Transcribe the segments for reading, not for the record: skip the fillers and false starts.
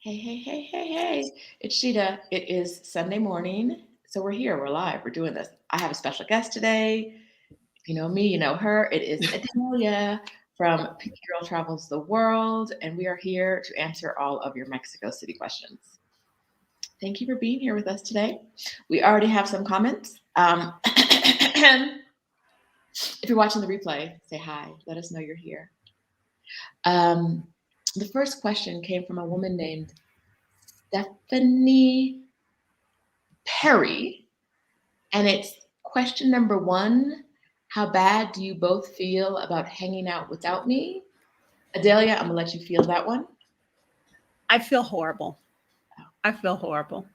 Hey, hey, hey, hey, hey. It's Sheeta. It is Sunday morning. So we're here. We're live. We're doing this. I have a special guest today. If you know me, you know her. It is Adalia from Picky Girl Travels the World. And we are here to answer all of your Mexico City questions. Thank you for being here with us today. We already have some comments. If you're watching the replay, say hi. Let us know you're here. Um, the first question came from a woman named Stephanie Perry, and it's question number one. How bad do you both feel about hanging out without me? Adalia, I'm gonna let you feel that one. I feel horrible. I feel horrible.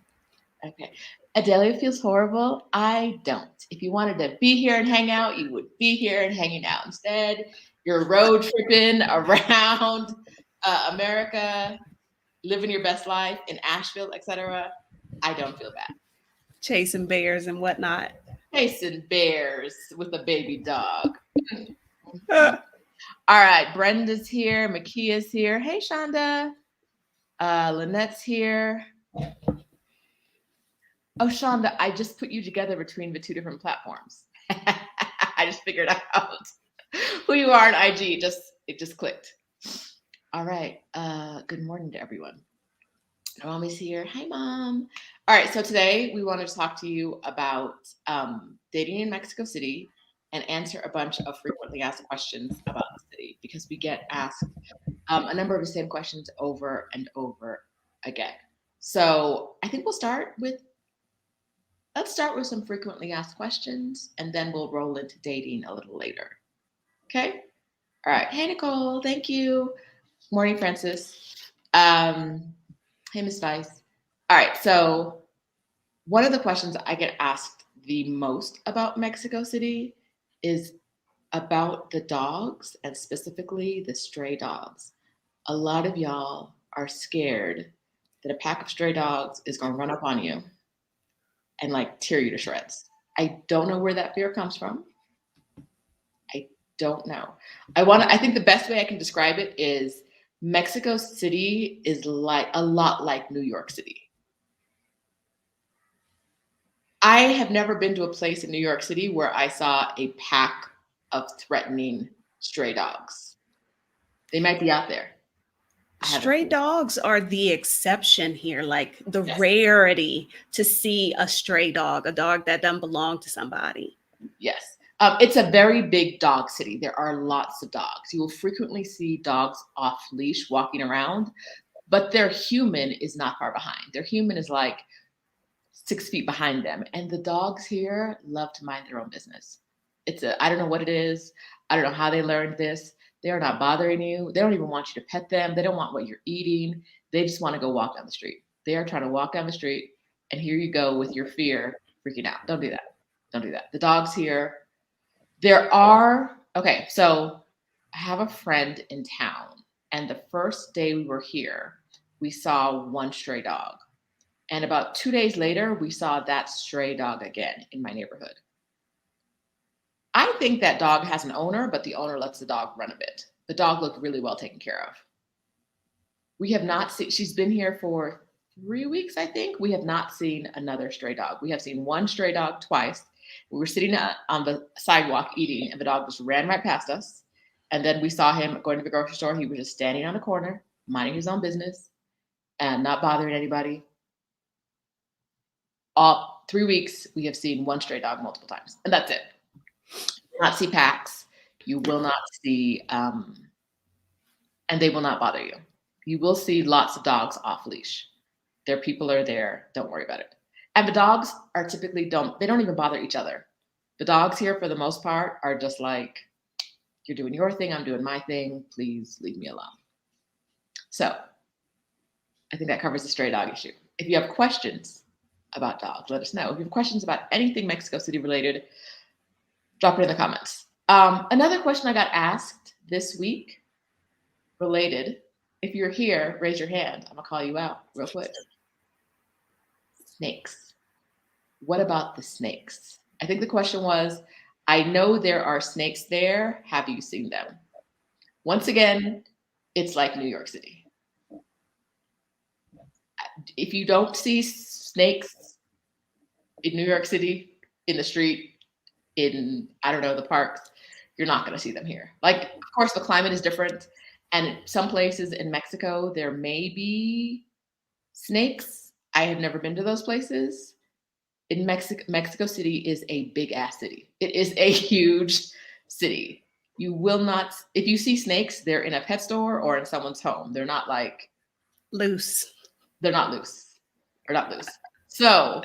Okay. Adalia feels horrible. I don't. If you wanted to be here and hang out, you would be here and hanging out. Instead, you're road tripping around America, living your best life in Asheville, etc. I don't feel bad. Chasing bears and whatnot. Chasing bears with a baby dog. Uh, All right, Brenda's here. Makia's here. Hey, Shonda. Lynette's here. Oh, Shonda, I just put you together between the two different platforms. I just figured out who you are on IG. It just clicked. All right. Good morning to everyone. Mommy's here. Hi, Mom. All right. So today we wanted to talk to you about dating in Mexico City and answer a bunch of frequently asked questions about the city because we get asked a number of the same questions over and over again. So I think let's start with some frequently asked questions and then we'll roll into dating a little later. Okay? All right. Hey, Nicole. Thank you. Morning, Francis. Hey, Miss Vice. All right. So one of the questions I get asked the most about Mexico City is about the dogs and specifically the stray dogs. A lot of y'all are scared that a pack of stray dogs is going to run up on you and like tear you to shreds. I don't know where that fear comes from. I don't know. I think the best way I can describe it is Mexico City is like a lot like New York City. I have never been to a place in New York City where I saw a pack of threatening stray dogs. They might be out there. Stray dogs are the exception here, like the Yes. rarity to see a stray dog, a dog that doesn't belong to somebody. Yes. It's a very big dog city. There are lots of dogs. You will frequently see dogs off leash walking around, but their human is not far behind. Their human is like 6 feet behind them. And the dogs here love to mind their own business. I don't know what it is. I don't know how they learned this. They are not bothering you. They don't even want you to pet them. They don't want what you're eating. They just want to go walk down the street. They are trying to walk down the street, and here you go with your fear freaking out. Don't do that. Don't do that. The dogs here, okay, so I have a friend in town, and the first day we were here, we saw one stray dog. And about 2 days later, we saw that stray dog again in my neighborhood. I think that dog has an owner, but the owner lets the dog run a bit. The dog looked really well taken care of. We have not seen, she's been here for 3 weeks, I think. We have not seen another stray dog. We have seen one stray dog twice. We were sitting on the sidewalk eating, and the dog just ran right past us. And then we saw him going to the grocery store. He was just standing on a corner, minding his own business and not bothering anybody. All 3 weeks, we have seen one stray dog multiple times, and that's it. You will not see packs. You will not see, and they will not bother you. You will see lots of dogs off leash. Their people are there. Don't worry about it. And the dogs are typically they don't even bother each other. The dogs here, for the most part, are just like, you're doing your thing, I'm doing my thing. Please leave me alone. So I think that covers the stray dog issue. If you have questions about dogs, let us know. If you have questions about anything Mexico City related, drop it in the comments. Another question I got asked this week related. If you're here, raise your hand. I'm gonna call you out real quick. Snakes. What about the snakes? I think the question was, I know there are snakes there. Have you seen them? Once again, it's like New York City. if you don't see snakes in New York City, in the street, in, I don't know, the parks, you're not going to see them here. Like, of course, the climate is different. And some places in Mexico, there may be snakes. I have never been to those places. In Mexico City is a big ass city. It is a huge city. You will not, if you see snakes, they're in a pet store or in someone's home. They're not like loose. They're not loose. They're not loose. So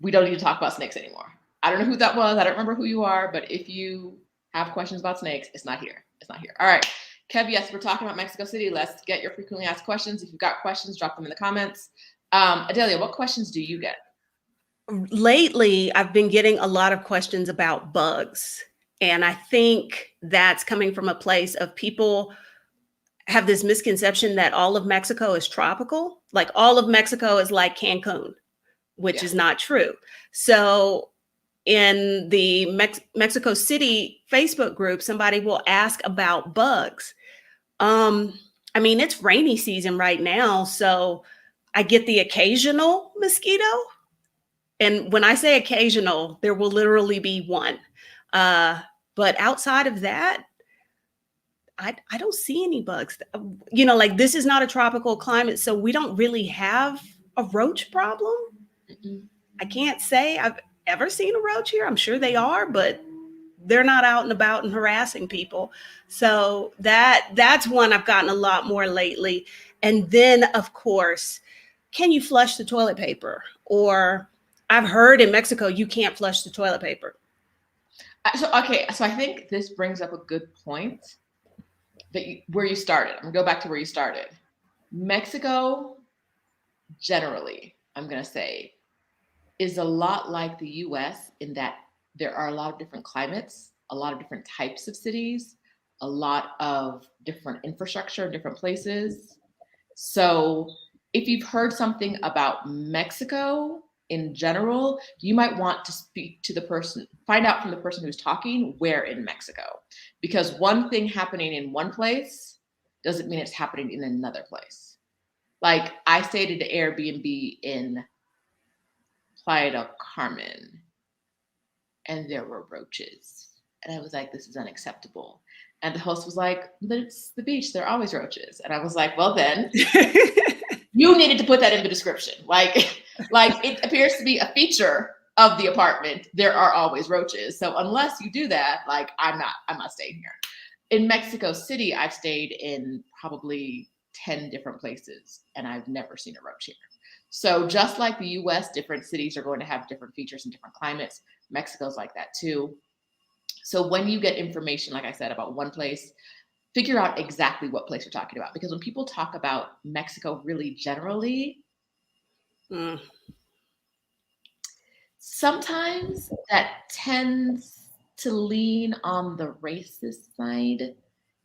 we don't need to talk about snakes anymore. I don't know who that was. I don't remember who you are, but if you have questions about snakes, it's not here. It's not here. All right. Kev, yes, we're talking about Mexico City. Let's get your frequently asked questions. If you've got questions, drop them in the comments. Adalia, what questions do you get? Lately, I've been getting a lot of questions about bugs. And I think that's coming from a place of people have this misconception that all of Mexico is tropical. Like all of Mexico is like Cancun, which is not true. So in the Mexico City Facebook group, somebody will ask about bugs. I mean, it's rainy season right now, so I get the occasional mosquito. And when I say occasional, there will literally be one. But outside of that, I don't see any bugs. You know, like this is not a tropical climate, so we don't really have a roach problem. I can't say I've ever seen a roach here. I'm sure they are, but they're not out and about and harassing people. So that's one I've gotten a lot more lately. And then, of course, can you flush the toilet paper? Or I've heard in Mexico, you can't flush the toilet paper. So I think this brings up a good point that where you started. I'm gonna go back to where you started. Mexico, generally, I'm gonna say, is a lot like the US in that there are a lot of different climates, a lot of different types of cities, a lot of different infrastructure in different places. So if you've heard something about Mexico in general, you might want to speak to the person, find out from the person who's talking where in Mexico. Because one thing happening in one place doesn't mean it's happening in another place. Like I stayed at the Airbnb in Playa del Carmen and there were roaches. And I was like, this is unacceptable. And the host was like, but it's the beach, there are always roaches. And I was like, well then, you needed to put that in the description. Like it appears to be a feature of the apartment. There are always roaches. So unless you do that, like I'm not staying here. In Mexico City, I've stayed in probably 10 different places and I've never seen a roach here. So just like the US, different cities are going to have different features and different climates. Mexico's like that too. So when you get information, like I said, about one place, figure out exactly what place you're talking about. Because when people talk about Mexico really generally, sometimes that tends to lean on the racist side.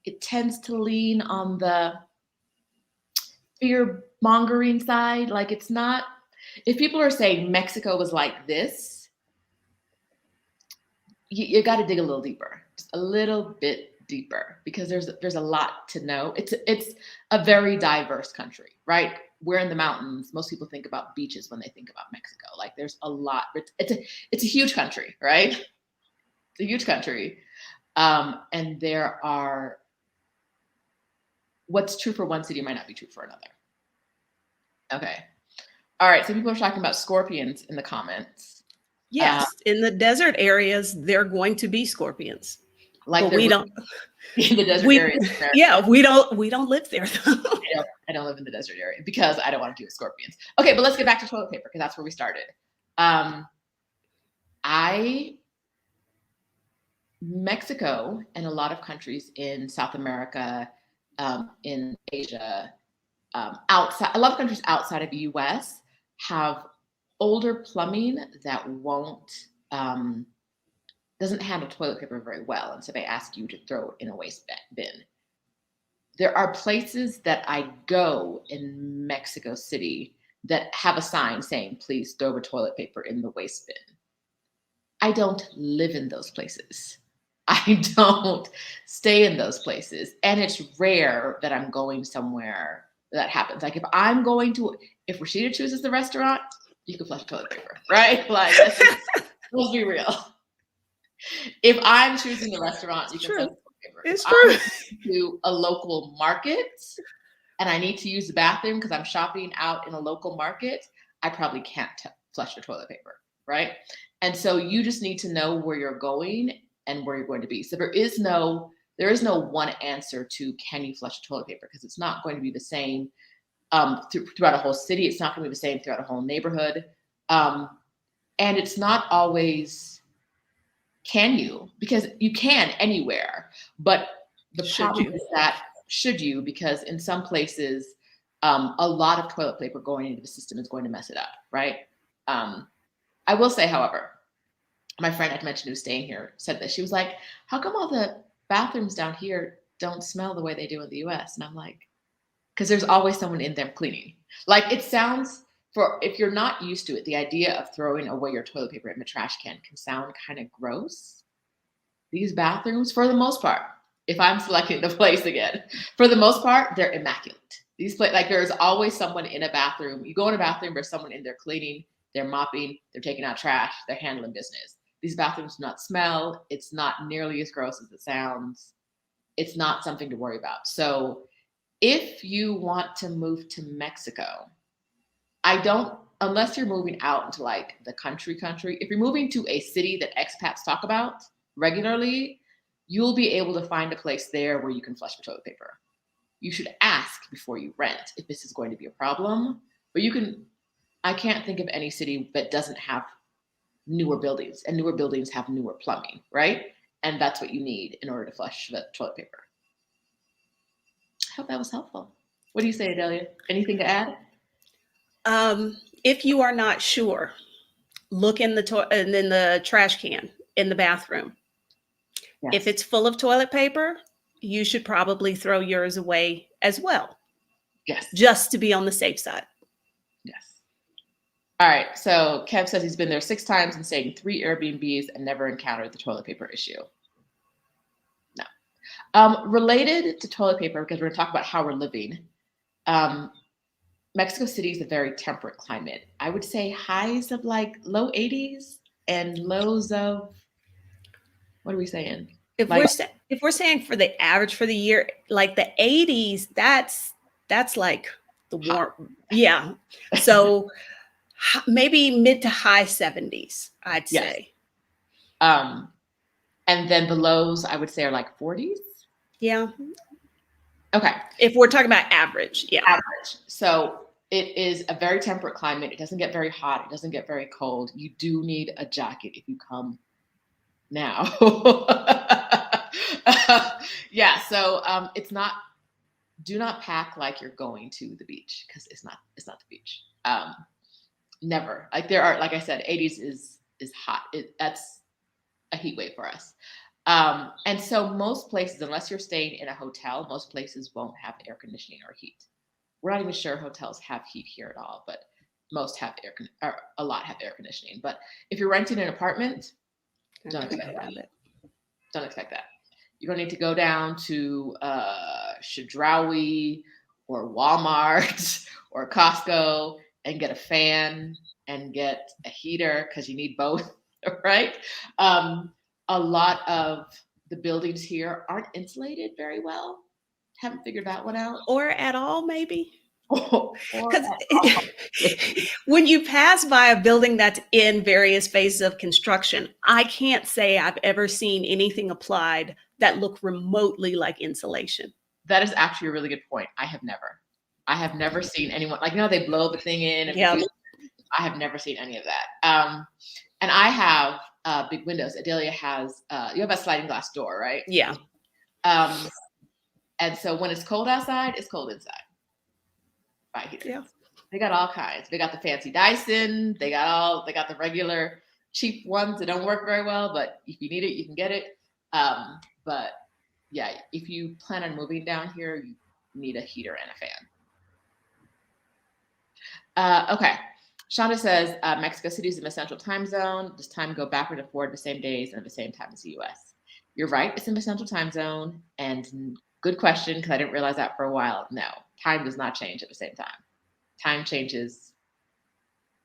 It tends to lean on the fear mongering side. Like it's not, if people are saying Mexico was like this, you got to dig a little deeper, just a little bit deeper, because there's a lot to know. It's a very diverse country, right? We're in the mountains. Most people think about beaches when they think about Mexico. Like there's a lot. It's a huge country, right? It's a huge country, and there are, what's true for one city might not be true for another. Okay, all right. So people are talking about scorpions in the comments. Yes, in the desert areas, there are going to be scorpions. Like but we don't in the desert areas. Yeah, we don't live there though. I don't live in the desert area because I don't want to deal with scorpions. Okay, but let's get back to toilet paper because that's where we started. Mexico and a lot of countries in South America, in Asia, outside, a lot of countries outside of the US have older plumbing that doesn't handle toilet paper very well. And so they ask you to throw it in a waste bin. There are places that I go in Mexico City that have a sign saying, please throw the toilet paper in the waste bin. I don't live in those places. I don't stay in those places. And it's rare that I'm going somewhere that happens. Like if Rashida chooses the restaurant, you can flush toilet paper, right? Like let's be real. If I'm choosing the restaurant, you can flush toilet paper. It's if true. I'm to a local market and I need to use the bathroom because I'm shopping out in a local market, I probably can't flush the toilet paper, right? And so you just need to know where you're going and where you're going to be. So there is no one answer to can you flush toilet paper, because it's not going to be the same throughout a whole city. It's not going to be the same throughout a whole neighborhood. And it's not always can you, because you can anywhere, but the problem is that should you, because in some places, a lot of toilet paper going into the system is going to mess it up, right? I will say, however, my friend I mentioned who's staying here said this. She was like, how come all the bathrooms down here don't smell the way they do in the US? And I'm like, because there's always someone in them cleaning. Like it sounds, if you're not used to it, the idea of throwing away your toilet paper in the trash can sound kind of gross. These bathrooms, for the most part, if I'm selecting the place again, for the most part, they're immaculate. Like there's always someone in a bathroom. You go in a bathroom, there's someone in there cleaning, they're mopping, they're taking out trash, they're handling business. These bathrooms do not smell. It's not nearly as gross as it sounds. It's not something to worry about. So if you want to move to Mexico, unless you're moving out into like the country, if you're moving to a city that expats talk about regularly, you'll be able to find a place there where you can flush your toilet paper. You should ask before you rent if this is going to be a problem, but I can't think of any city that doesn't have newer buildings, and newer buildings have newer plumbing, right? And that's what you need in order to flush the toilet paper. I hope that was helpful. What do you say, Adalia? Anything to add? If you are not sure, look in the trash can in the bathroom. Yes. If it's full of toilet paper, you should probably throw yours away as well. Yes. Just to be on the safe side. Yes. All right. So Kev says he's been there 6 times and stayed in 3 Airbnbs and never encountered the toilet paper issue. No. Related to toilet paper, because we're going to talk about how we're living. Mexico City is a very temperate climate. I would say highs of like low 80s and lows of, what are we saying? If we're saying for the average for the year, like the 80s, that's like the warm. Yeah. So maybe mid to high 70s, I'd say. And then the lows, I would say, are like 40s. Yeah. Okay. If we're talking about average, yeah. Average. So it is a very temperate climate. It doesn't get very hot. It doesn't get very cold. You do need a jacket if you come now. Yeah. So do not pack like you're going to the beach, because it's not the beach. Never. Like like I said, 80s is hot. That's a heat wave for us. And so most places, unless you're staying in a hotel, most places won't have air conditioning or heat. We're not even sure hotels have heat here at all, but most have a lot have air conditioning. But if you're renting an apartment, don't expect that. Don't expect that. You're going to need to go down to Chedraui or Walmart or Costco and get a fan and get a heater, because you need both, right? A lot of the buildings here aren't insulated very well. Haven't figured that one out. Or at all, maybe. Because when you pass by a building that's in various phases of construction, I can't say I've ever seen anything applied that look remotely like insulation. That is actually a really good point. I have never seen anyone, like, they blow the thing in. Yeah. I have never seen any of that. And I have big windows. Adalia has, you have a sliding glass door, right? Yeah. And so when it's cold outside, it's cold inside. Right here. Yeah. They got all kinds. They got the fancy Dyson. They got the regular cheap ones that don't work very well, but if you need it, you can get it. But yeah, if you plan on moving down here, you need a heater and a fan. Okay. Shonda says, Mexico City is in the central time zone. Does time go backward and forward the same days and at the same time as the US? You're right. It's in the central time zone. And good question, because I didn't realize that for a while. No, time does not change at the same time. Time changes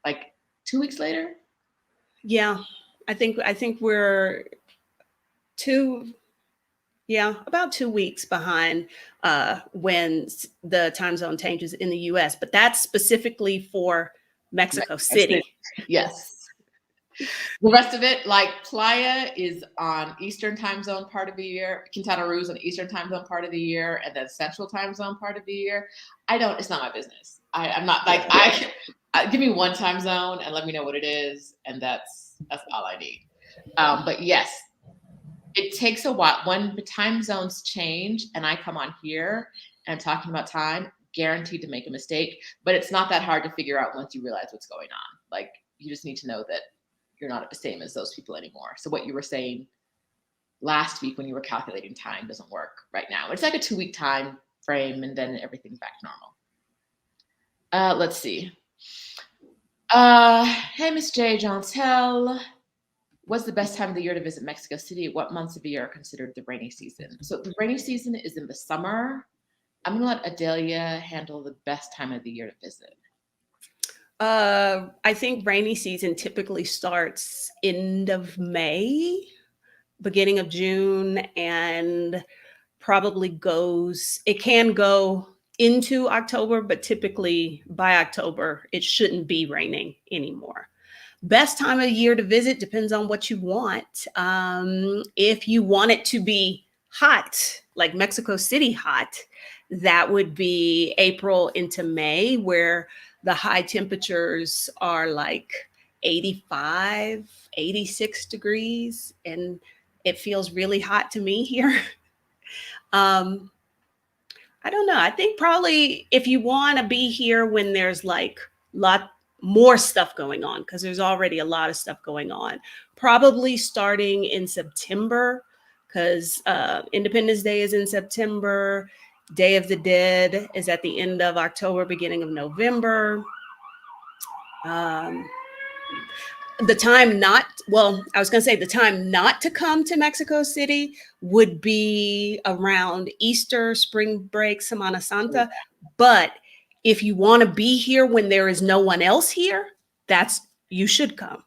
like 2 weeks later. Yeah, I think we're about 2 weeks behind when the time zone changes in the US, but that's specifically for Mexico City. Yes. The rest of it, like Playa is on Eastern time zone part of the year, Quintana Roo is on Eastern time zone part of the year, and then Central time zone part of the year. It's not my business. I'm not like, give me one time zone and let me know what it is. And that's all I need. But yes, it takes a while. When the time zones change and I come on here and I'm talking about time, guaranteed to make a mistake, but it's not that hard to figure out once you realize what's going on. Like, you just need to know that you're not the same as those people anymore. So what you were saying last week when you were calculating time doesn't work right now. It's like a 2-week time frame and then everything's back to normal. Let's see. Hey, Miss J. Jontel. What's the best time of the year to visit Mexico City? What months of the year are considered the rainy season? So the rainy season is in the summer. I'm going to let Adalia handle the best time of the year to visit. I think rainy season typically starts end of May, beginning of June, and probably it can go into October, but typically by October, it shouldn't be raining anymore. Best time of year to visit depends on what you want. If you want it to be hot, like Mexico City hot, that would be April into May, where the high temperatures are like 85, 86 degrees, and it feels really hot to me here. I don't know. I think probably if you want to be here when there's like lot more stuff going on, because there's already a lot of stuff going on, probably starting in September, because Independence Day is in September. Day of the Dead is at the end of October, beginning of November. The time not to come to Mexico City would be around Easter, spring break, Semana Santa. But if you want to be here when there is no one else here, you should come.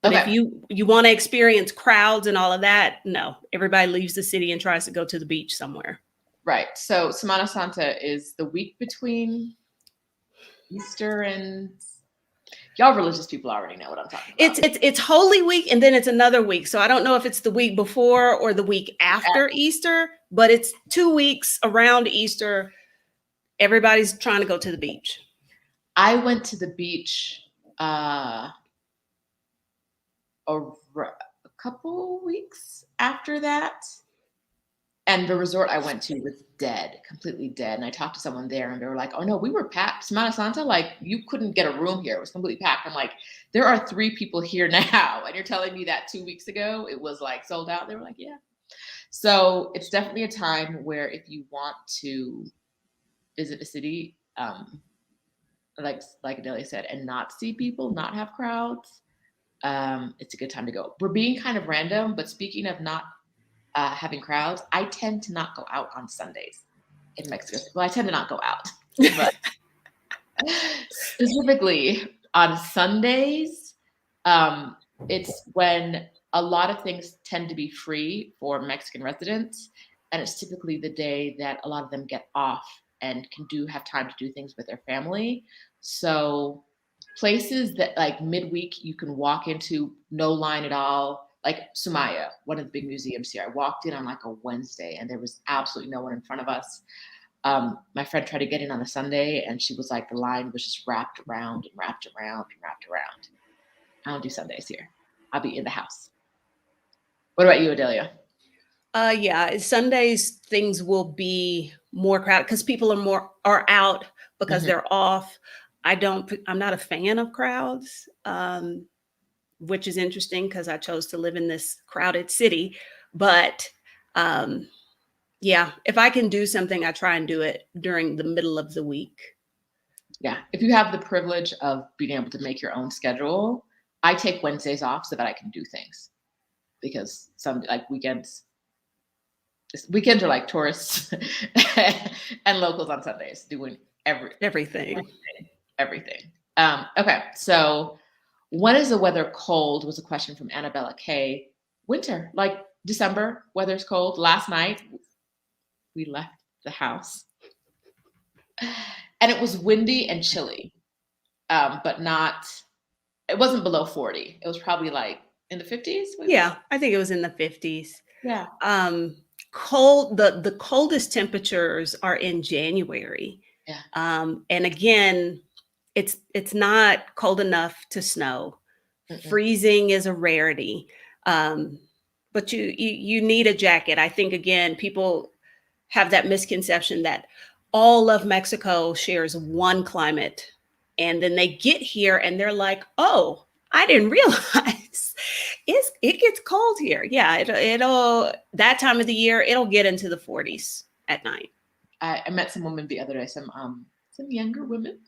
But if you want to experience crowds and all of that, no, everybody leaves the city and tries to go to the beach somewhere. Right. So Semana Santa is the week between Easter and... Y'all religious people already know what I'm talking about. It's Holy Week, and then it's another week. So I don't know if it's the week before or the week after Easter, but it's 2 weeks around Easter. Everybody's trying to go to the beach. I went to the beach a couple weeks after that. And the resort I went to was dead, completely dead. And I talked to someone there and they were like, oh no, we were packed. Semana Santa, like you couldn't get a room here. It was completely packed. I'm like, there are 3 people here now. And you're telling me that 2 weeks ago, it was like sold out. They were like, yeah. So it's definitely a time where if you want to visit the city, like Adalia said, and not see people, not have crowds, it's a good time to go. We're being kind of random, but speaking of not having crowds, I tend to not go out on Sundays in Mexico. Well, I tend to not go out, but specifically on Sundays, it's when a lot of things tend to be free for Mexican residents, and it's typically the day that a lot of them get off and have time to do things with their family. So places that like midweek you can walk into, no line at all. Like Sumaya, one of the big museums here. I walked in on like a Wednesday and there was absolutely no one in front of us. My friend tried to get in on a Sunday and she was like, the line was just wrapped around and wrapped around and wrapped around. I don't do Sundays here. I'll be in the house. What about you, Adalia? Yeah, Sundays things will be more crowded because people are out because they're off. I'm not a fan of crowds. Which is interesting because I chose to live in this crowded city. But yeah, if I can do something, I try and do it during the middle of the week. Yeah, if you have the privilege of being able to make your own schedule, I take Wednesdays off so that I can do things. Because some like weekends are like tourists and locals on Sundays doing Everything. Everything. Okay, so when is the weather cold was a question from Annabella K. Winter, like December, weather's cold. Last night, we left the house and it was windy and chilly, but it wasn't below 40. It was probably like in the 50s. Yeah, I think it was in the 50s. Yeah. The coldest temperatures are in January. Yeah. And again, it's not cold enough to snow. Freezing is a rarity. But you need a jacket. I think, again, people have that misconception that all of Mexico shares one climate. And then they get here and they're like, oh, I didn't realize it gets cold here. Yeah, it'll that time of the year, it'll get into the 40s at night. I met some women the other day, some younger women,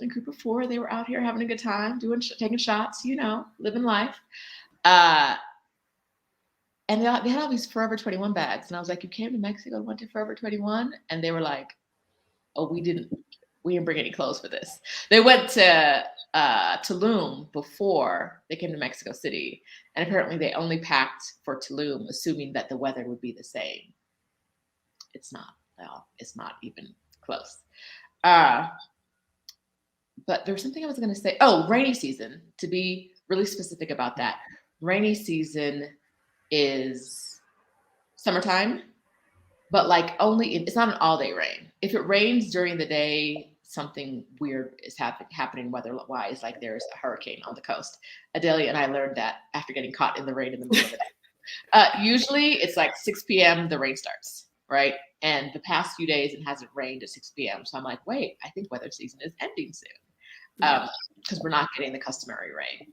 a group of 4. They were out here having a good time, taking shots, living life. And they had all these Forever 21 bags. And I was like, you came to Mexico and went to Forever 21? And they were like, oh, we didn't bring any clothes for this. They went to Tulum before they came to Mexico City. And apparently they only packed for Tulum, assuming that the weather would be the same. It's not. Well, it's not even close. But there's something I was going to say. Oh, rainy season. To be really specific about that. Rainy season is summertime, but like it's not an all-day rain. If it rains during the day, something weird is happening weather-wise, like there's a hurricane on the coast. Adalia and I learned that after getting caught in the rain in the middle of the day. Usually it's like 6 p.m. the rain starts, right? And the past few days it hasn't rained at 6 p.m. So I'm like, wait, I think weather season is ending soon because we're not getting the customary rain.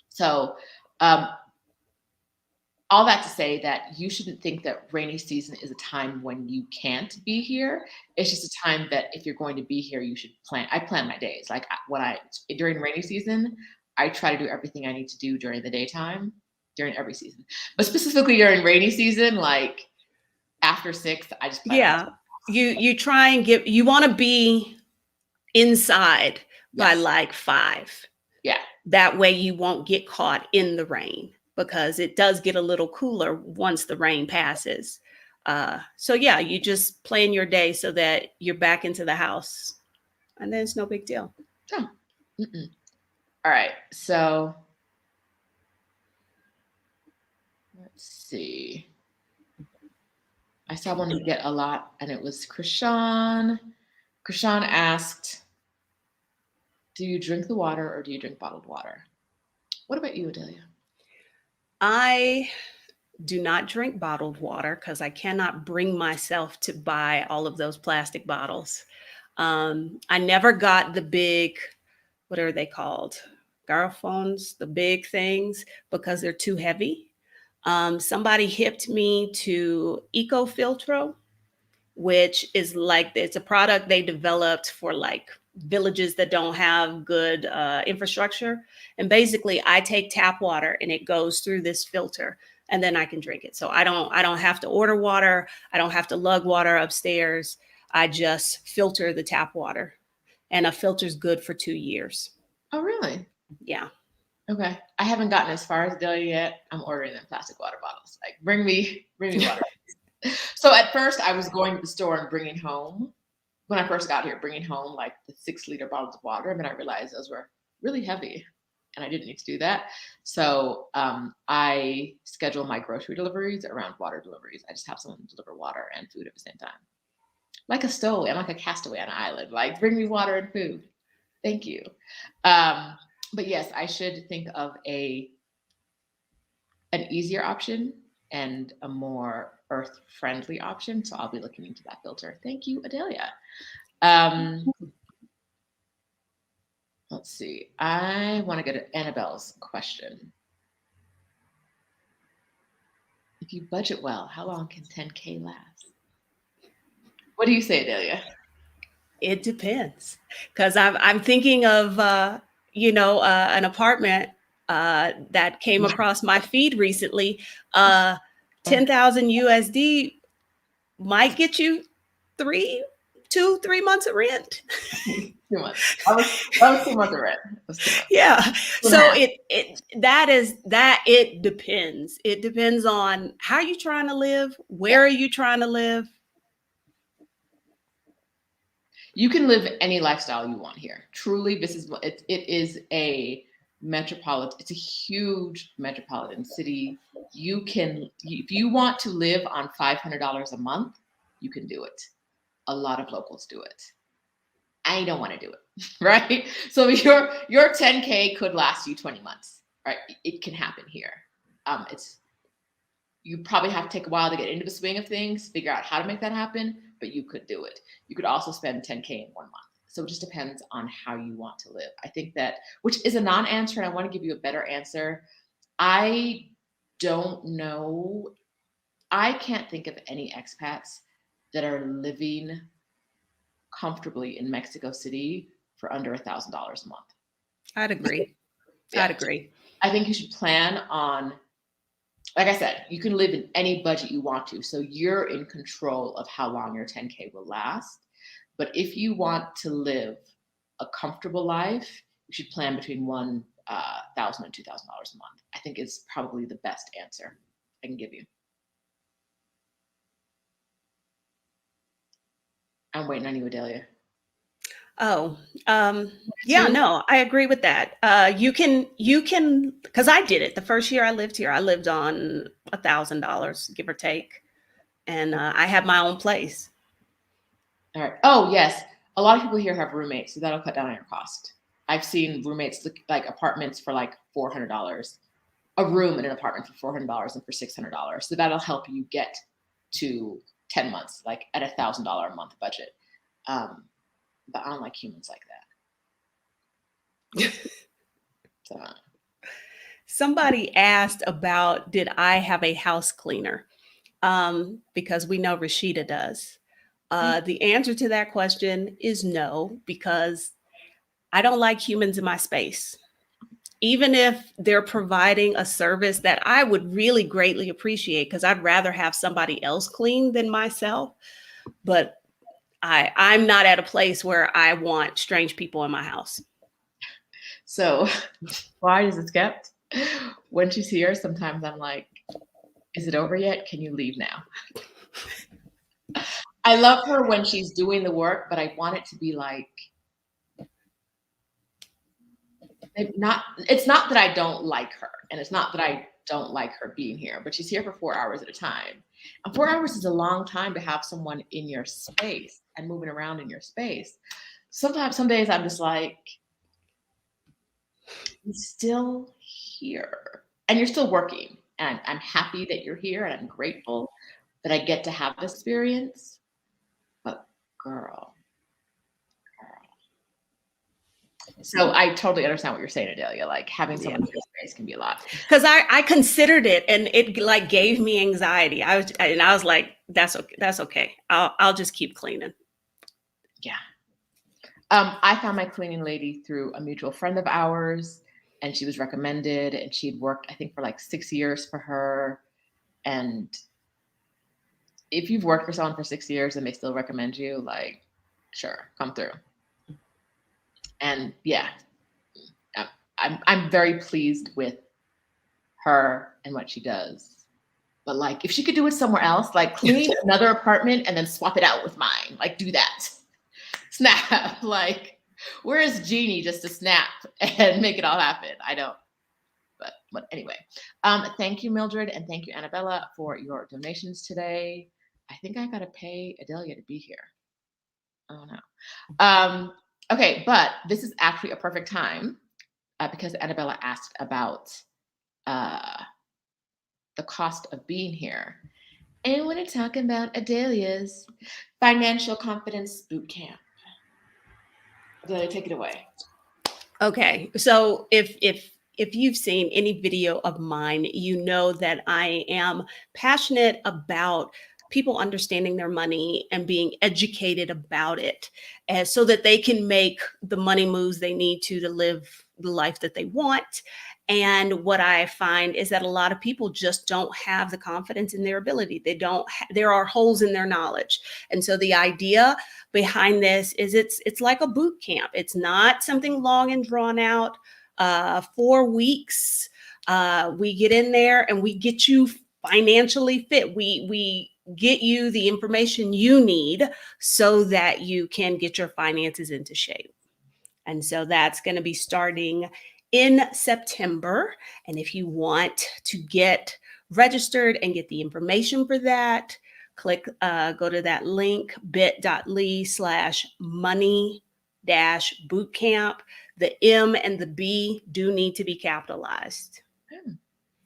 So all that to say that you shouldn't think that rainy season is a time when you can't be here. It's just a time that if you're going to be here, you should plan. I plan my days. Like during rainy season, I try to do everything I need to do during the daytime, during every season. But specifically during rainy season, like after 6, I just plan. Yeah. You try and you want to be inside by like 5. Yeah. That way you won't get caught in the rain, because it does get a little cooler once the rain passes. So yeah, you just plan your day so that you're back into the house, and then it's no big deal. Oh. All right, so let's see. I saw one we get a lot, and it was Krishan. Krishan asked, do you drink the water or do you drink bottled water? What about you, Adalia? I do not drink bottled water because I cannot bring myself to buy all of those plastic bottles. I never got the big, what are they called? Garrafons, the big things, because they're too heavy. Somebody hipped me to EcoFiltro, which is like, it's a product they developed for like villages that don't have good infrastructure. And basically I take tap water and it goes through this filter and then I can drink it. So I don't have to order water. I don't have to lug water upstairs. I just filter the tap water, and a filter's good for 2 years. Oh, really? Yeah. Okay. I haven't gotten as far as Adalia yet. I'm ordering them plastic water bottles. Like bring me water. So at first I was going to the store and bringing home, when I first got here, bringing home like the 6-liter bottles of water. And then I realized those were really heavy and I didn't need to do that. So I schedule my grocery deliveries around water deliveries. I just have someone deliver water and food at the same time. Like a stowaway. I'm like a castaway on an island. Like bring me water and food. Thank you. But yes, I should think of an easier option and a more earth-friendly option. So I'll be looking into that filter. Thank you, Adalia. Let's see. I want to go to Annabelle's question. If you budget well, how long can 10K last? What do you say, Adalia? It depends, because I'm thinking of an apartment that came across my feed recently. 10,000 USD might get you 3 2-3 months of rent. 2 months. That was 2 months of rent. It was 2 months. Yeah. 2 and a So half. it depends. It depends on how you're trying to live, where are you trying to live. You can live any lifestyle you want here. Truly, this is it is a metropolitan, it's a huge metropolitan city. You can, if you want to live on $500 a month, you can do it. A lot of locals do it. I don't want to do it, right? So your 10K could last you 20 months, right? It can happen here. You probably have to take a while to get into the swing of things, figure out how to make that happen, but you could do it. You could also spend 10K in 1 month. So it just depends on how you want to live. I think that, which is a non-answer, and I want to give you a better answer. I don't know. I can't think of any expats that are living comfortably in Mexico City for under $1,000 a month. I'd agree. Yeah. I'd agree. I think you should plan on, like I said, you can live in any budget you want to. So you're in control of how long your 10K will last. But if you want to live a comfortable life, you should plan between $1,000 and $2,000 a month. I think is probably the best answer I can give you. I'm waiting on you, Adalia. Oh, yeah, no, I agree with that. You can, because I did it the first year I lived here. I lived on $1,000, give or take, and I had my own place. All right. Oh, yes. A lot of people here have roommates, so that'll cut down on your cost. I've seen roommates look like apartments for like $400, a room in an apartment for $400 and for $600. So that'll help you get to 10 months, like at $1,000 a month budget. But I don't like humans like that. So. Somebody asked about, did I have a house cleaner? Because we know Rashida does. The answer to that question is no, because I don't like humans in my space. Even if they're providing a service that I would really greatly appreciate, because I'd rather have somebody else clean than myself. But I'm not at a place where I want strange people in my house. So why is it kept? When she's here, sometimes I'm like, is it over yet? Can you leave now? I love her when she's doing the work, but I want it to be like, it's not that I don't like her, and it's not that I don't like her being here, but she's here for 4 hours at a time. And 4 hours is a long time to have someone in your space and moving around in your space. Sometimes, some days I'm just like, you're still here and you're still working. And I'm happy that you're here and I'm grateful that I get to have this experience. But girl. So I totally understand what you're saying, Adalia. Like having someone in your space can be a lot. Because I considered it and it like gave me anxiety. I was like, that's okay. That's okay. I'll just keep cleaning. Yeah. I found my cleaning lady through a mutual friend of ours, and she was recommended, and she'd worked, I think, for like 6 years for her. And if you've worked for someone for 6 years and they still recommend you, like, sure, come through. And yeah, I'm very pleased with her and what she does. But like, if she could do it somewhere else, like clean another apartment and then swap it out with mine, like do that. Snap. Like, where is Jeannie just to snap and make it all happen? I don't. But anyway, thank you, Mildred, and thank you, Annabella, for your donations today. I think I got to pay Adalia to be here. Oh no. Okay, but this is actually a perfect time because Annabella asked about the cost of being here. And I want to talk about Adalia's Financial Confidence Bootcamp. Adalia, take it away. Okay, so if you've seen any video of mine, you know that I am passionate about people understanding their money and being educated about it, and so that they can make the money moves they need to live the life that they want. And what I find is that a lot of people just don't have the confidence in their ability. There are holes in their knowledge. And so the idea behind this is it's like a boot camp. It's not something long and drawn out. 4 weeks, we get in there and we get you financially fit. We get you the information you need so that you can get your finances into shape. And so that's going to be starting in September. And if you want to get registered and get the information for that, go to that link, bit.ly/money-bootcamp. The M and the B do need to be capitalized.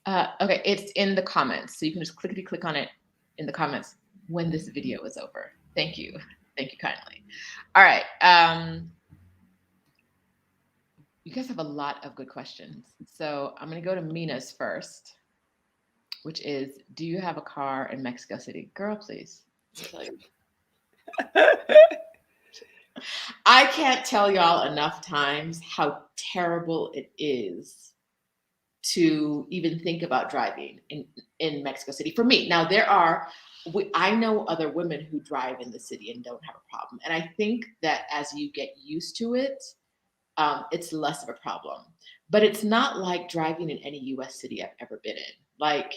Okay, it's in the comments. So you can just click on it in the comments when this video is over. Thank you. Thank you kindly. All right. You guys have a lot of good questions. So I'm going to go to Mina's first, which is, do you have a car in Mexico City? Girl, please. I can't tell y'all enough times how terrible it is to even think about driving in Mexico City. For me, now I know other women who drive in the city and don't have a problem. And I think that as you get used to it, it's less of a problem. But it's not like driving in any US city I've ever been in. Like,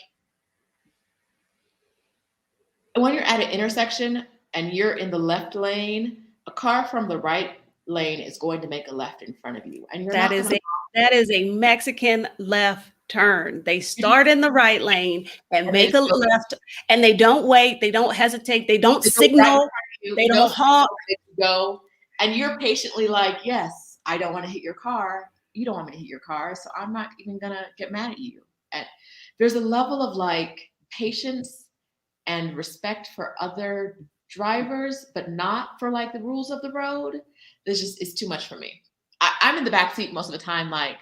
when you're at an intersection and you're in the left lane, a car from the right lane is going to make a left in front of you. And that is a Mexican left turn. They start in the right lane and make a left, and they don't wait, they don't hesitate, they don't signal, they don't honk. Go, and you're patiently like, yes, I don't want to hit your car. You don't want me to hit your car, so I'm not even gonna get mad at you. And there's a level of like patience and respect for other drivers, but not for like the rules of the road. It's too much for me. I'm in the back seat most of the time, like,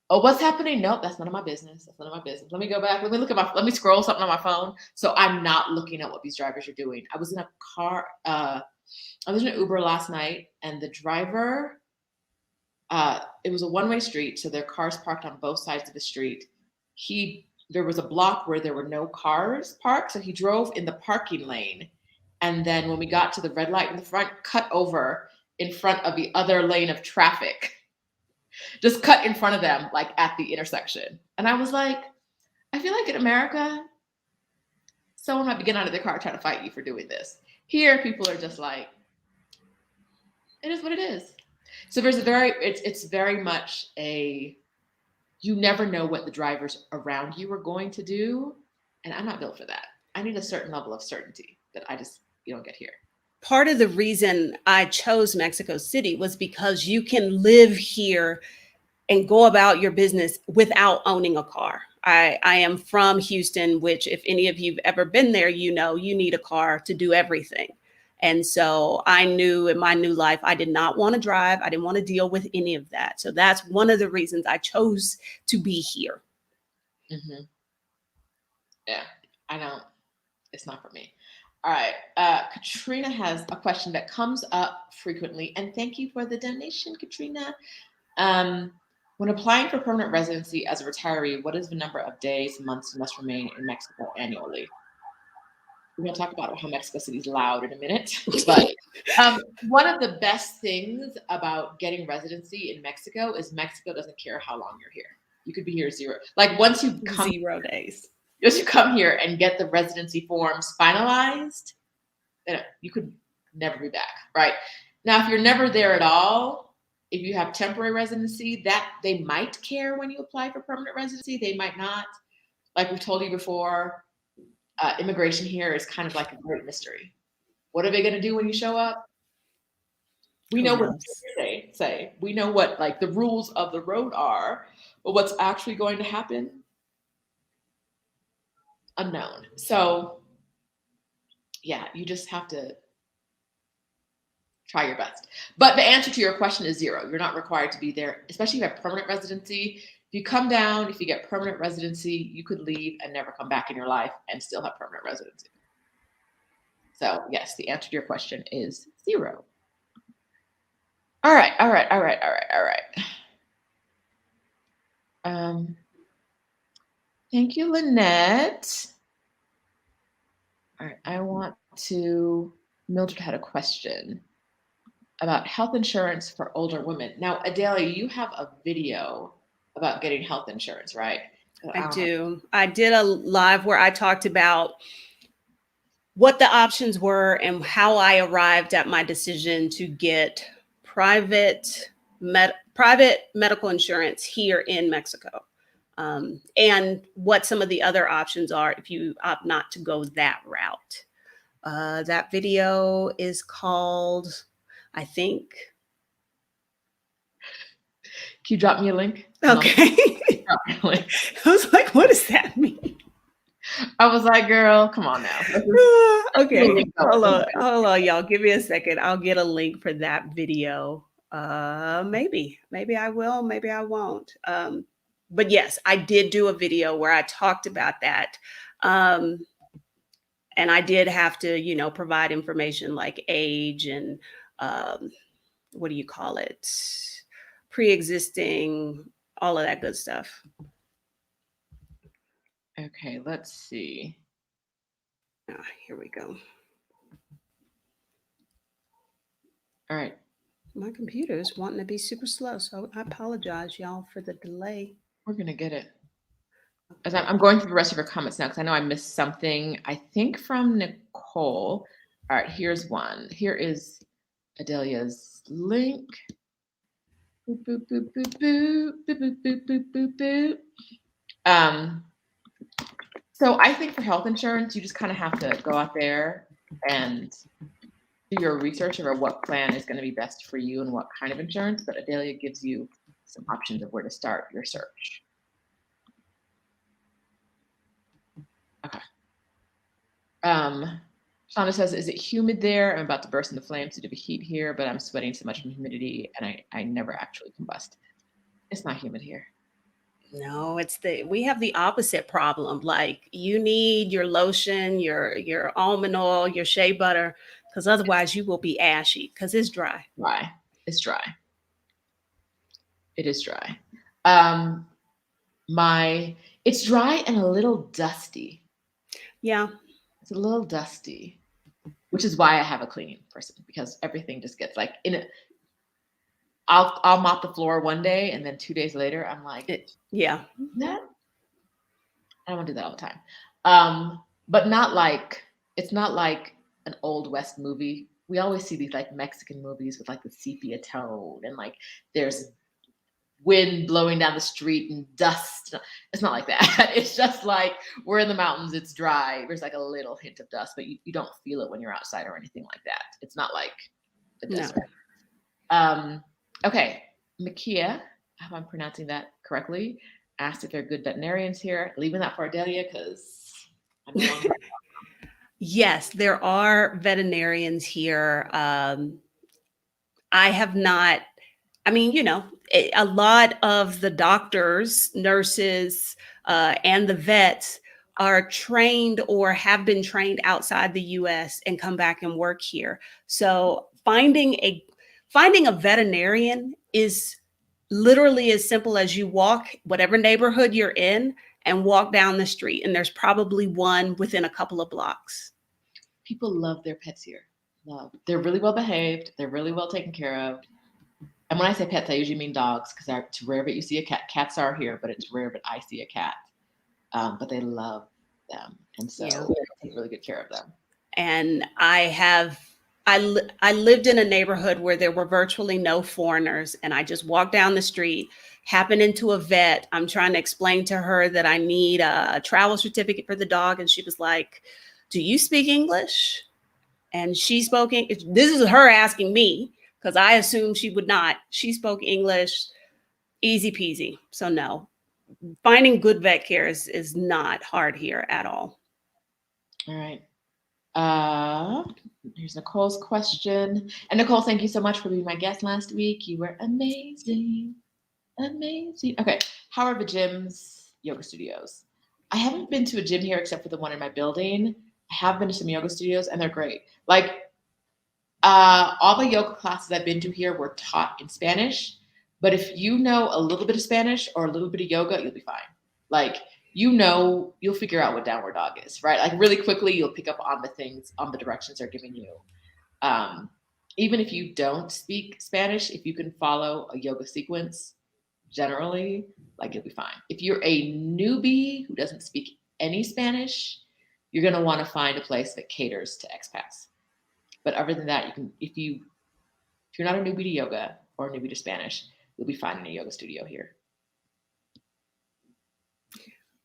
oh, what's happening? Nope, that's none of my business. That's none of my business. Let me go back. Let me scroll something on my phone. So I'm not looking at what these drivers are doing. I was in a car, I was in an Uber last night, and the driver, it was a one-way street, so their cars parked on both sides of the street. There was a block where there were no cars parked, so he drove in the parking lane. And then when we got to the red light in the front, cut over in front of the other lane of traffic. Just cut in front of them, like at the intersection. And I was like, I feel like in America, someone might be getting out of their car trying to fight you for doing this. Here, people are just like, it is what it is. So it's very much you never know what the drivers around you are going to do. And I'm not built for that. I need a certain level of certainty that you don't get here. Part of the reason I chose Mexico City was because you can live here and go about your business without owning a car. I am from Houston, which if any of you've ever been there, you know you need a car to do everything. And so I knew in my new life, I did not want to drive. I didn't want to deal with any of that. So that's one of the reasons I chose to be here. Mm-hmm. Yeah, I don't. It's not for me. All right. Katrina has a question that comes up frequently. And thank you for the donation, Katrina. When applying for permanent residency as a retiree, what is the number of days, months you must remain in Mexico annually? We're going to talk about how Mexico City is loud in a minute. But one of the best things about getting residency in Mexico is Mexico doesn't care how long you're here. You could be here 0. Like once you come 0 days. Once you come here and get the residency forms finalized, you could never be back, right? Now, if you're never there at all, if you have temporary residency, that they might care when you apply for permanent residency. They might not. Like we've told you before, immigration here is kind of like a great mystery. What are they going to do when you show up? We know what they say. We know what like the rules of the road are, but what's actually going to happen? Unknown. So yeah, you just have to try your best. But the answer to your question is 0. You're not required to be there, especially if you have permanent residency. If you come down, if you get permanent residency, you could leave and never come back in your life and still have permanent residency. So yes, the answer to your question is 0. All right. Thank you, Lynette. All right, Mildred had a question about health insurance for older women. Now, Adalia, you have a video about getting health insurance, right? I do. I did a live where I talked about what the options were and how I arrived at my decision to get private medical insurance here in Mexico. And what some of the other options are if you opt not to go that route. That video is called, I think. Can you drop me a link? Okay. Drop me a link. I was like, what does that mean? I was like, girl, come on now. Okay. Hold on, y'all. Give me a second. I'll get a link for that video. Maybe I will, maybe I won't. But yes, I did do a video where I talked about that. And I did have to, provide information like age and what do you call it? Pre-existing, all of that good stuff. Okay, let's see. Here we go. All right. My computer is wanting to be super slow, so I apologize, y'all, for the delay. We're going to get it. As I'm going through the rest of your comments now, because I know I missed something, I think from Nicole. All right, here's one. Here is Adalia's link. Boop, boop, boop, boop, boop, boop, boop, boop, boop, boop, boop. So I think for health insurance, you just kind of have to go out there and do your research over what plan is going to be best for you and what kind of insurance. But Adalia gives you some options of where to start your search. Okay. Shauna says, is it humid there? I'm about to burst into flames due to the heat here, but I'm sweating so much from humidity and I never actually combust. It's not humid here. No, we have the opposite problem. Like you need your lotion, your almond oil, your shea butter, because otherwise you will be ashy because it's dry. Dry. It's dry. It is dry. It's dry and a little dusty. Yeah. It's a little dusty, which is why I have a cleaning person, because everything just gets like in it. I'll mop the floor one day and then 2 days later I'm like, yeah. That I don't want to do that all the time. But it's not like an old West movie. We always see these like Mexican movies with like the sepia tone and like there's wind blowing down the street and dust. It's not like that. It's just like we're in the mountains, it's dry. There's like a little hint of dust, but you don't feel it when you're outside or anything like that. It's not like the desert. No. Okay, Makia, I hope I'm pronouncing that correctly, asked if there are good veterinarians here. Leaving that for Adalia because I'm no longer. Yes, there are veterinarians here. I have not, a lot of the doctors, nurses, and the vets are trained or have been trained outside the US and come back and work here. So finding a veterinarian is literally as simple as you walk whatever neighborhood you're in and walk down the street, and there's probably one within a couple of blocks. People love their pets here. They're really well behaved. They're really well taken care of. And when I say pets, I usually mean dogs, because it's rare that you see a cat. Cats are here, but it's rare that I see a cat. But they love them, and so they take really good care of them. And I lived in a neighborhood where there were virtually no foreigners, and I just walked down the street, happened into a vet. I'm trying to explain to her that I need a travel certificate for the dog, and she was like, "Do you speak English?" And she spoke. This is her asking me, because I assumed she would not. She spoke English, easy peasy. So no, finding good vet care is not hard here at all. All right. Here's Nicole's question. And Nicole, thank you so much for being my guest last week. You were amazing. Amazing. Okay. How are the gyms, yoga studios? I haven't been to a gym here except for the one in my building. I have been to some yoga studios and they're great. Like all the yoga classes I've been to here were taught in Spanish, But if you know a little bit of Spanish or a little bit of yoga, you'll be fine. Like, you'll figure out what downward dog is, right? Like, really quickly, you'll pick up on the things, on the directions they're giving you. Even if you don't speak Spanish, if you can follow a yoga sequence, generally, like, you'll be fine. If you're a newbie who doesn't speak any Spanish, you're going to want to find a place that caters to expats. But other than that, you can, if you're not a newbie to yoga or a newbie to Spanish, you'll be fine in a yoga studio here.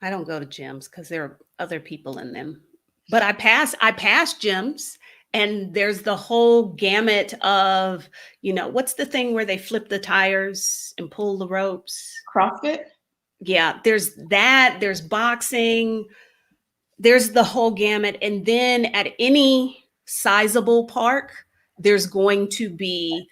I don't go to gyms because there are other people in them, but I pass gyms, and there's the whole gamut of, what's the thing where they flip the tires and pull the ropes? CrossFit? Yeah, there's that, there's boxing, there's the whole gamut. And then at any sizable park, there's going to be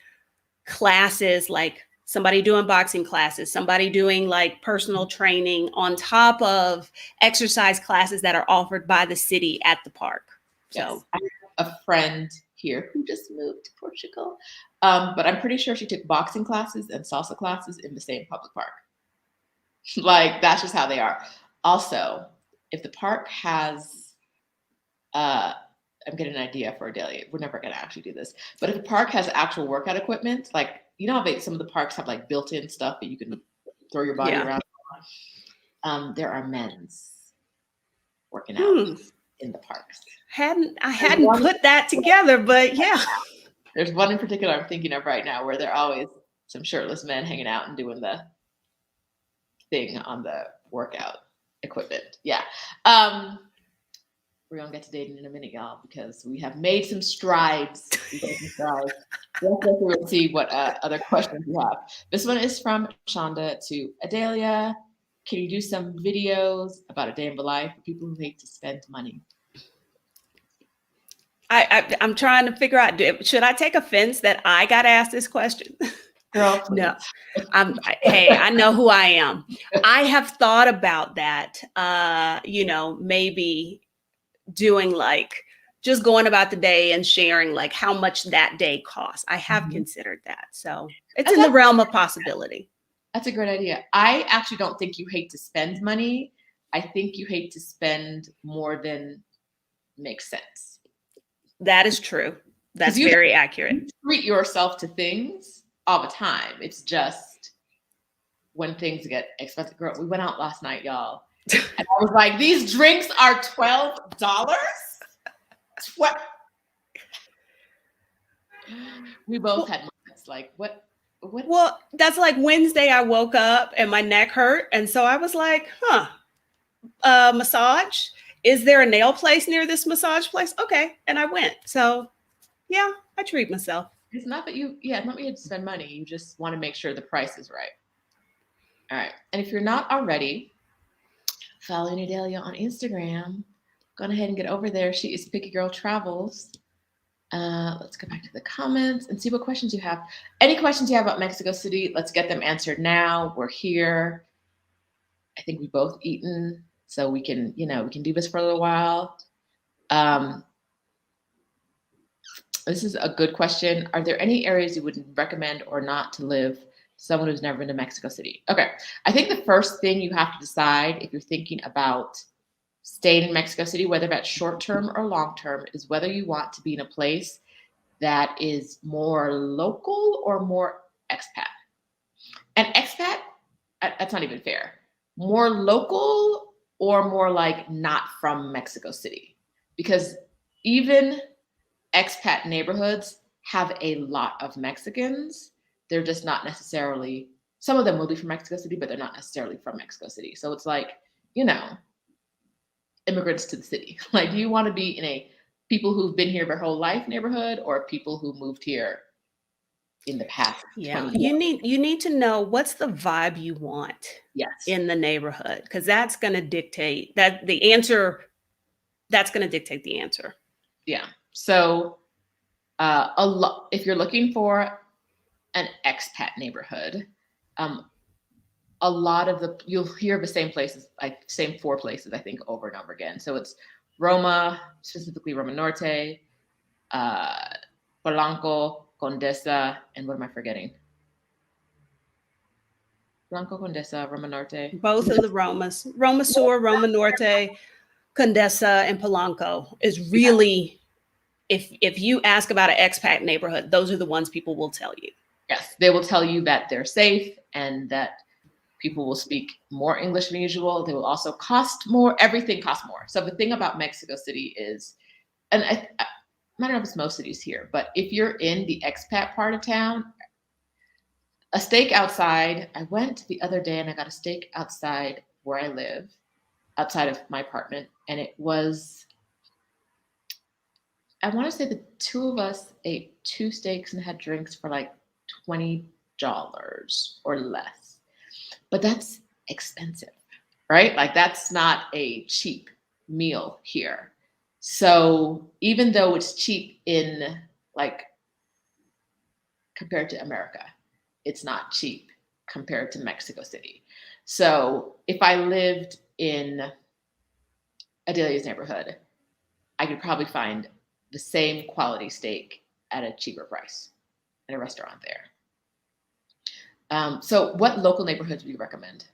classes, like somebody doing boxing classes, somebody doing like personal training on top of exercise classes that are offered by the city at the park. Yes. So I have a friend here who just moved to Portugal, but I'm pretty sure she took boxing classes and salsa classes in the same public park. Like, that's just how they are. Also, if the park has, I'm getting an idea for Adalia. We're never going to actually do this. But if a park has actual workout equipment, like, how some of the parks have like built-in stuff that you can throw your body around. There are men's working out in the parks. I hadn't put that together, but yeah. There's one in particular I'm thinking of right now where there are always some shirtless men hanging out and doing the thing on the workout equipment. Yeah. We're gonna get to dating in a minute, y'all, because we have made some strides. We'll see what other questions you have. This one is from Shonda to Adalia. Can you do some videos about a day in the life for people who hate to spend money? I'm trying to figure out, should I take offense that I got asked this question? Girl, please. No. Hey, I know who I am. I have thought about that. Maybe doing like just going about the day and sharing like how much that day costs. I have considered that. So it's in the realm of possibility. That's a great idea. I actually don't think you hate to spend money. I think you hate to spend more than makes sense. That is true. That's very accurate. You treat yourself to things all the time. It's just when things get expensive. Girl, we went out last night, y'all. And I was like, these drinks are $12? We both had moments like, what? Well, that's like Wednesday I woke up and my neck hurt. And so I was like, massage. Is there a nail place near this massage place? Okay. And I went. So yeah, I treat myself. It's not that you have to spend money. You just want to make sure the price is right. All right. And if you're not already following Adalia on Instagram, go ahead and get over there. She is Picky Girl Travels. Let's go back to the comments and see what questions you have. Any questions you have about Mexico City, let's get them answered now. We're here. I think we've both eaten, so we can do this for a little while. This is a good question. Are there any areas you would recommend or not to live to someone who's never been to Mexico City? Okay. I think the first thing you have to decide if you're thinking about staying in Mexico City, whether that's short-term or long-term, is whether you want to be in a place that is more local or more expat. And expat, that's not even fair. More local or more like not from Mexico City. Because even expat neighborhoods have a lot of Mexicans. They're just not necessarily, some of them will be from Mexico City, but they're not necessarily from Mexico City. So it's like, immigrants to the city. Like, do you want to be in a people who've been here their whole life neighborhood or people who moved here in the past? Yeah, you need to know what's the vibe you want in the neighborhood, because that's going to dictate that the answer. That's going to dictate the answer. Yeah. So if you're looking for an expat neighborhood, a lot of you'll hear the same places, like same 4 places, I think, over and over again. So it's Roma, specifically Roma Norte, Polanco, Condesa, and what am I forgetting? Blanco, Condesa, Roma Norte. Both of the Romas, Roma Sur, Roma Norte, Condesa, and Polanco is really, if you ask about an expat neighborhood, those are the ones people will tell you. Yes, they will tell you that they're safe and that people will speak more English than usual. They will also cost more. Everything costs more. So the thing about Mexico City is, and I don't know if it's most cities here, but if you're in the expat part of town, a steak outside, I went the other day and I got a steak outside where I live, outside of my apartment, and it was, I want to say the two of us ate 2 steaks and had drinks for like $20 or less. But that's expensive, right? Like that's not a cheap meal here. So even though it's cheap in like compared to America, it's not cheap compared to Mexico City. So if I lived in Adalia's neighborhood, I could probably find the same quality steak at a cheaper price in a restaurant there. So what local neighborhoods would you recommend?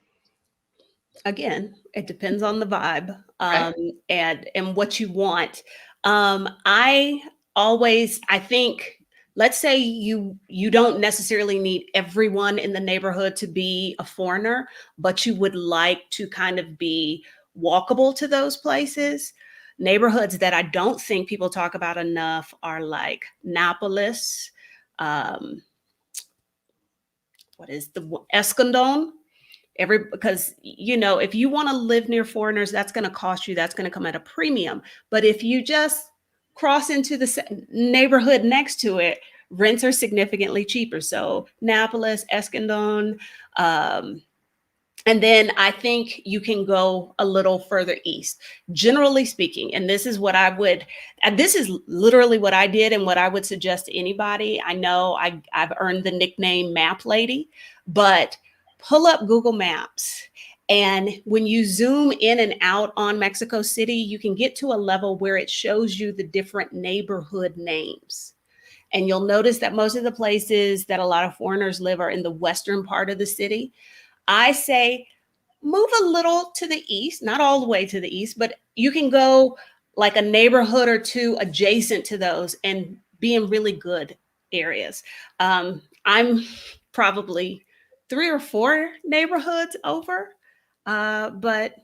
Again, it depends on the vibe, Right. and what you want. I think, let's say you don't necessarily need everyone in the neighborhood to be a foreigner, but you would like to kind of be walkable to those places. Neighborhoods that I don't think people talk about enough are like Napolis, what is the Escondon? Because if you want to live near foreigners, that's going to cost you, that's going to come at a premium. But if you just cross into the neighborhood next to it, rents are significantly cheaper. So Napolis, Escondon, and then I think you can go a little further east. Generally speaking, and this is literally what I did and what I would suggest to anybody. I know I've earned the nickname Map Lady, but pull up Google Maps. And when you zoom in and out on Mexico City, you can get to a level where it shows you the different neighborhood names. And you'll notice that most of the places that a lot of foreigners live are in the western part of the city. I say move a little to the east, not all the way to the east, but you can go like a neighborhood or two adjacent to those and be in really good areas. I'm probably 3 or 4 neighborhoods over, but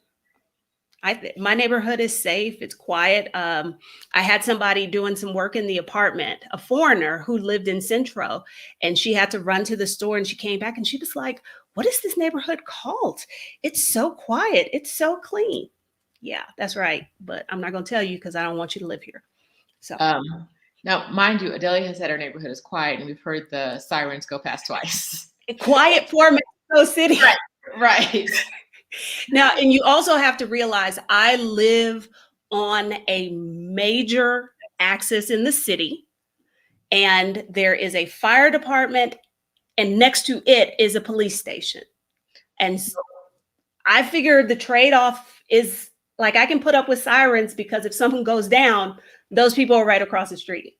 my neighborhood is safe. It's quiet. I had somebody doing some work in the apartment, a foreigner who lived in Centro, and she had to run to the store and she came back and she was like, what is this neighborhood called? It's so quiet. It's so clean. Yeah, that's right. But I'm not going to tell you because I don't want you to live here. So now, mind you, Adalia has said our neighborhood is quiet and we've heard the sirens go past twice. Quiet for Mexico City. Right. Now, and you also have to realize I live on a major axis in the city, and there is a fire department, and next to it is a police station. And so I figured the trade-off is like I can put up with sirens because if something goes down, those people are right across the street.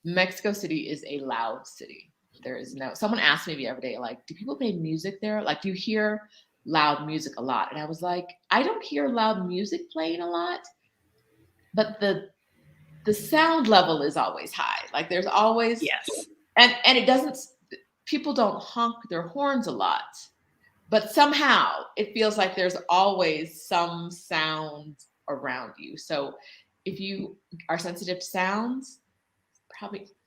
Mexico City is a loud city. Someone asked me the other day, like, do people play music there? Like, do you hear loud music a lot? And I was like, I don't hear loud music playing a lot, but the sound level is always high. Like there's always, yes. And people don't honk their horns a lot, but somehow it feels like there's always some sound around you. So if you are sensitive to sounds,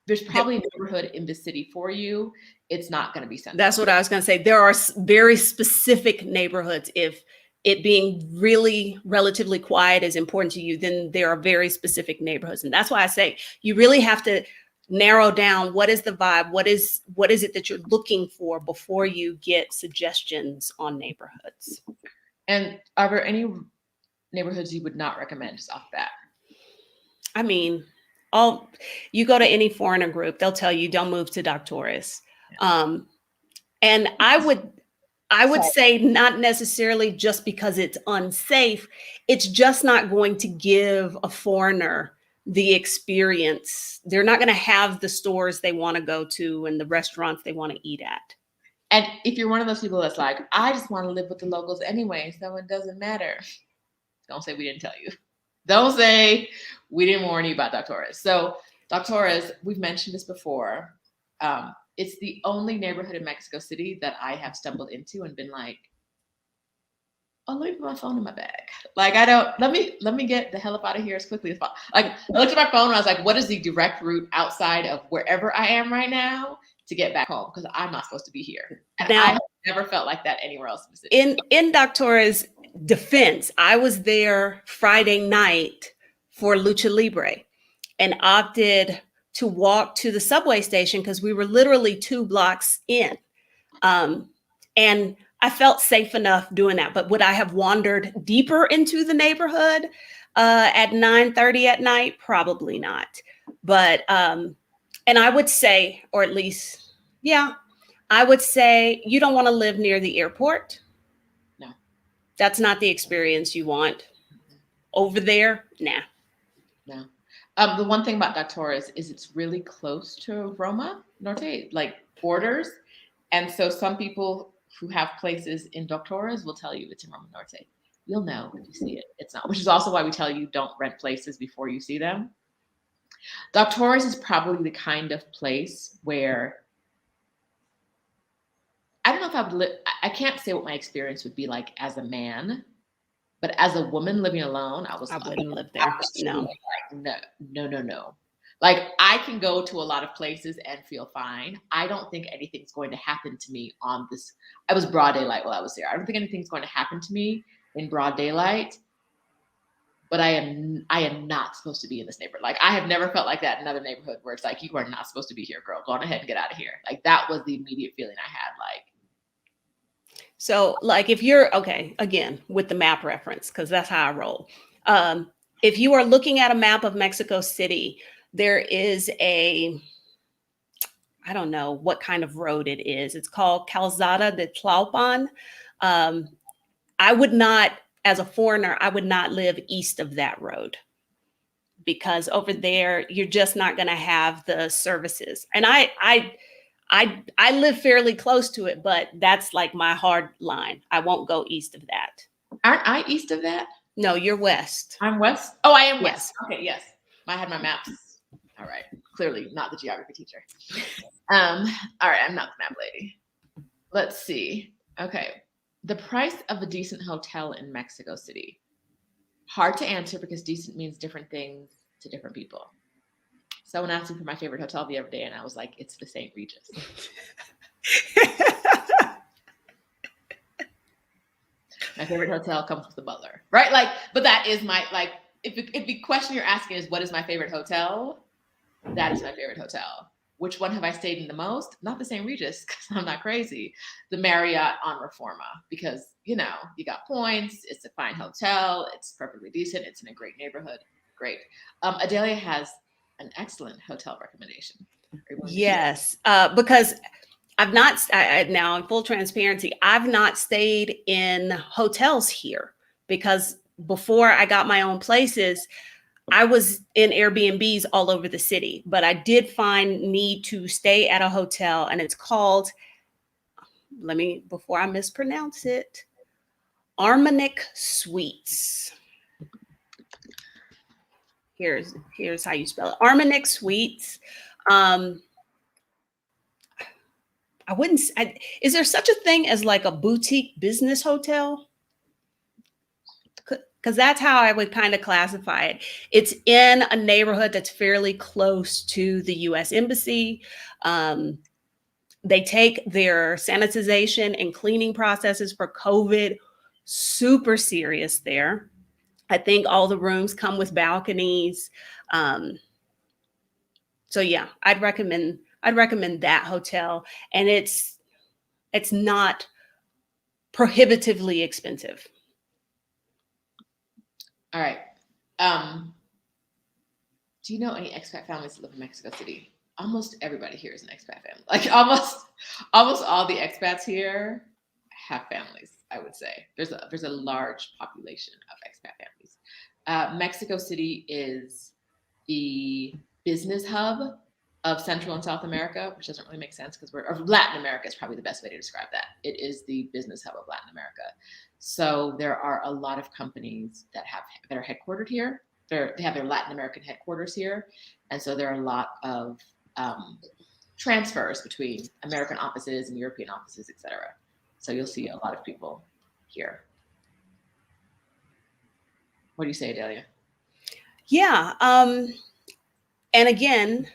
there's probably a neighborhood in the city for you. It's not going to be sensitive. That's what I was going to say. There are very specific neighborhoods. If it being really relatively quiet is important to you, then there are very specific neighborhoods. And that's why I say you really have to narrow down what is the vibe, what is it that you're looking for before you get suggestions on neighborhoods. And are there any neighborhoods you would not recommend just off bat? I mean, you go to any foreigner group, they'll tell you don't move to Doctores. And I would say not necessarily just because it's unsafe, it's just not going to give a foreigner the experience. They're not going to have the stores they want to go to and the restaurants they want to eat at. And if you're one of those people that's like, I just want to live with the locals anyway, so it doesn't matter. Don't say we didn't tell you. Don't say we didn't warn you about Doctores. So Doctores, we've mentioned this before. It's the only neighborhood in Mexico City that I have stumbled into and been like, oh, let me put my phone in my bag. Like, let me get the hell up out of here as quickly as possible. Like, I looked at my phone and I was like, what is the direct route outside of wherever I am right now to get back home? Because I'm not supposed to be here. And Now, I have never felt like that anywhere else in the city. In Doctora's defense, I was there Friday night for Lucha Libre and opted to walk to the subway station because we were literally 2 blocks in. And I felt safe enough doing that. But would I have wandered deeper into the neighborhood at 9:30 at night? Probably not. But, and I would say, or at least, yeah, I would say you don't want to live near the airport. No. That's not the experience you want. Over there, nah. No. The one thing about Doctores is it's really close to Roma Norte, like borders. And so some people who have places in Doctores will tell you it's in Roma Norte. You'll know if you see it. It's not, which is also why we tell you don't rent places before you see them. Doctores is probably the kind of place where I don't know if I would live. I can't say what my experience would be like as a man, but as a woman living alone, I wouldn't live there. No. No. Like, I can go to a lot of places and feel fine. I don't think anything's going to happen to me on this. I was broad daylight while I was there. I don't think anything's going to happen to me in broad daylight, but I am not supposed to be in this neighborhood. Like, I have never felt like that in another neighborhood where it's like, you are not supposed to be here, girl. Go on ahead and get out of here. Like, that was the immediate feeling I had. Like, so, like, if you're, okay, again, with the map reference, because that's how I roll. If you are looking at a map of Mexico City, there is I don't know what kind of road it is. It's called Calzada de Tlalpan. I would not, as a foreigner, I would not live east of that road because over there, you're just not going to have the services. And I live fairly close to it, but that's like my hard line. I won't go east of that. Aren't I east of that? No, you're west. I'm west. Oh, I am Yes. west. Okay, yes. I had my maps. All right. Clearly not the geography teacher. All right, I'm not the map lady. Let's see. Okay. The price of a decent hotel in Mexico City. Hard to answer because decent means different things to different people. Someone asked me for my favorite hotel the other day, and I was like, it's the St. Regis. My favorite hotel comes with a butler, right? Like, but that is my, like, if the question you're asking is what is my favorite hotel, that is my favorite hotel. Which one have I stayed in the most? Not the St. Regis, because I'm not crazy. The Marriott on Reforma, because, you know, you got points. It's a fine hotel. It's perfectly decent. It's in a great neighborhood. Great. Adalia has an excellent hotel recommendation. Yes, because I've not, now in full transparency, I've not stayed in hotels here because before I got my own places, I was in Airbnbs all over the city, but I did find need to stay at a hotel and it's called, before I mispronounce it, Armenic Suites. Here's how you spell it. Armenic Suites. Is there such a thing as like a boutique business hotel? Because that's how I would kind of classify it. It's in a neighborhood that's fairly close to the US Embassy. They take their sanitization and cleaning processes for COVID super serious there. I think all the rooms come with balconies. So yeah, I'd recommend that hotel, and it's not prohibitively expensive. All right. Do you know any expat families that live in Mexico City? Almost everybody here is an expat family. Like almost all the expats here have families, I would say. There's a large population of expat families. Mexico City is the business hub of Central and South America, which doesn't really make sense because or Latin America is probably the best way to describe that. It is the business hub of Latin America. So there are a lot of companies that are headquartered here. They have their Latin American headquarters here. And so there are a lot of transfers between American offices and European offices, et cetera. So you'll see a lot of people here. What do you say, Adalia? Yeah. And again,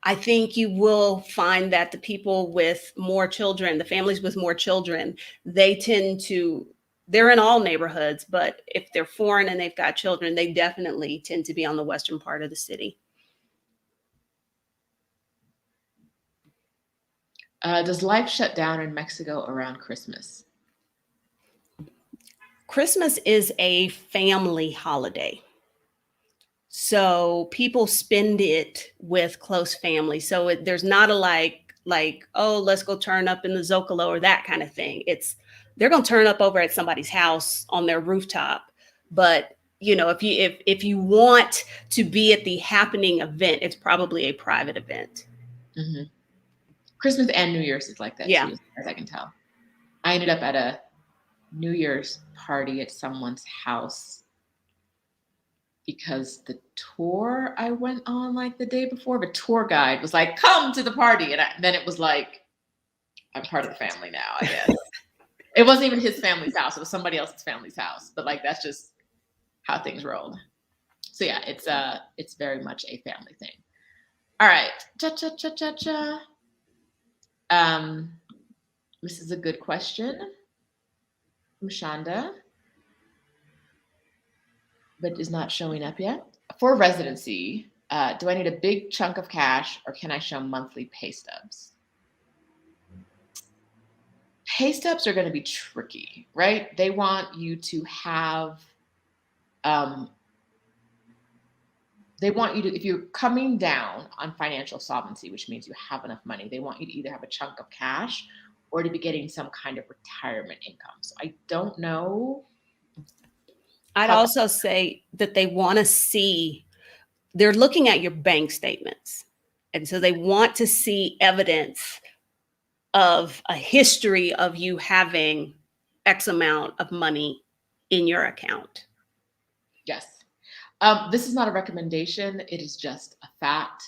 I think you will find that the people with more children, the families with more children, they're in all neighborhoods, but if they're foreign and they've got children, they definitely tend to be on the western part of the city. Does life shut down in Mexico around Christmas? Christmas is a family holiday. So people spend it with close family. So there's not a like, oh, let's go turn up in the Zocalo or that kind of thing. They're going to turn up over at somebody's house on their rooftop. But if you want to be at the happening event, it's probably a private event. Mm-hmm. Christmas and New Year's is like that too, as I can tell. I ended up at a New Year's party at someone's house because the tour I went on like the day before, the tour guide was like, come to the party. And then it was like, I'm part of the family now, I guess. It wasn't even his family's house. It was somebody else's family's house. But like, that's just how things rolled. So yeah, it's very much a family thing. All right. Cha-cha-cha-cha-cha. This is a good question from Shonda, but is not showing up yet. For residency, do I need a big chunk of cash or can I show monthly pay stubs? Pay stubs are going to be tricky, right? They want you to have, if you're coming down on financial solvency, which means you have enough money, they want you to either have a chunk of cash or to be getting some kind of retirement income. So I don't know. I'd also say that they want to see, they're looking at your bank statements. And so they want to see evidence of a history of you having X amount of money in your account. Yes. This is not a recommendation. It is just a fact.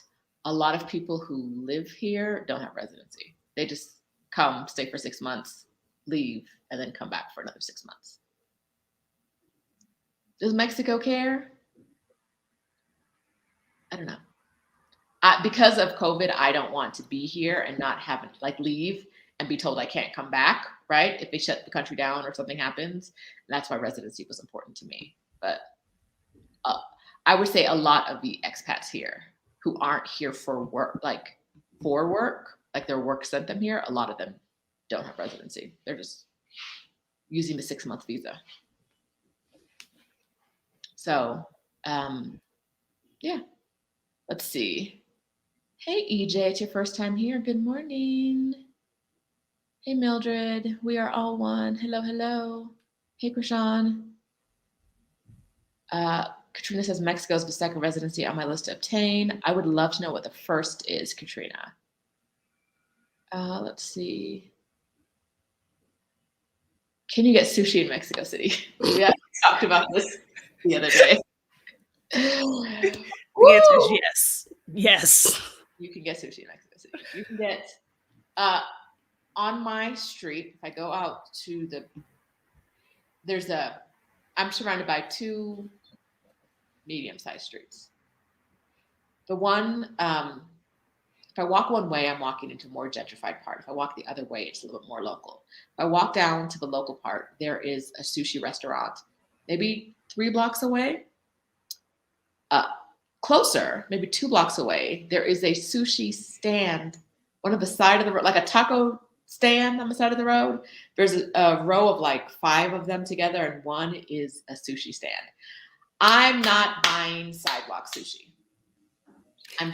A lot of people who live here don't have residency. They just come, stay for 6 months, leave, and then come back for another 6 months. Does Mexico care? I don't know. Because of COVID, I don't want to be here and not have leave and be told I can't come back, right? If they shut the country down or something happens. And that's why residency was important to me. But I would say a lot of the expats here who aren't here for work, like their work sent them here, a lot of them don't have residency. They're just using the 6-month visa. So, yeah, let's see. Hey, EJ, it's your first time here. Good morning. Hey, Mildred, we are all one. Hello, hello. Hey, Krishan. Katrina says Mexico is the second residency on my list to obtain. I would love to know what the first is, Katrina. Let's see. Can you get sushi in Mexico City? We talked about this the other day. The answer is yes. Yes. You can get sushi in Mexico City. You can get on my street. If I go out to I'm surrounded by 2 medium-sized streets. The one, if I walk one way, I'm walking into a more gentrified part. If I walk the other way, it's a little bit more local. If I walk down to the local part, there is a sushi restaurant, maybe 3 blocks away. Closer, maybe 2 blocks away, there is a sushi stand, one of the side of the road, like a taco stand on the side of the road. There's a row of like 5 of them together, and one is a sushi stand. I'm not buying sidewalk sushi.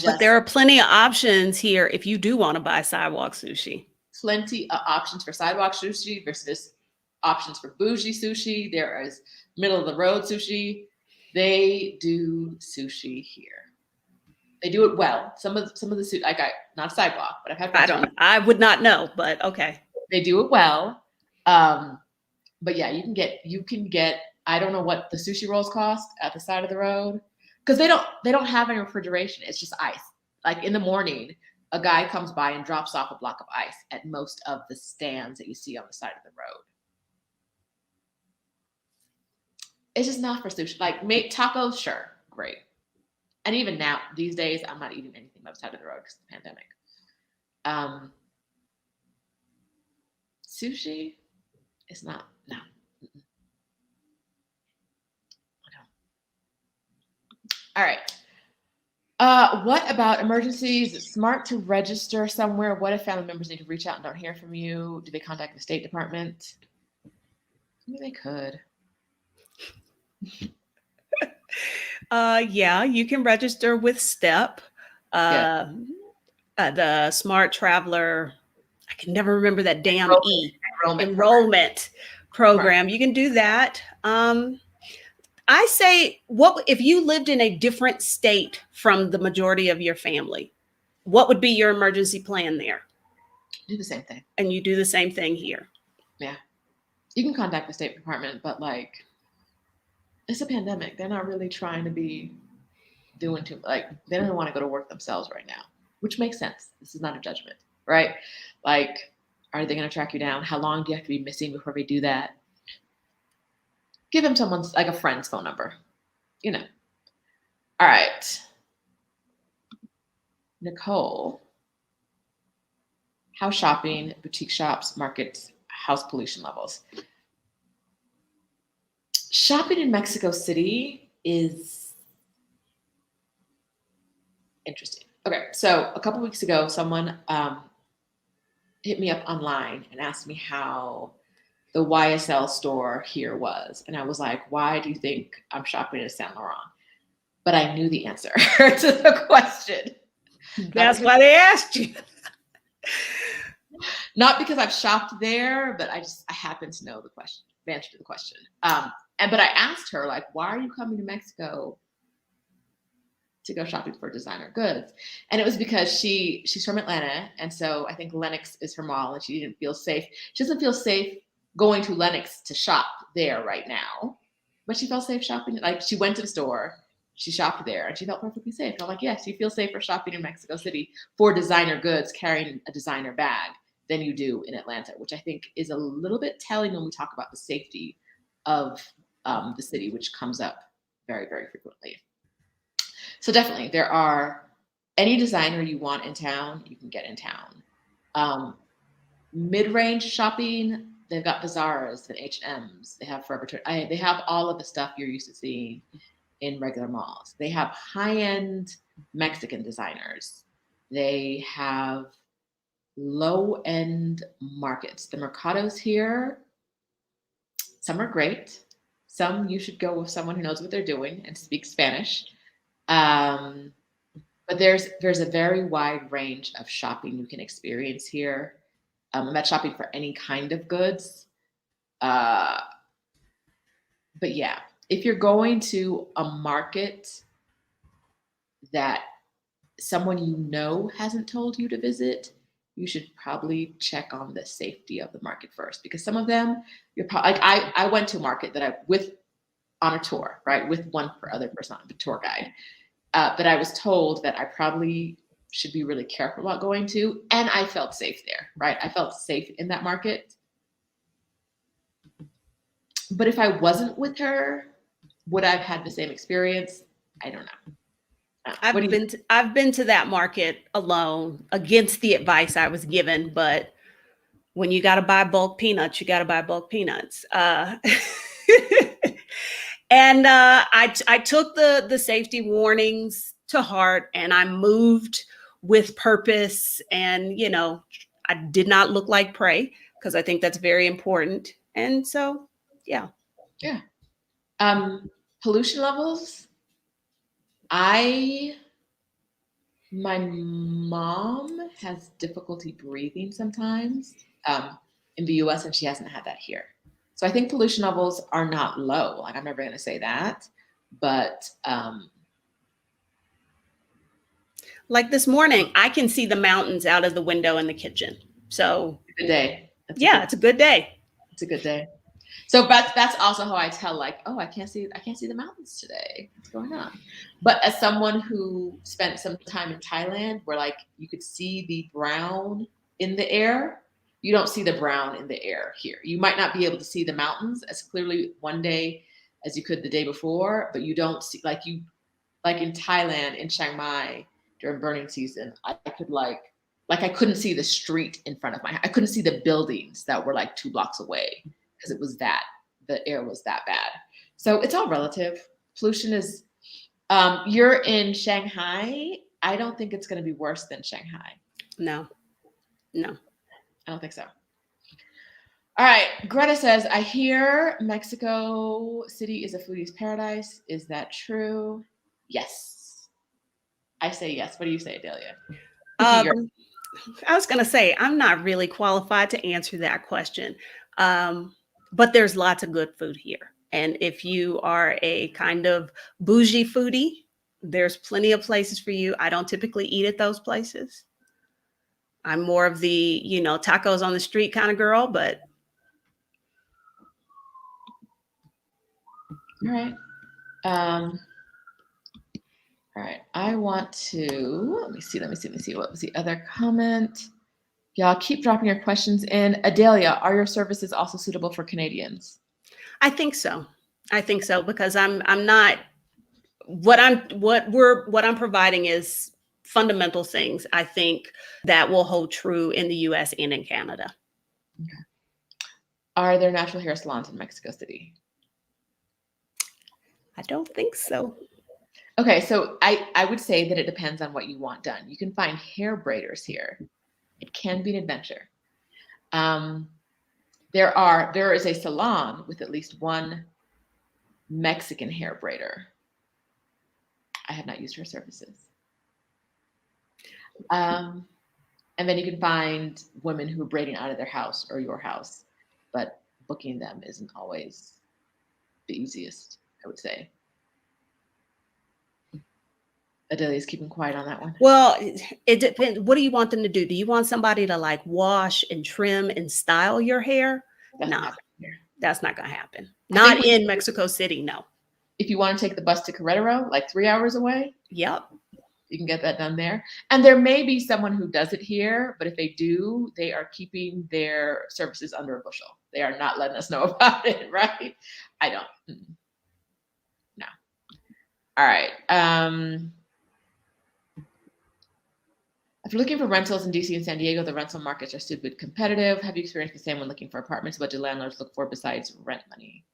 But there are plenty of options here if you do want to buy sidewalk sushi. Plenty of options for sidewalk sushi versus options for bougie sushi. There is middle of the road sushi. They do sushi here. They do it well. Some of the not sidewalk, but I've had. I would not know, but okay. They do it well. But yeah, you can get. I don't know what the sushi rolls cost at the side of the road because they don't have any refrigeration. It's just ice. Like in the morning, a guy comes by and drops off a block of ice at most of the stands that you see on the side of the road. It's just not for sushi. Like tacos, sure, great. And even now, these days, I'm not eating anything by the side of the road because of the pandemic. Sushi is not, no. I don't. All right. What about emergencies? Is it smart to register somewhere? What if family members need to reach out and don't hear from you? Do they contact the State Department? Maybe they could. Yeah, you can register with STEP, the Smart Traveler. I can never remember that damn enrollment program. Right. You can do that. I say, what if you lived in a different state from the majority of your family? What would be your emergency plan there? Do the same thing. And you do the same thing here. Yeah. You can contact the State Department, but like, it's a pandemic. They're not really trying to be doing too, like, they don't want to go to work themselves right now, which makes sense. This is not a judgment, right? Like, are they going to track you down? How long do you have to be missing before they do that? Give them someone's, like a friend's phone number, you know. All right. Nicole, house shopping, boutique shops, markets, house pollution levels. Shopping in Mexico City is interesting. Okay, so a couple weeks ago, someone hit me up online and asked me how the YSL store here was. And I was like, why do you think I'm shopping at Saint Laurent? But I knew the answer to the question. That's why they asked you. Not because I've shopped there, but I happen to know the answer to the question. But I asked her, like, why are you coming to Mexico to go shopping for designer goods? And it was because she's from Atlanta. And so I think Lenox is her mall and she didn't feel safe. She doesn't feel safe going to Lenox to shop there right now, but she felt safe shopping. Like, she went to the store, she shopped there, and she felt perfectly safe. And I'm like, yes, you feel safer shopping in Mexico City for designer goods, carrying a designer bag, than you do in Atlanta, which I think is a little bit telling when we talk about the safety of the city, which comes up very, very frequently. So definitely, there are any designer you want in town, you can get in town. Mid-range shopping, they've got Bazzaras and H&Ms. They have Forever. They have all of the stuff you're used to seeing in regular malls. They have high-end Mexican designers. They have low-end markets. The mercados here, some are great. Some you should go with someone who knows what they're doing and speaks Spanish. But there's a very wide range of shopping you can experience here. I'm not shopping for any kind of goods. But yeah, if you're going to a market that someone you know hasn't told you to visit, you should probably check on the safety of the market first, because some of them you're probably like, I went to a market that on a tour, right, with one other person, the tour guide, that I was told that I probably should be really careful about going to, and I felt safe there, right? I felt safe in that market. But if I wasn't with her, would I have had the same experience? I don't know. I've been to that market alone against the advice I was given, but when you got to buy bulk peanuts, you got to buy bulk peanuts. And I took the safety warnings to heart, and I moved with purpose. And, you know, I did not look like prey, because I think that's very important. And so, yeah. Yeah. Pollution levels. My mom has difficulty breathing sometimes in the US, and she hasn't had that here. So I think pollution levels are not low. Like, I'm never going to say that, but Like this morning, I can see the mountains out of the window in the kitchen. So Good day. it's a good day. It's a good day. So that's also how I tell, like, oh, I can't see the mountains today. What's going on? But as someone who spent some time in Thailand where like you could see the brown in the air, you don't see the brown in the air here. You might not be able to see the mountains as clearly one day as you could the day before, but you don't see like in Thailand, in Chiang Mai during burning season, I could like I couldn't see the street in front of I couldn't see the buildings that were like 2 blocks away because it was the air was that bad. So it's all relative. Pollution is, you're in Shanghai. I don't think it's going to be worse than Shanghai. No. I don't think so. All right. Greta says, I hear Mexico City is a foodie's paradise. Is that true? Yes. I say yes. What do you say, Adalia? I was going to say, I'm not really qualified to answer that question. But there's lots of good food here. And if you are a kind of bougie foodie, there's plenty of places for you. I don't typically eat at those places. I'm more of the, tacos on the street kind of girl, but. All right. All right. I want to, let me see. What was the other comment? Y'all keep dropping your questions in. Adalia, are your services also suitable for Canadians? I think so. Because I'm not, what I'm providing is fundamental things. I think that will hold true in the US and in Canada. Okay. Are there natural hair salons in Mexico City? I don't think so. Okay, so I would say that it depends on what you want done. You can find hair braiders here. It can be an adventure. There is a salon with at least one Mexican hair braider. I have not used her services. And then you can find women who are braiding out of their house or your house, but booking them isn't always the easiest, I would say. Adelia's keeping quiet on that one. Well, it depends. What do you want them to do? Do you want somebody to like wash and trim and style your hair? No, that's not going to happen. Not in Mexico City, no. If you want to take the bus to Querétaro, like 3 hours away, yep, you can get that done there. And there may be someone who does it here, but if they do, they are keeping their services under a bushel. They are not letting us know about it, right? I don't. No. All right. If you're looking for rentals in DC and San Diego, the rental markets are stupid competitive. Have you experienced the same when looking for apartments? What do landlords look for besides rent money?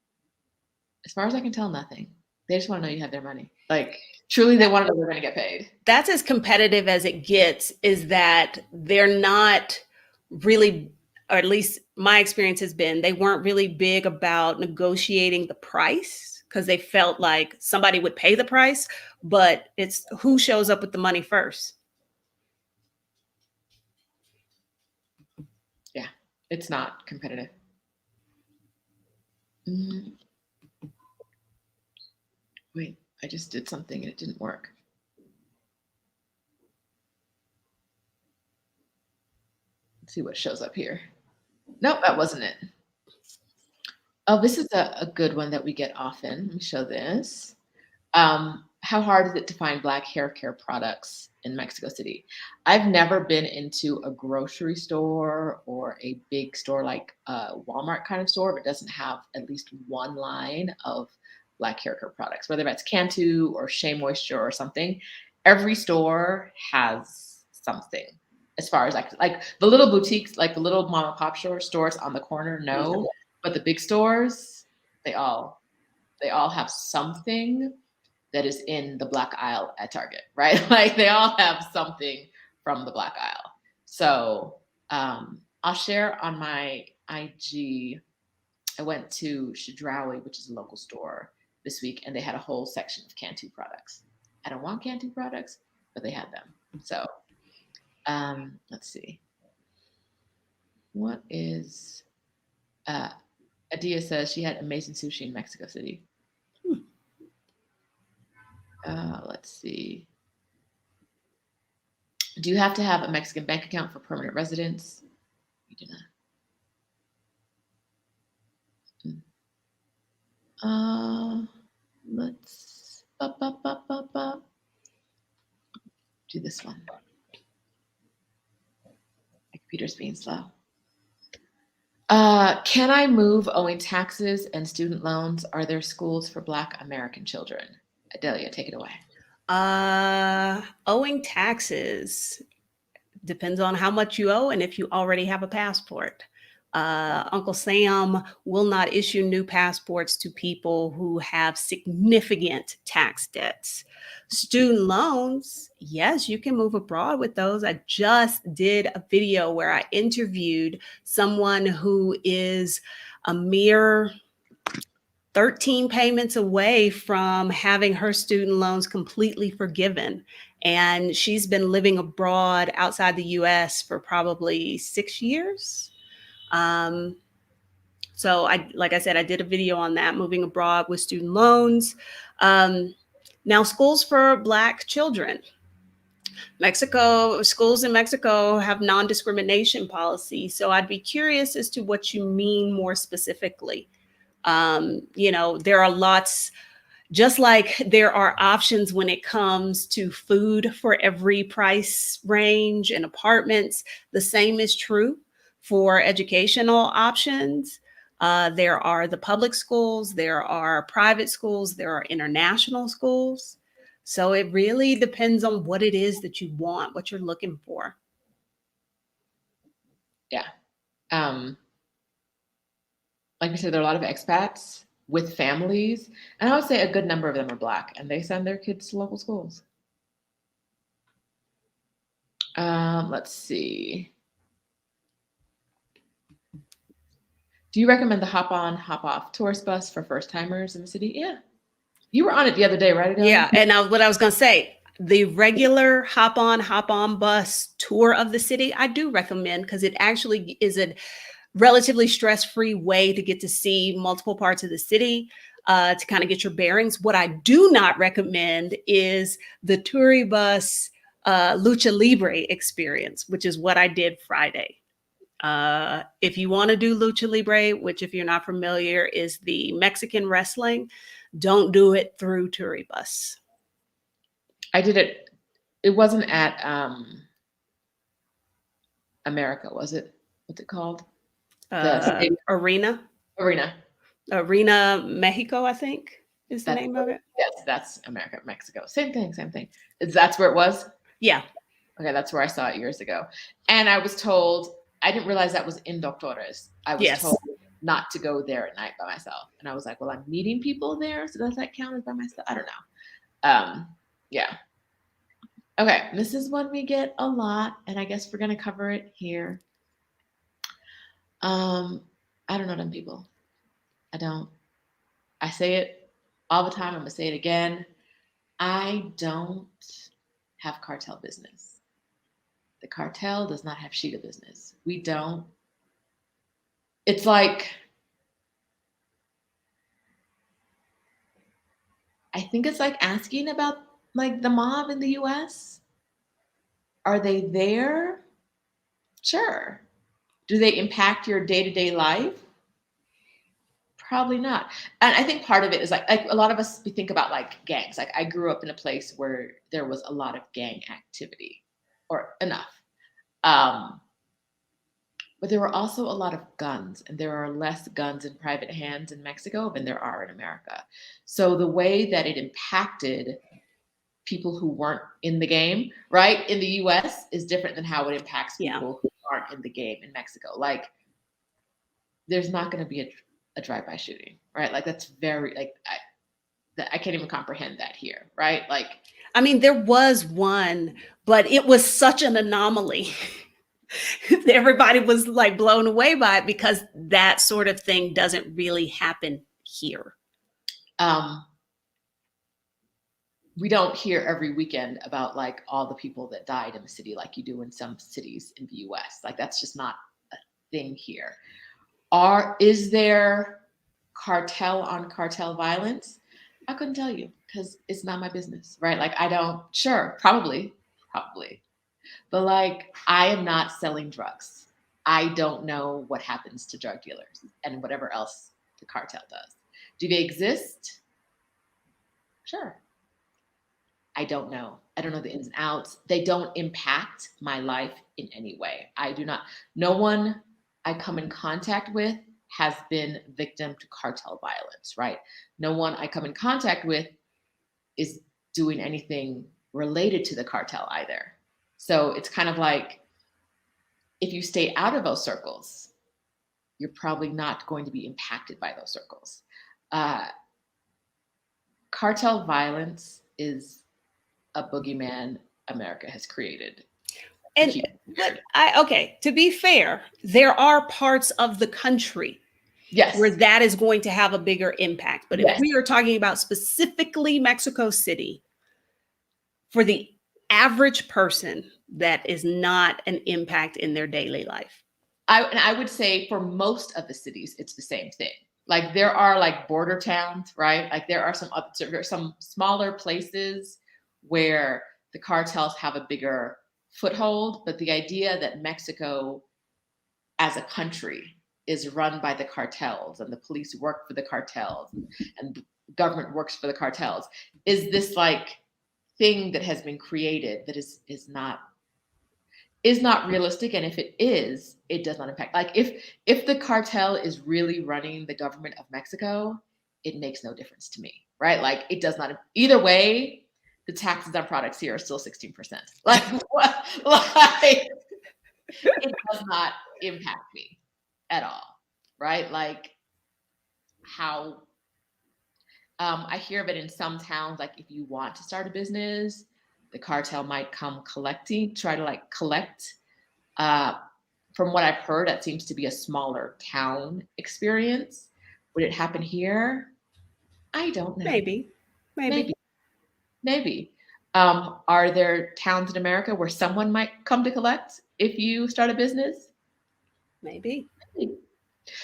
As far as I can tell, nothing. They just want to know you have their money. Like, truly, they want to know they're going to get paid. That's as competitive as it gets, is that they're not really, or at least my experience has been, they weren't really big about negotiating the price because they felt like somebody would pay the price, but it's who shows up with the money first. Yeah, it's not competitive. Wait, I just did something and it didn't work. Let's see what shows up here. Nope, that wasn't it. Oh, this is a good one that we get often. Let me show this. How hard is it to find Black hair care products in Mexico City? I've never been into a grocery store or a big store like a Walmart kind of store, but doesn't have at least one line of Black hair care products, whether that's Cantu or Shea Moisture or something. Every store has something. As far as like the little boutiques, like the little mom and pop stores on the corner, no, but the big stores, they all have something that is in the Black aisle at Target, right? Like they all have something from the Black aisle. So I'll share on my IG. I went to Chedraui, which is a local store this week, and they had a whole section of Cantu products. I don't want Cantu products, but they had them. So let's see. What is Adia says she had amazing sushi in Mexico City. Let's see. Do you have to have a Mexican bank account for permanent residence? You do not. Let's do this one. My computer's being slow. Can I move owing taxes and student loans? Are there schools for Black American children? Adalia, take it away. Owing taxes depends on how much you owe and if you already have a passport. Uncle Sam will not issue new passports to people who have significant tax debts. Student loans, yes, you can move abroad with those. I just did a video where I interviewed someone who is a mere 13 payments away from having her student loans completely forgiven. And she's been living abroad outside the US for probably 6 years. So like I said, I did a video on that, moving abroad with student loans. Now, schools for Black children. Schools in Mexico have non-discrimination policy. So I'd be curious as to what you mean more specifically. There are lots, just like there are options when it comes to food for every price range and apartments, the same is true for educational options. There are the public schools, there are private schools, there are international schools. So it really depends on what it is that you want, what you're looking for. Yeah. Like I said, there are a lot of expats with families, and I would say a good number of them are Black, and they send their kids to local schools. Let's see. Do you recommend the hop on, hop off tourist bus for first timers in the city? Yeah. You were on it the other day, right, Adalia? Yeah. And what I was going to say, the regular hop on bus tour of the city, I do recommend, because it actually is a relatively stress-free way to get to see multiple parts of the city, to kind of get your bearings. What I do not recommend is the tour bus lucha libre experience, which is what I did Friday. If you want to do lucha libre, which if you're not familiar is the Mexican wrestling, don't do it through tour bus. I did it. It wasn't at America, was it? What's it called? Arena Mexico, I think is the name of it. Yes, that's America, Mexico. Same thing. That's where it was? Yeah. Okay, that's where I saw it years ago. And I was told, I didn't realize that was in Doctores. I was told not to go there at night by myself. And I was like, well, I'm meeting people there, so does that count as by myself? I don't know. Yeah. Okay, this is one we get a lot, and I guess we're going to cover it here. I don't know them people. I don't. I say it all the time. I'm going to say it again. I don't have cartel business. The cartel does not have Sheeta business. We don't. It's like, I think it's like asking about like the mob in the US. Are they there? Sure. Do they impact your day-to-day life? Probably not. And I think part of it is like a lot of us, we think about like gangs. Like I grew up in a place where there was a lot of gang activity, or enough. But there were also a lot of guns, and there are less guns in private hands in Mexico than there are in America. So the way that it impacted people who weren't in the game, right, in the US is different than how it impacts people who aren't in the game in Mexico. Like, there's not going to be a drive-by shooting, right? Like, that's very, like, I can't even comprehend that here, right? Like, I mean, there was one, but it was such an anomaly. Everybody was like blown away by it because that sort of thing doesn't really happen here. We don't hear every weekend about like all the people that died in the city like you do in some cities in the US. Like that's just not a thing here. Is there cartel on cartel violence? I couldn't tell you because it's not my business, right? Like I don't, sure, probably. But like, I am not selling drugs. I don't know what happens to drug dealers and whatever else the cartel does. Do they exist? Sure. I don't know. I don't know the ins and outs. They don't impact my life in any way. I do not, no one I come in contact with has been victim to cartel violence, right? No one I come in contact with is doing anything related to the cartel either. So it's kind of like, if you stay out of those circles, you're probably not going to be impacted by those circles. Cartel violence is a boogeyman America has created. And okay, to be fair, there are parts of the country where that is going to have a bigger impact. But if we are talking about specifically Mexico City, for the average person, that is not an impact in their daily life. I would say for most of the cities, it's the same thing. Like there are like border towns, right? Like there are some smaller places where the cartels have a bigger foothold, but the idea that Mexico as a country is run by the cartels and the police work for the cartels and the government works for the cartels is this like thing that has been created that is not realistic. And if it is, it does not impact. Like if the cartel is really running the government of Mexico, it makes no difference to me, right? Like it does not, either way, the taxes on products here are still 16%. Like what? Like it does not impact me at all, right? Like how I hear of it in some towns, like if you want to start a business, the cartel might come try to like collect. From what I've heard, that seems to be a smaller town experience. Would it happen here? I don't know. Maybe. Are there towns in America where someone might come to collect if you start a business? Maybe.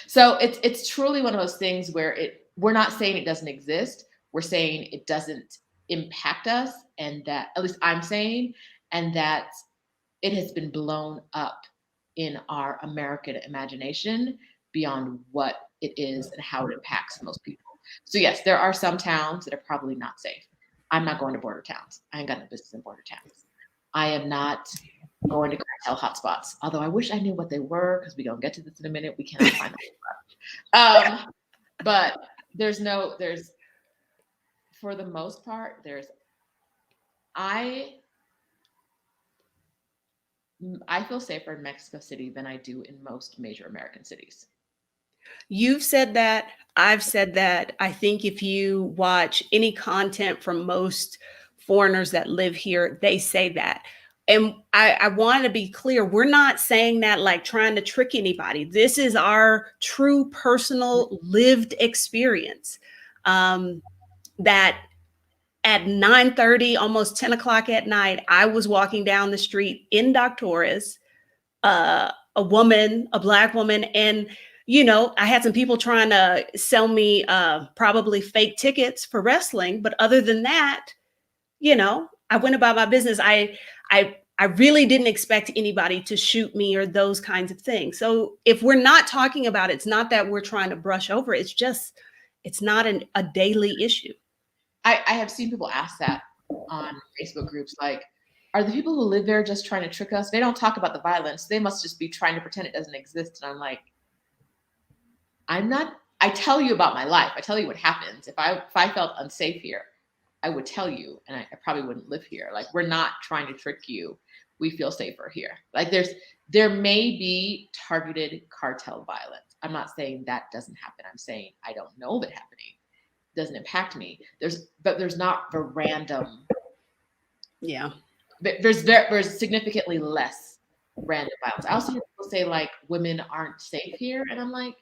So it's truly one of those things where we're not saying it doesn't exist. We're saying it doesn't impact us, and that, at least I'm saying, and that it has been blown up in our American imagination beyond what it is and how it impacts most people. So yes, there are some towns that are probably not safe. I'm not going to border towns. I ain't got no business in border towns. I am not going to cartel hotspots, although I wish I knew what they were, because we're going to get to this in a minute. We cannot find them. But there's for the most part, I feel safer in Mexico City than I do in most major American cities. You've said that. I've said that. I think if you watch any content from most foreigners that live here, they say that. And I want to be clear, we're not saying that like trying to trick anybody. This is our true personal lived experience. That at 9:30, almost 10 o'clock at night, I was walking down the street in Doctores, a Black woman, and I had some people trying to sell me probably fake tickets for wrestling. But other than that, I went about my business. I really didn't expect anybody to shoot me or those kinds of things. So if we're not talking about it, it's not that we're trying to brush over. It's just, it's not a daily issue. I have seen people ask that on Facebook groups, like, are the people who live there just trying to trick us? They don't talk about the violence. They must just be trying to pretend it doesn't exist. And I'm like, I tell you about my life. I tell you what happens. If I felt unsafe here, I would tell you, and I probably wouldn't live here. Like, we're not trying to trick you. We feel safer here. Like there may be targeted cartel violence. I'm not saying that doesn't happen. I'm saying I don't know of it happening. It doesn't impact me. There's not the random. Yeah. There's significantly less random violence. I also hear people say like women aren't safe here, and I'm like,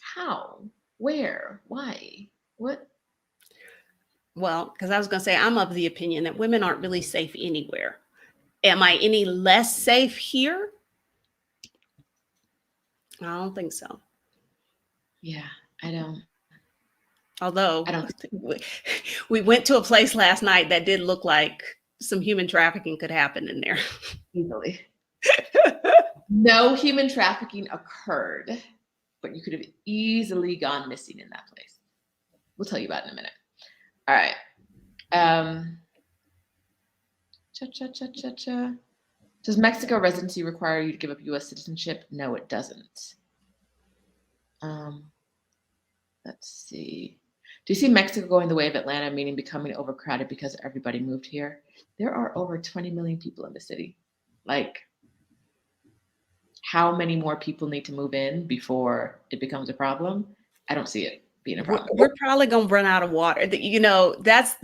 how? Where? Why? What? Well, because I was going to say, I'm of the opinion that women aren't really safe anywhere. Am I any less safe here? I don't think so. Yeah, I don't. Although we went to a place last night that did look like some human trafficking could happen in there. Easily. No human trafficking occurred, but you could have easily gone missing in that place. We'll tell you about it in a minute. All right. Does Mexico residency require you to give up U.S. citizenship? No, it doesn't. Let's see. Do you see Mexico going the way of Atlanta, meaning becoming overcrowded because everybody moved here? There are over 20 million people in the city. Like, how many more people need to move in before it becomes a problem? I don't see it being a problem. We're probably going to run out of water. You know, that's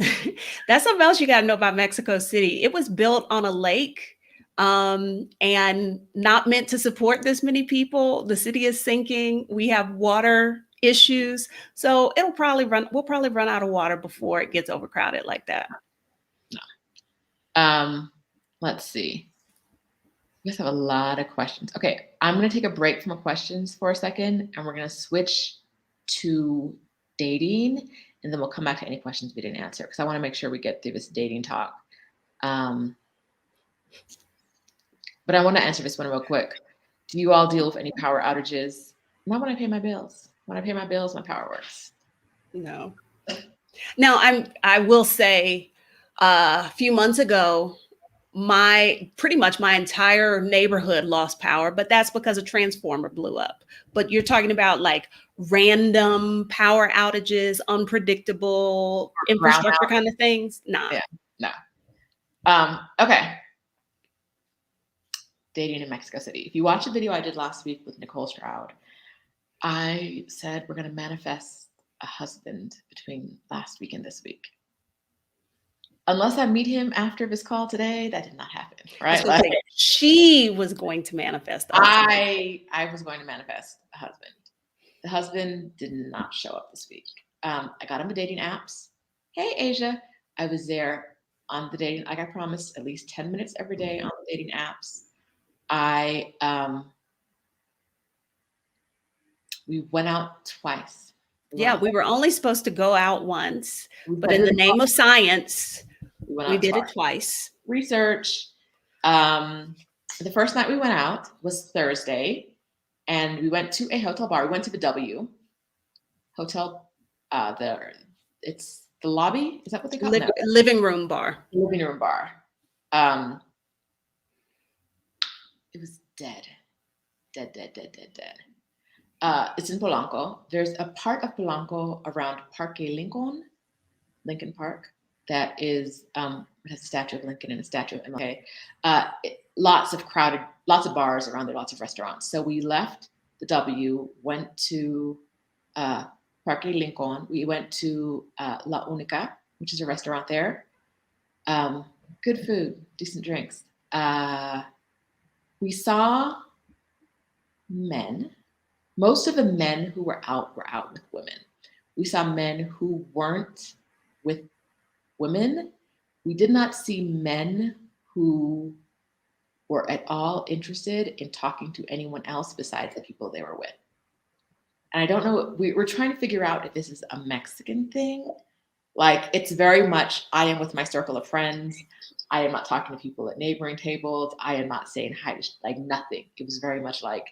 something else you got to know about Mexico City. It was built on a lake and not meant to support this many people. The city is sinking. We have water issues. So we'll probably run out of water before it gets overcrowded like that. No. Let's see. You guys have a lot of questions. Okay, I'm going to take a break from the questions for a second, and we're going to switch to dating, and then we'll come back to any questions we didn't answer, because I want to make sure we get through this dating talk. But I want to answer this one real quick. Do you all deal with any power outages? Not when I pay my bills. When I pay my bills, my power works. No. Now, I will say a few months ago, pretty much my entire neighborhood lost power, but that's because a transformer blew up. But you're talking about like random power outages, unpredictable infrastructure kind of things. Nah. Yeah, no. Okay. Dating in Mexico City. If you watch a video I did last week with Nicole Stroud, I said we're going to manifest a husband between last week and this week. Unless I meet him after this call today, that did not happen, right? Like, she was going to manifest. I was going to manifest a husband. The husband did not show up this week. I got him the dating apps. Hey, Asia. I was there on the dating, like I promised, at least 10 minutes every day on the dating apps. We went out twice. We were only supposed to go out once, but in the name of science, we did it twice. Research. The first night we went out was Thursday, and we went to a hotel bar. We went to the W Hotel. It's the lobby. Is that what they call it? Living room bar. Living room bar. It was dead. It's in Polanco. There's a part of Polanco around Parque Lincoln Park, that is it has a statue of Lincoln and a statue of MLK. Lots of bars around there, lots of restaurants. So we left the W, went to Parque Lincoln. We went to La Única, which is a restaurant there. Good food, decent drinks. We saw men. Most of the men who were out with women. We saw men who weren't with women. We did not see men who were at all interested in talking to anyone else besides the people they were with. And I don't know, we're trying to figure out if this is a Mexican thing. Like, it's very much, I am with my circle of friends. I am not talking to people at neighboring tables. I am not saying hi, like nothing. It was very much like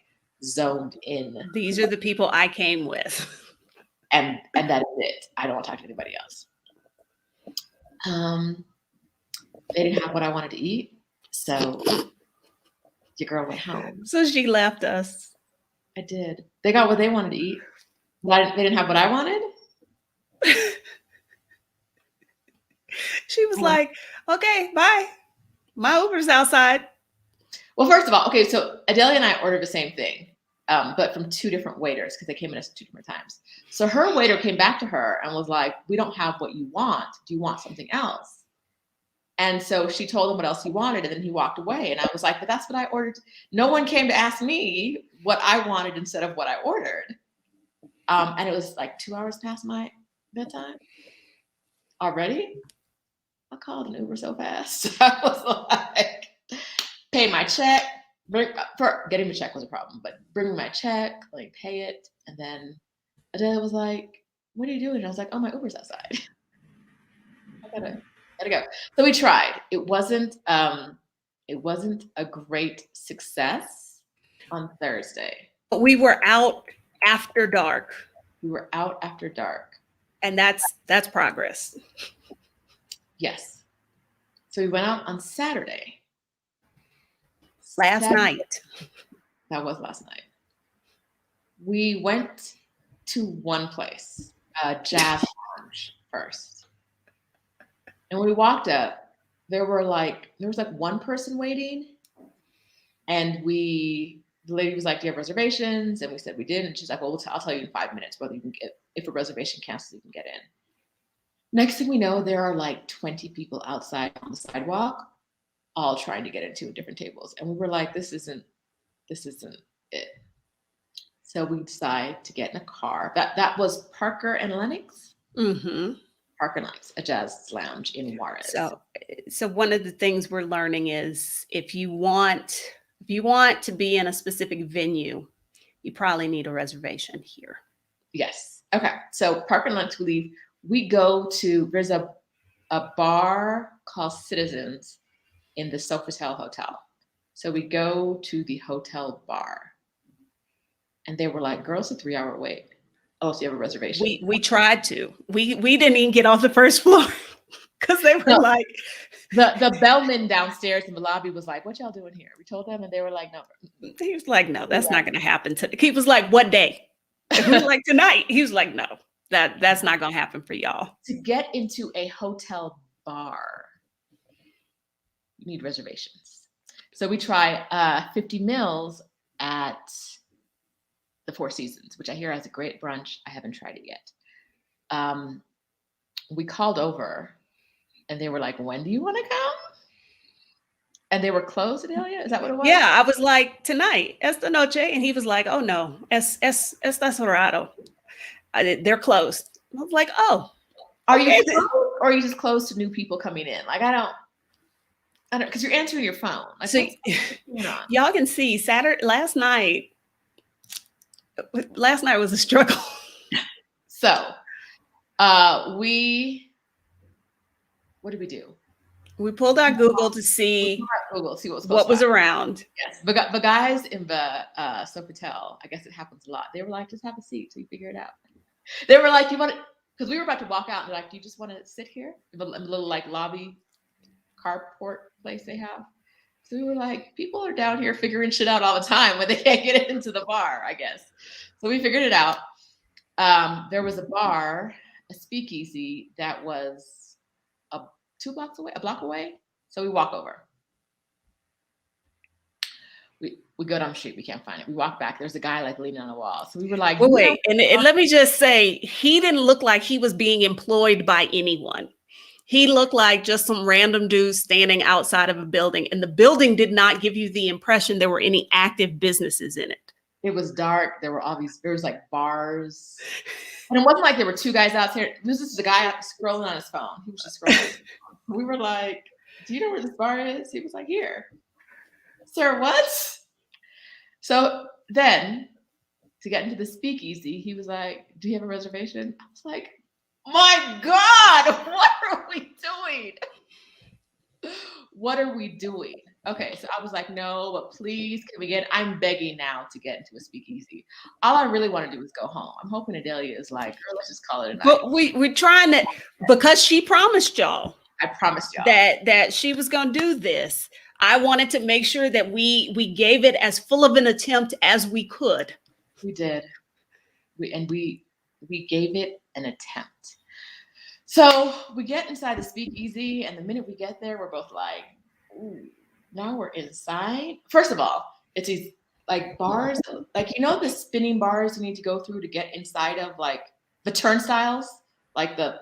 zoned in. These are the people I came with. And that is it. I don't want to talk to anybody else. They didn't have what I wanted to eat. So your girl went home. So she left us. I did. They got what they wanted to eat. They didn't have what I wanted. She was like, okay, bye. My Uber's outside. Well, first of all, okay, so Adalia and I ordered the same thing, but from two different waiters because they came in at two different times. So her waiter came back to her and was like, we don't have what you want. Do you want something else? And so she told him what else he wanted, and then he walked away. And I was like, but that's what I ordered. No one came to ask me what I wanted instead of what I ordered. And it was like 2 hours past my bedtime already. I called an Uber so fast. I was like, pay my check. Getting the check was a problem, but bring me my check, like pay it. And then Adalia was like, what are you doing? And I was like, oh, my Uber's outside. I gotta Gotta go. So we tried. It wasn't a great success on Thursday. We were out after dark, We were out after dark. and that's progress. Yes. So we went out on Saturday. Last night. That was last night. We went to one place, Jazz Lounge first. And when we walked up, there was like one person waiting. And the lady was like, "Do you have reservations?" And we said we did. And she's like, "Well, I'll tell you in 5 minutes whether you can get, if a reservation cancels, you can get in." Next thing we know, there are like 20 people outside on the sidewalk, all trying to get into different tables. And we were like, this isn't it. So we decided to get in a car. That was Parker and Lennox. Mm-hmm. Parker and Lennox, a jazz lounge in Juarez. So one of the things we're learning is if you want to be in a specific venue, you probably need a reservation here. Yes. Okay. So Parker and Lennox, we go to, there's a bar called Citizens in the Sofitel Hotel. So we go to the hotel bar, and they were like, "Girls, a 3-hour wait. Oh, so you have a reservation?" We tried to. We didn't even get off the first floor because they were like, the bellman downstairs in the lobby was like, "What y'all doing here?" We told them, and they were like, "No." He was like, "No, that's not going to happen today." He was like, "What day?" It was like, "Tonight." He was like, "No, that's not going to happen for y'all." To get into a hotel bar, you need reservations. So we try 50 Mills at the Four Seasons, which I hear has a great brunch. I haven't tried it yet. We called over, and they were like, "When do you want to come?" And they were closed, Adalia? Is that what it was? Yeah, I was like, "Tonight, esta noche," and he was like, "Oh no, está cerrado. They're closed." I was like, "Oh, are you closed, or are you just closed to new people coming in?" Like I don't, because you're answering your phone. Like, so y'all can see last night was a struggle. So, what did we do? We pulled our Google to see what was around. Yes, the guys in the Sofitel, I guess it happens a lot. They were like, "Just have a seat till you figure it out." They were like, "You want to?" Because we were about to walk out, and they're like, "Do you just want to sit here?" In the little like lobby carport place they have. So we were like, people are down here figuring shit out all the time when they can't get into the bar, I guess. So we figured it out. There was a bar, a speakeasy that was a block away. So we walk over. We go down the street. We can't find it. We walk back. There's a guy like leaning on the wall. So we were like, well, wait. And let me just say, he didn't look like he was being employed by anyone. He looked like just some random dude standing outside of a building, and the building did not give you the impression there were any active businesses in it. It was dark. There was like bars, and it wasn't like there were two guys out there. This is the guy scrolling on his phone. He was just scrolling. We were like, "Do you know where this bar is?" He was like, "Here." "Sir, what?" So then, to get into the speakeasy, he was like, "Do you have a reservation?" I was like, "My God, what are we doing? What are we doing?" Okay, so I was like, "No, but please, can we get?" I'm begging now to get into a speakeasy. All I really want to do is go home. I'm hoping Adalia is like, "Girl, let's just call it a night." But we're trying to, because she promised y'all. I promised y'all that she was going to do this. I wanted to make sure that we gave it as full of an attempt as we could. We did. We gave it an attempt. So we get inside the speakeasy, and the minute we get there, we're both like, "Ooh, now we're inside." First of all, it's these like bars, like, you know, the spinning bars you need to go through to get inside of, like the turnstiles, like the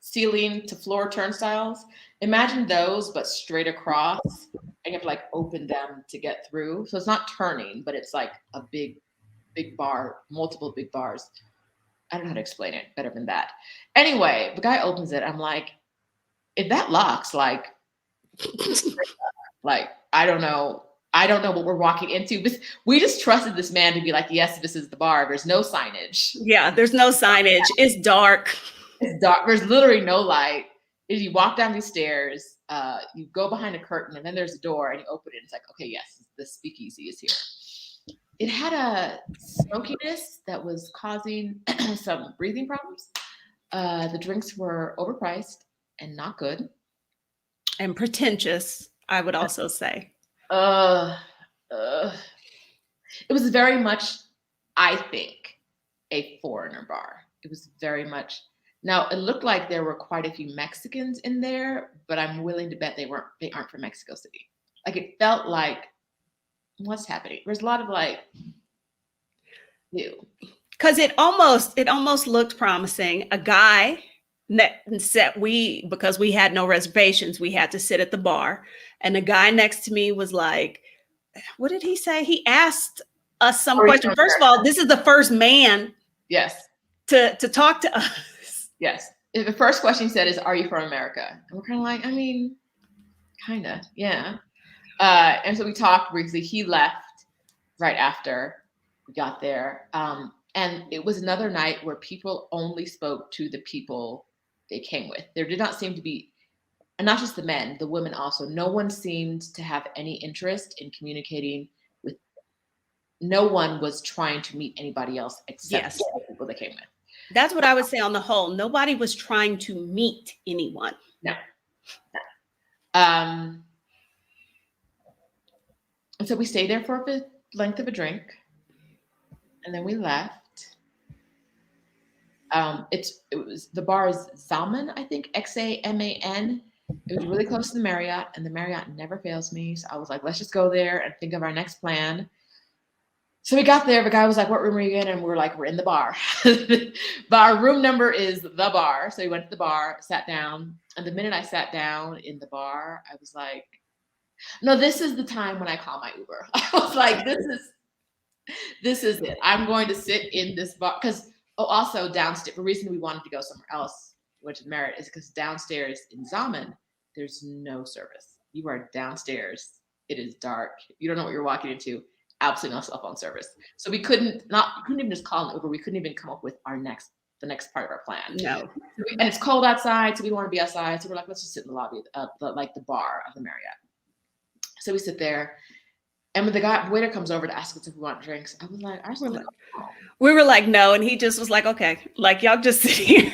ceiling to floor turnstiles. Imagine those, but straight across, and you have to like open them to get through. So it's not turning, but it's like a big bar, multiple big bars. I don't know how to explain it better than that. Anyway, the guy opens it. I'm like, if that locks, like I don't know what we're walking into. But we just trusted this man to be like, "Yes, this is the bar." There's no signage. Yeah, there's no signage. It's dark. It's dark. There's literally no light. is you walk down these stairs, you go behind a curtain, and then there's a door, and you open it. And it's like, okay, yes, the speakeasy is here. It had a smokiness that was causing some breathing problems. The drinks were overpriced and not good. And pretentious, I would also say. Uh, it was very much, I think, a foreigner bar. It was very much. Now it looked like there were quite a few Mexicans in there, but I'm willing to bet they aren't from Mexico City. Like it felt like, what's happening? There's a lot of like, ew. Because it almost looked promising. A guy because we had no reservations, we had to sit at the bar. And the guy next to me was like, what did he say? He asked us some question. First of all, this is the first man Yes. to talk to us. Yes. The first question he said is, "Are you from America?" And we're kind of like, I mean, kind of, yeah. And so we talked briefly. He left right after we got there. And it was another night where people only spoke to the people they came with. There did not seem to be, and not just the men, the women also. No one seemed to have any interest in communicating with. No one was trying to meet anybody else except the people they came with. That's what I would say on the whole. Nobody was trying to meet anyone. No. And so we stayed there for the length of a drink, and then we left. The bar is Zalman, I think, Xaman. It was really close to the Marriott, and the Marriott never fails me. So I was like, let's just go there and think of our next plan. So we got there. The guy was like, what room are you in? And we were like, we're in the bar. But our room number is the bar. So we went to the bar, sat down. And the minute I sat down in the bar, I was like, no, this is the time when I call my Uber. I was like, this is it. I'm going to sit in this bar. Because also downstairs, the reason we wanted to go somewhere else, went to Marriott, is because downstairs in Zalman, there's no service. You are downstairs. It is dark. You don't know what you're walking into. Absolutely no cell phone service. So we couldn't even just call an Uber. We couldn't even come up with the next part of our plan. No. And it's cold outside, so we don't want to be outside. So we're like, let's just sit in the lobby, the bar of the Marriott. So we sit there, and when the waiter comes over to ask us if we want drinks, I was like, we were like, no, and he just was like, okay, like y'all just sit here.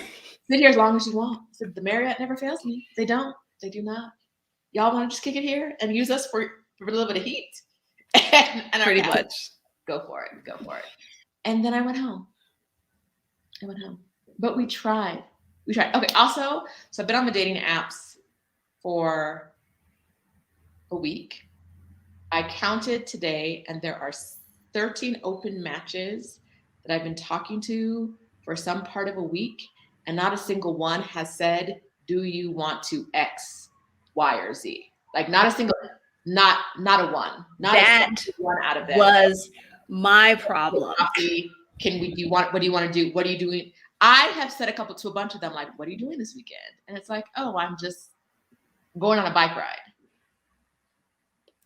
Sit here as long as you want. I said, the Marriott never fails me. They do not. Y'all want to just kick it here and use us for a little bit of heat? and Pretty much. Go for it. And then I went home. But we tried. Okay. Also, so I've been on the dating apps for a week. I counted today, and there are 13 open matches that I've been talking to for some part of a week, and not a single one has said, do you want to X, Y, or Z? Like not a single, not a one. Not that a one out of them. Was my problem. What do you want to do? What are you doing? I have said to a bunch of them, like, what are you doing this weekend? And it's like, oh, I'm just going on a bike ride.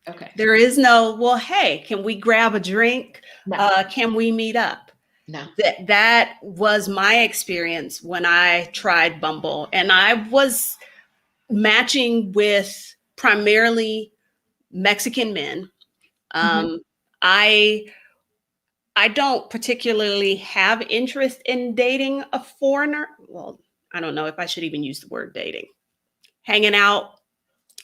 Okay. There is no, well, hey, can we grab a drink? No. Can we meet up? No. That was my experience when I tried Bumble, and I was matching with primarily Mexican men. I don't particularly have interest in dating a foreigner. Well, I don't know if I should even use the word dating. Hanging out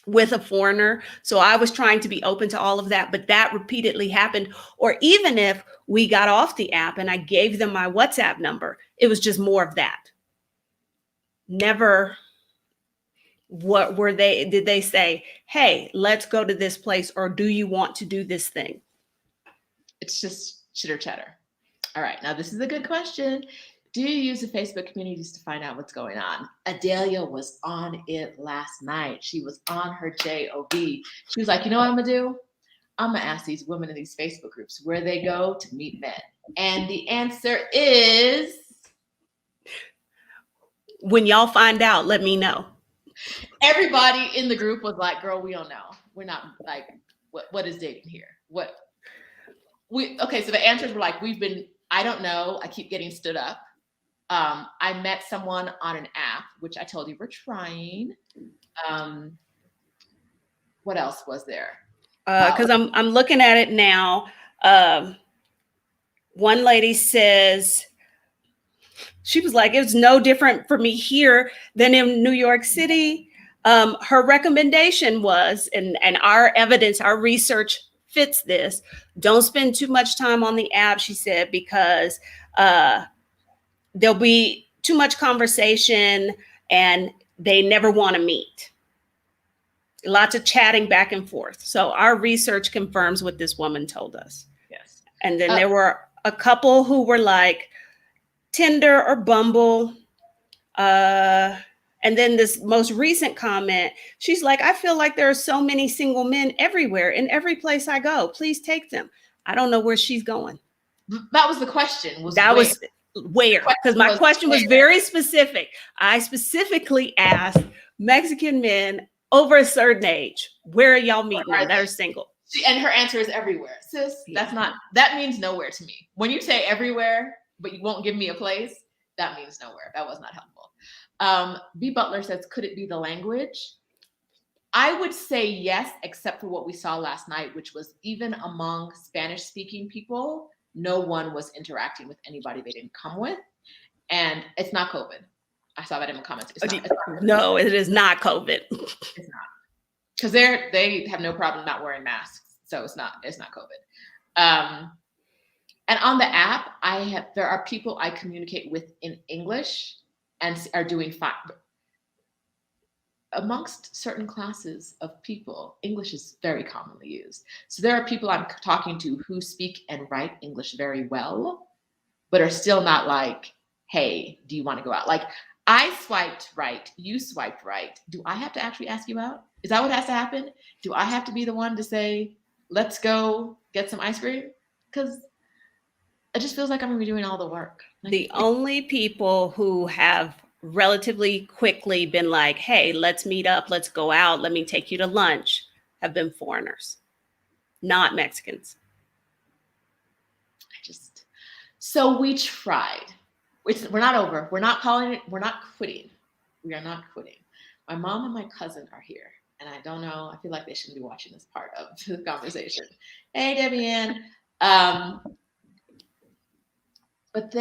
with a foreigner. So I was trying to be open to all of that, but that repeatedly happened. Or even if we got off the app and I gave them my WhatsApp number, it was just more of that. Never did they say, hey, let's go to this place, or do you want to do this thing? It's just chitter chatter. All right. Now this is a good question. Do you use the Facebook communities to find out what's going on? Adalia was on it last night. She was on her JOB. She was like, you know what I'm going to do? I'm going to ask these women in these Facebook groups where they go to meet men. And the answer is... when y'all find out, let me know. Everybody in the group was like, girl, we don't know. We're not like, what is dating here? Okay, so the answers were like, I don't know. I keep getting stood up. I met someone on an app, which I told you we're trying. What else was there? Because I'm looking at it now. One lady says, she was like, it's no different for me here than in New York City. Her recommendation was, and our evidence, our research fits this, don't spend too much time on the app, she said, because there'll be too much conversation and they never want to meet. Lots of chatting back and forth. So our research confirms what this woman told us. Yes. And then there were a couple who were like Tinder or Bumble. And then this most recent comment, she's like, I feel like there are so many single men everywhere in every place I go. Please take them. I don't know where she's going. That was the question. Was where? Because my question was very specific. I specifically asked Mexican men over a certain age, where are y'all meeting them that are single? And her answer is everywhere. Sis, that means nowhere to me. When you say everywhere, but you won't give me a place, that means nowhere. That was not helpful. B. Butler says, could it be the language? I would say yes, except for what we saw last night, which was even among Spanish-speaking people, no one was interacting with anybody they didn't come with. And it's not COVID. I saw that in the comments. No, it is not COVID. It's not. Because they have no problem not wearing masks. So it's not COVID. And on the app, there are people I communicate with in English and are doing fine. Amongst certain classes of people, English is very commonly used. So there are people I'm talking to who speak and write English very well, but are still not like, hey, do you want to go out? Like, I swiped right, you swiped right. Do I have to actually ask you out? Is that what has to happen? Do I have to be the one to say, let's go get some ice cream? Because it just feels like I'm going to be doing all the work. The only people who have relatively quickly been like, hey, let's meet up, let's go out, let me take you to lunch, have been foreigners, not Mexicans. So we tried. We're not over. We're not calling it. We're not quitting. We are not quitting. My mom and my cousin are here. And I don't know. I feel like they shouldn't be watching this part of the conversation. Hey, Debbie Ann. But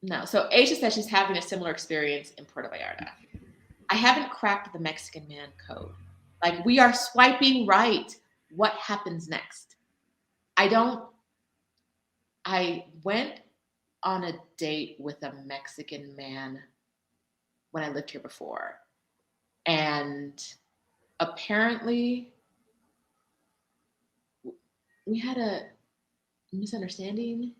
no. So Aisha says she's having a similar experience in Puerto Vallarta. I haven't cracked the Mexican man code. Like, we are swiping right. What happens next? I went on a date with a Mexican man when I lived here before. And apparently we had a misunderstanding.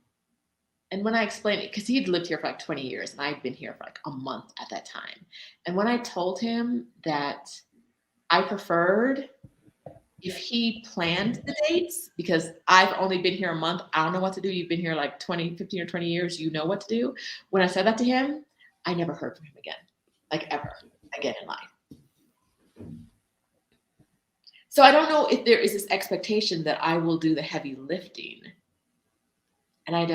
And when I explained it, because he'd lived here for like 20 years and I'd been here for like a month at that time. And when I told him that I preferred if he planned the dates, because I've only been here a month, I don't know what to do. You've been here like 15 or 20 years, you know what to do. When I said that to him, I never heard from him again, like ever again in life. So I don't know if there is this expectation that I will do the heavy lifting. And I'm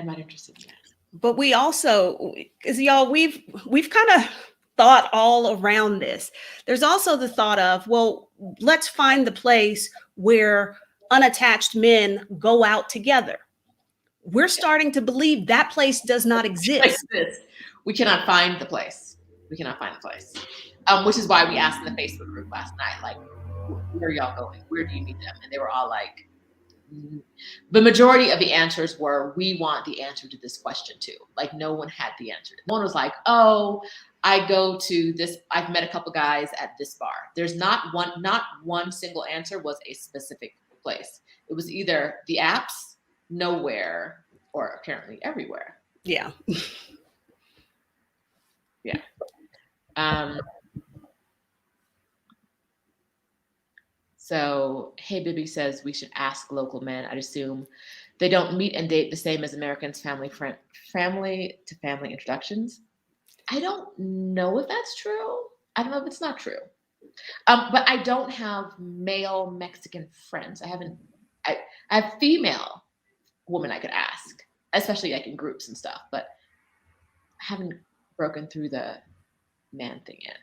not interested in that. But we also, because y'all, we've kind of thought all around this. There's also the thought of, well, let's find the place where unattached men go out together. We're starting to believe that place does not exist. We cannot find the place. Which is why we asked in the Facebook group last night, like, where are y'all going? Where do you meet them? And they were all like, the majority of the answers were, we want the answer to this question too. Like, no one had the answer. One was like, oh, I go to this, I've met a couple guys at this bar. There's not one single answer was a specific place. It was either the apps, nowhere, or apparently everywhere. Yeah. Yeah. So, Hey Bibi says we should ask local men. I'd assume they don't meet and date the same as Americans, family to family introductions. I don't know if that's true. I don't know if it's not true. But I don't have male Mexican friends. I have female woman I could ask, especially like in groups and stuff, but I haven't broken through the man thing yet.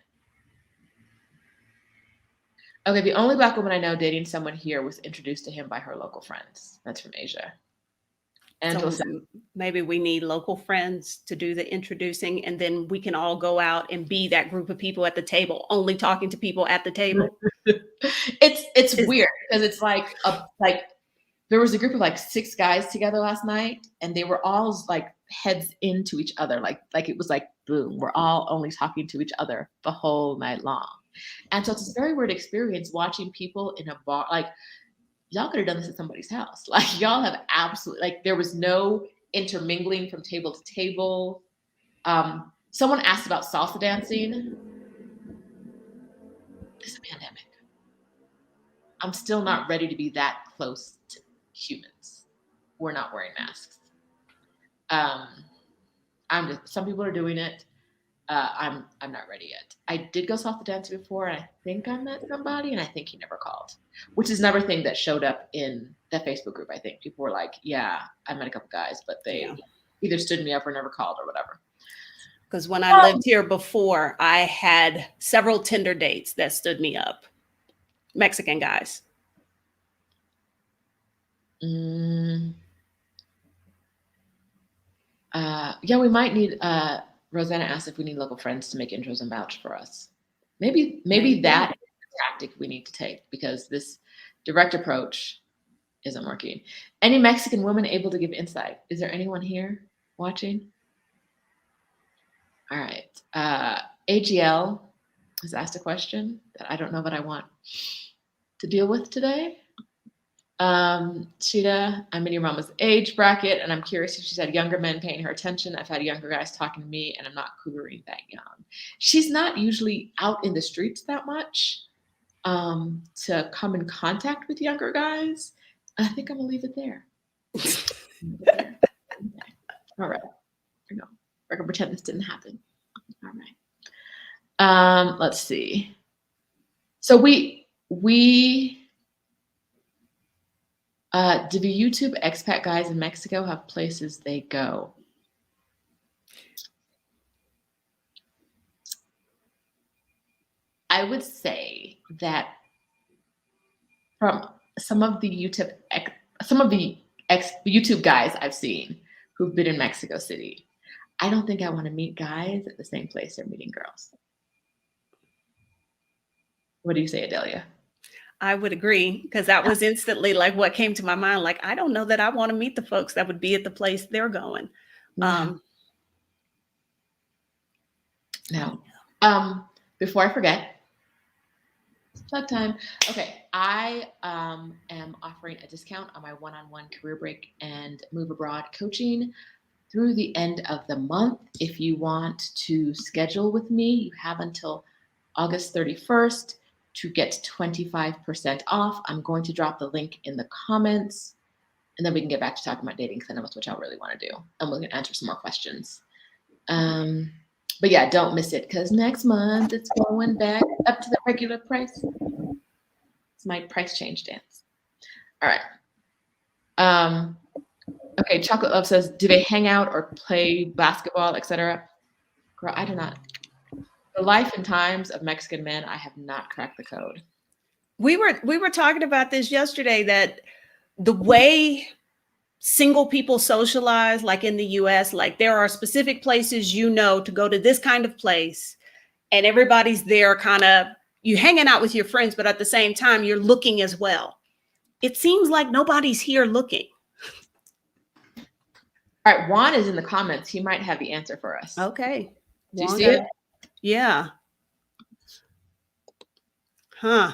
Okay, the only Black woman I know dating someone here was introduced to him by her local friends. That's from Asia. And So maybe we need local friends to do the introducing, and then we can all go out and be that group of people at the table, only talking to people at the table. It's weird because it's like there was a group of like 6 guys together last night, and they were all like heads into each other, like it was like boom, we're all only talking to each other the whole night long. And so it's a very weird experience watching people in a bar. Like, y'all could have done this at somebody's house. Like, y'all have absolutely, like, there was no intermingling from table to table. Someone asked about salsa dancing. It's a pandemic. I'm still not ready to be that close to humans. We're not wearing masks. Some people are doing it. I'm not ready yet. I did go salsa dancing before, and I think I met somebody, and I think he never called, which is another thing that showed up in that Facebook group. I think people were like, yeah, I met a couple guys, but they either stood me up or never called or whatever. Because when I lived here before, I had several Tinder dates that stood me up. Mexican guys. Yeah, we might need Rosanna asked if we need local friends to make intros and vouch for us. Maybe that is the tactic we need to take, because this direct approach isn't working. Any Mexican woman able to give insight? Is there anyone here watching? All right. AGL has asked a question that I don't know that I want to deal with today. Sheeta, I'm in your mama's age bracket, and I'm curious if she's had younger men paying her attention. I've had younger guys talking to me, and I'm not cougering that young. She's not usually out in the streets that much to come in contact with younger guys. I think I'm gonna leave it there. All right. Here we go. We're gonna pretend this didn't happen. All right. Let's see. So do the YouTube expat guys in Mexico have places they go? I would say that from some of the YouTube guys I've seen who've been in Mexico City, I don't think I want to meet guys at the same place they're meeting girls. What do you say, Adalia? I would agree, because that was instantly like what came to my mind. Like, I don't know that I want to meet the folks that would be at the place they're going. Now, before I forget, plug time. Okay, I am offering a discount on my one-on-one career break and move abroad coaching through the end of the month. If you want to schedule with me, you have until August 31st. To get 25% off. I'm going to drop the link in the comments, and then we can get back to talking about dating, because I know that's what y'all really want to do, and we're going to answer some more questions. But yeah, don't miss it, because next month it's going back up to the regular price. It's my price change dance. All right. Okay, Chocolate Love says, do they hang out or play basketball, etc.? Girl, I do not. The life and times of Mexican men, I have not cracked the code. We were talking about this yesterday, that the way single people socialize, like in the US, like there are specific places, to go to this kind of place, and everybody's there kind of, you hanging out with your friends, but at the same time, you're looking as well. It seems like nobody's here looking. All right, Juan is in the comments. He might have the answer for us. Okay. Do you see it? Yeah. Huh.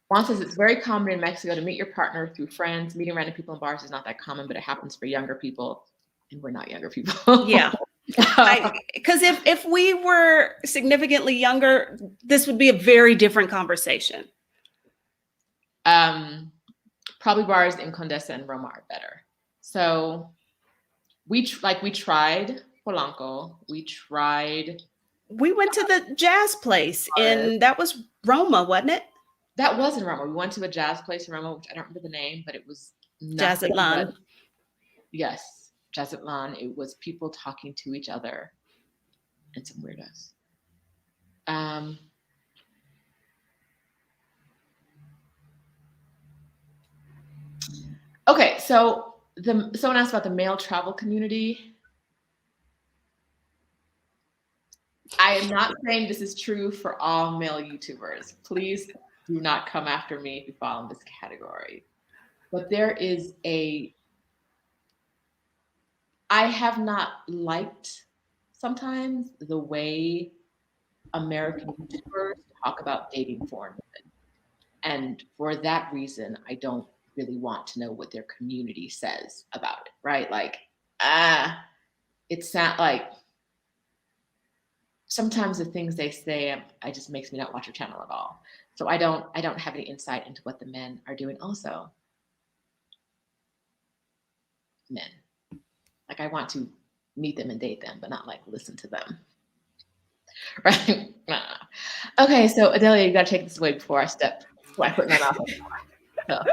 Juan says it's very common in Mexico to meet your partner through friends. Meeting random people in bars is not that common, but it happens for younger people, and we're not younger people. Yeah. Because if we were significantly younger, this would be a very different conversation. Probably bars in Condesa and Roma are better. So we tried Polanco. We went to the jazz place, and that was Roma, wasn't it? That was in Roma. We went to a jazz place in Roma, which I don't remember the name, but it was Jazz Atlan. Yes, Jazatlan. It was people talking to each other and some weirdos. Okay, so someone asked about the male travel community. I am not saying this is true for all male YouTubers. Please do not come after me if you fall in this category. But there is I have not liked sometimes the way American YouTubers talk about dating foreign women. And for that reason, I don't really want to know what their community says about it, right? Like, it's not like sometimes the things they say, it just makes me not watch your channel at all. So I don't have any insight into what the men are doing. Also, men, like I want to meet them and date them, but not like listen to them. Right? Okay, so Adalia, you got to take this away before I put my mouth on the floor. So.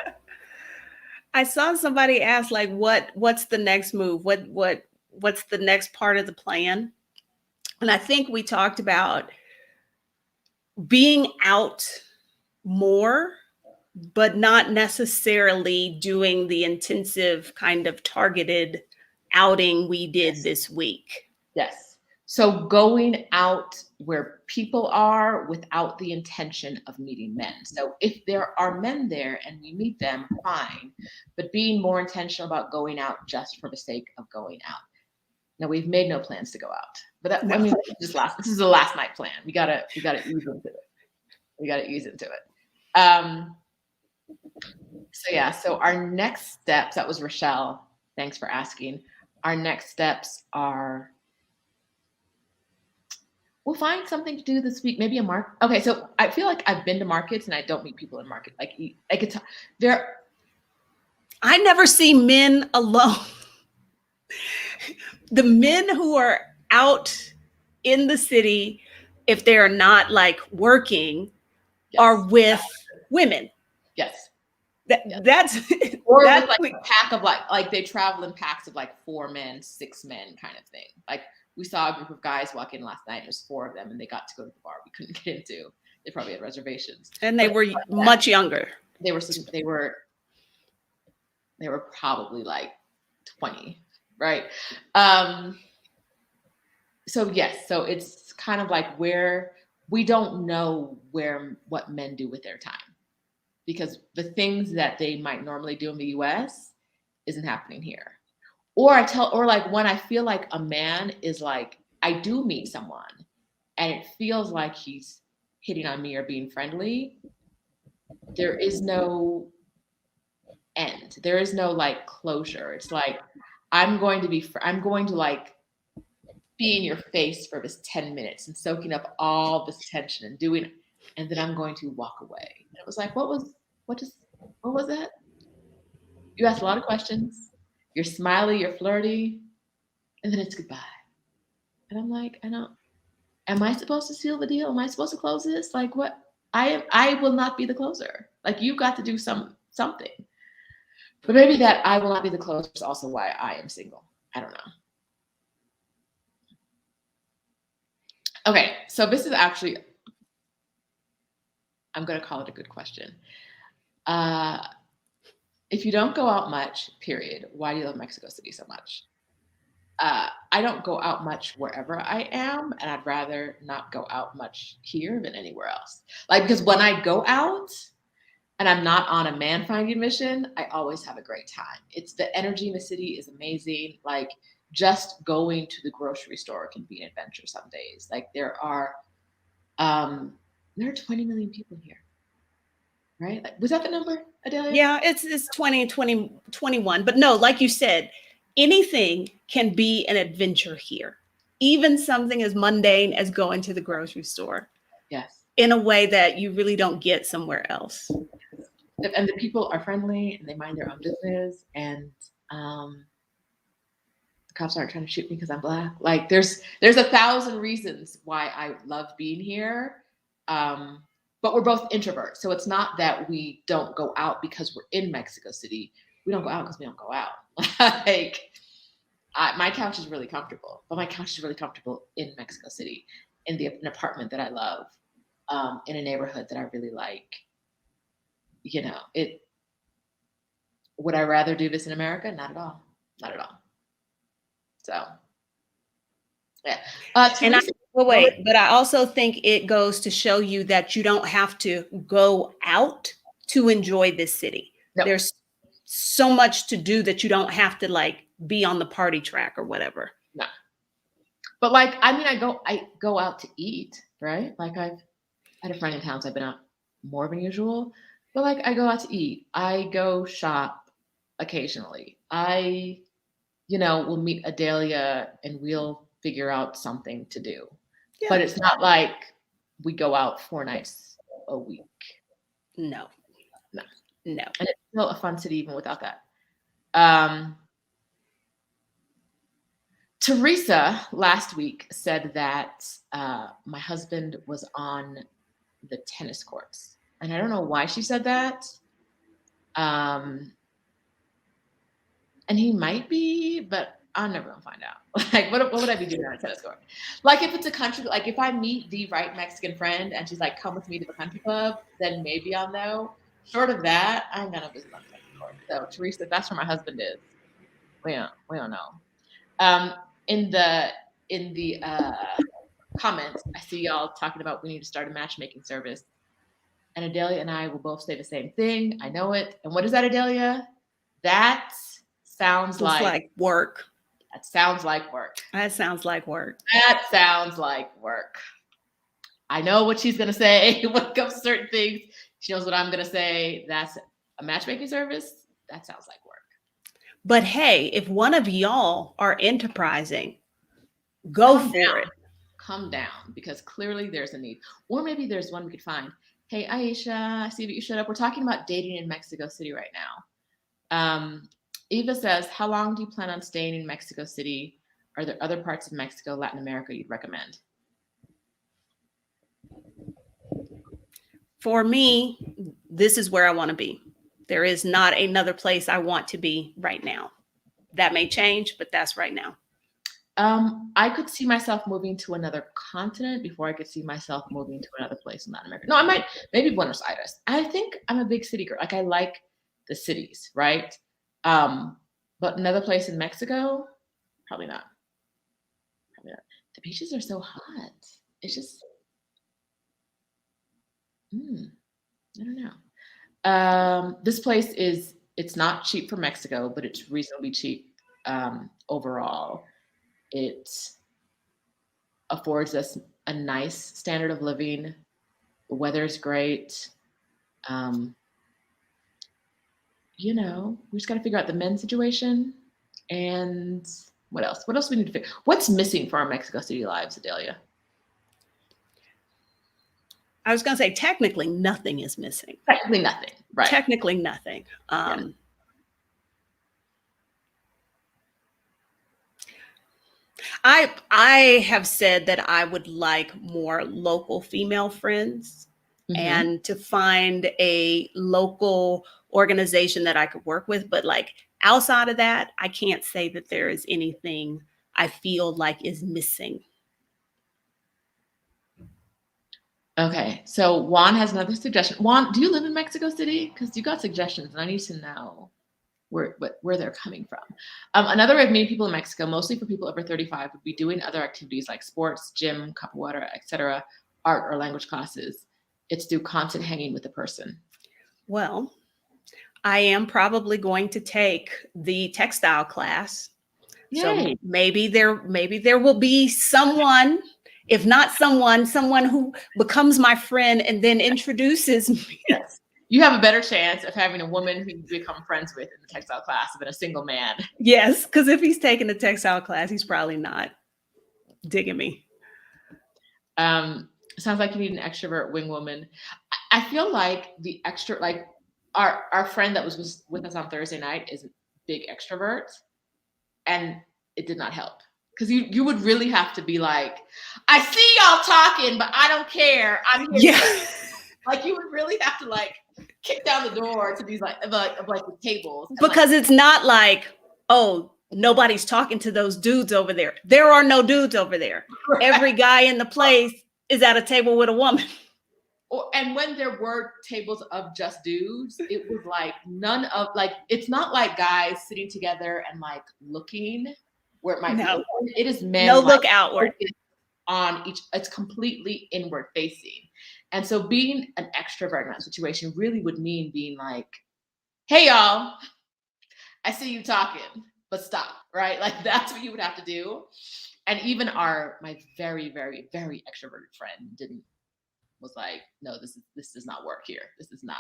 I saw somebody ask, like, what's the next move? What's the next part of the plan? And I think we talked about being out more, but not necessarily doing the intensive kind of targeted outing we did this week. Yes. So going out where people are without the intention of meeting men. So if there are men there and we meet them, fine. But being more intentional about going out just for the sake of going out. Now we've made no plans to go out, but I mean, this is the last night plan. We gotta ease into it. We gotta ease into it. So yeah. So our next steps. That was Rochelle. Thanks for asking. Our next steps are. We'll find something to do this week. Maybe a market. Okay, so I feel like I've been to markets and I don't meet people in market. Like it's there. I never see men alone. The men who are out in the city, if they're not like working, are with women. Yes. That's or that's with like a pack of like they travel in packs of like 4 men, 6 men kind of thing. Like we saw a group of guys walk in last night. There's 4 of them, and they got to go to the bar we couldn't get into. They probably had reservations, and they were much younger. They were probably like 20, right? So yes, so it's kind of like where we don't know what men do with their time, because the things that they might normally do in the US isn't happening here. Or like when I feel like a man is like, I do meet someone and it feels like he's hitting on me or being friendly, there is no end. There is no like closure. It's like, I'm going to like be in your face for this 10 minutes and soaking up all this tension and then I'm going to walk away. And it was like, what was that? You asked a lot of questions. You're smiley, you're flirty, and then it's goodbye. And I'm like, am I supposed to seal the deal? Am I supposed to close this? Like what? I will not be the closer. Like you've got to do something. But maybe that I will not be the closer is also why I am single. I don't know. Okay, so this is actually, I'm going to call it a good question. If you don't go out much, period, why do you love Mexico City so much? I don't go out much wherever I am, and I'd rather not go out much here than anywhere else. Like, because when I go out and I'm not on a man-finding mission, I always have a great time. It's the energy in the city is amazing. Like, just going to the grocery store can be an adventure some days. Like, there are 20 million people here. Right? Like, was that the number, Adalia? Yeah, it's 20, 21. But no, like you said, anything can be an adventure here. Even something as mundane as going to the grocery store. Yes. In a way that you really don't get somewhere else. And the people are friendly and they mind their own business. And the cops aren't trying to shoot me because I'm Black. Like there's 1,000 reasons why I love being here. But we're both introverts. So it's not that we don't go out because we're in Mexico City. We don't go out because we don't go out. Like my couch is really comfortable, but my couch is really comfortable in Mexico City, in an apartment that I love, in a neighborhood that I really like. It. Would I rather do this in America? Not at all. Not at all. So, yeah. And Teresa, but I also think it goes to show you that you don't have to go out to enjoy this city. no, There's so much to do that you don't have to like be on the party track or whatever. no. But like, I mean, I go out to eat, right? Like I had a friend in town, so I've been out more than usual. But like, I go out to eat. I go shop occasionally. I, will meet Adalia and we'll figure out something to do. Yeah. But it's not like we go out 4 nights a week. No. And it's still a fun city even without that. Teresa last week said that my husband was on the tennis courts. And I don't know why she said that. And he might be, but I'm never gonna find out. Like, what would I be doing on a tennis court? Like, if it's a country, like if I meet the right Mexican friend and she's like, come with me to the country club, then maybe I'll know. Short of that, I'm gonna visit on the tennis court. So, Teresa, that's where my husband is. We don't know. In the comments, I see y'all talking about we need to start a matchmaking service. And Adalia and I will both say the same thing. I know it. And what is that, Adalia? That sounds like work. That sounds like work. That sounds like work. That sounds like work. I know what she's going to say when it comes to certain things. She knows what I'm going to say. That's a matchmaking service. That sounds like work. But hey, if one of y'all are enterprising, go for it. Come down, because clearly there's a need. Or maybe there's one we could find. Hey, Aisha, I see that you showed up. We're talking about dating in Mexico City right now. Eva says, how long do you plan on staying in Mexico City? Are there other parts of Mexico, Latin America you'd recommend? For me, this is where I want to be. There is not another place I want to be right now. That may change, but that's right now. I could see myself moving to another continent before I could see myself moving to another place in Latin America. No, I might, maybe Buenos Aires. I think I'm a big city girl. Like, I like the cities, right? But another place in Mexico, probably not. The beaches are so hot. It's just, I don't know. This place it's not cheap for Mexico, but it's reasonably cheap overall. It affords us a nice standard of living. The weather's great. We just got to figure out the men's situation. And what else? What else do we need to figure? What's missing for our Mexico City lives, Adalia? I was going to say, technically, nothing is missing. Technically nothing, right? Technically nothing. Yeah. I have said that I would like more local female friends, and to find a local organization that I could work with. But like outside of that, I can't say that there is anything I feel like is missing. Okay, so Juan has another suggestion. Juan, do you live in Mexico City? Because you got suggestions, and I need to know where they're coming from. Another way of meeting people in Mexico, mostly for people over 35, would be doing other activities like sports, gym, capoeira, etc., art or language classes. It's through constant hanging with the person. Well, I am probably going to take the textile class. Yay. So maybe there will be someone, if not someone who becomes my friend and then introduces me. Yes. You have a better chance of having a woman who you become friends with in the textile class than a single man. Yes, because if he's taking the textile class, he's probably not digging me. Sounds like you need an extrovert wing woman. I feel like the extra, like our friend that was with us on Thursday night is a big extrovert, and it did not help. Because you would really have to be like, I see y'all talking, but I don't care. I'm here. Yeah. Like, you would really have to like kick down the door to these like the tables. Because it's not like, oh, nobody's talking to those dudes over there. There are no dudes over there. Every guy in the place is at a table with a woman. And when there were tables of just dudes, it was like none of like, it's not like guys sitting together and like looking where it might be open. It is men. No like, look outward. On each, it's completely inward facing. And so being an extrovert in that situation really would mean being like, hey y'all, I see you talking, but stop, right? Like that's what you would have to do. And even my very, very, very extroverted friend was like, no, this does not work here. This is not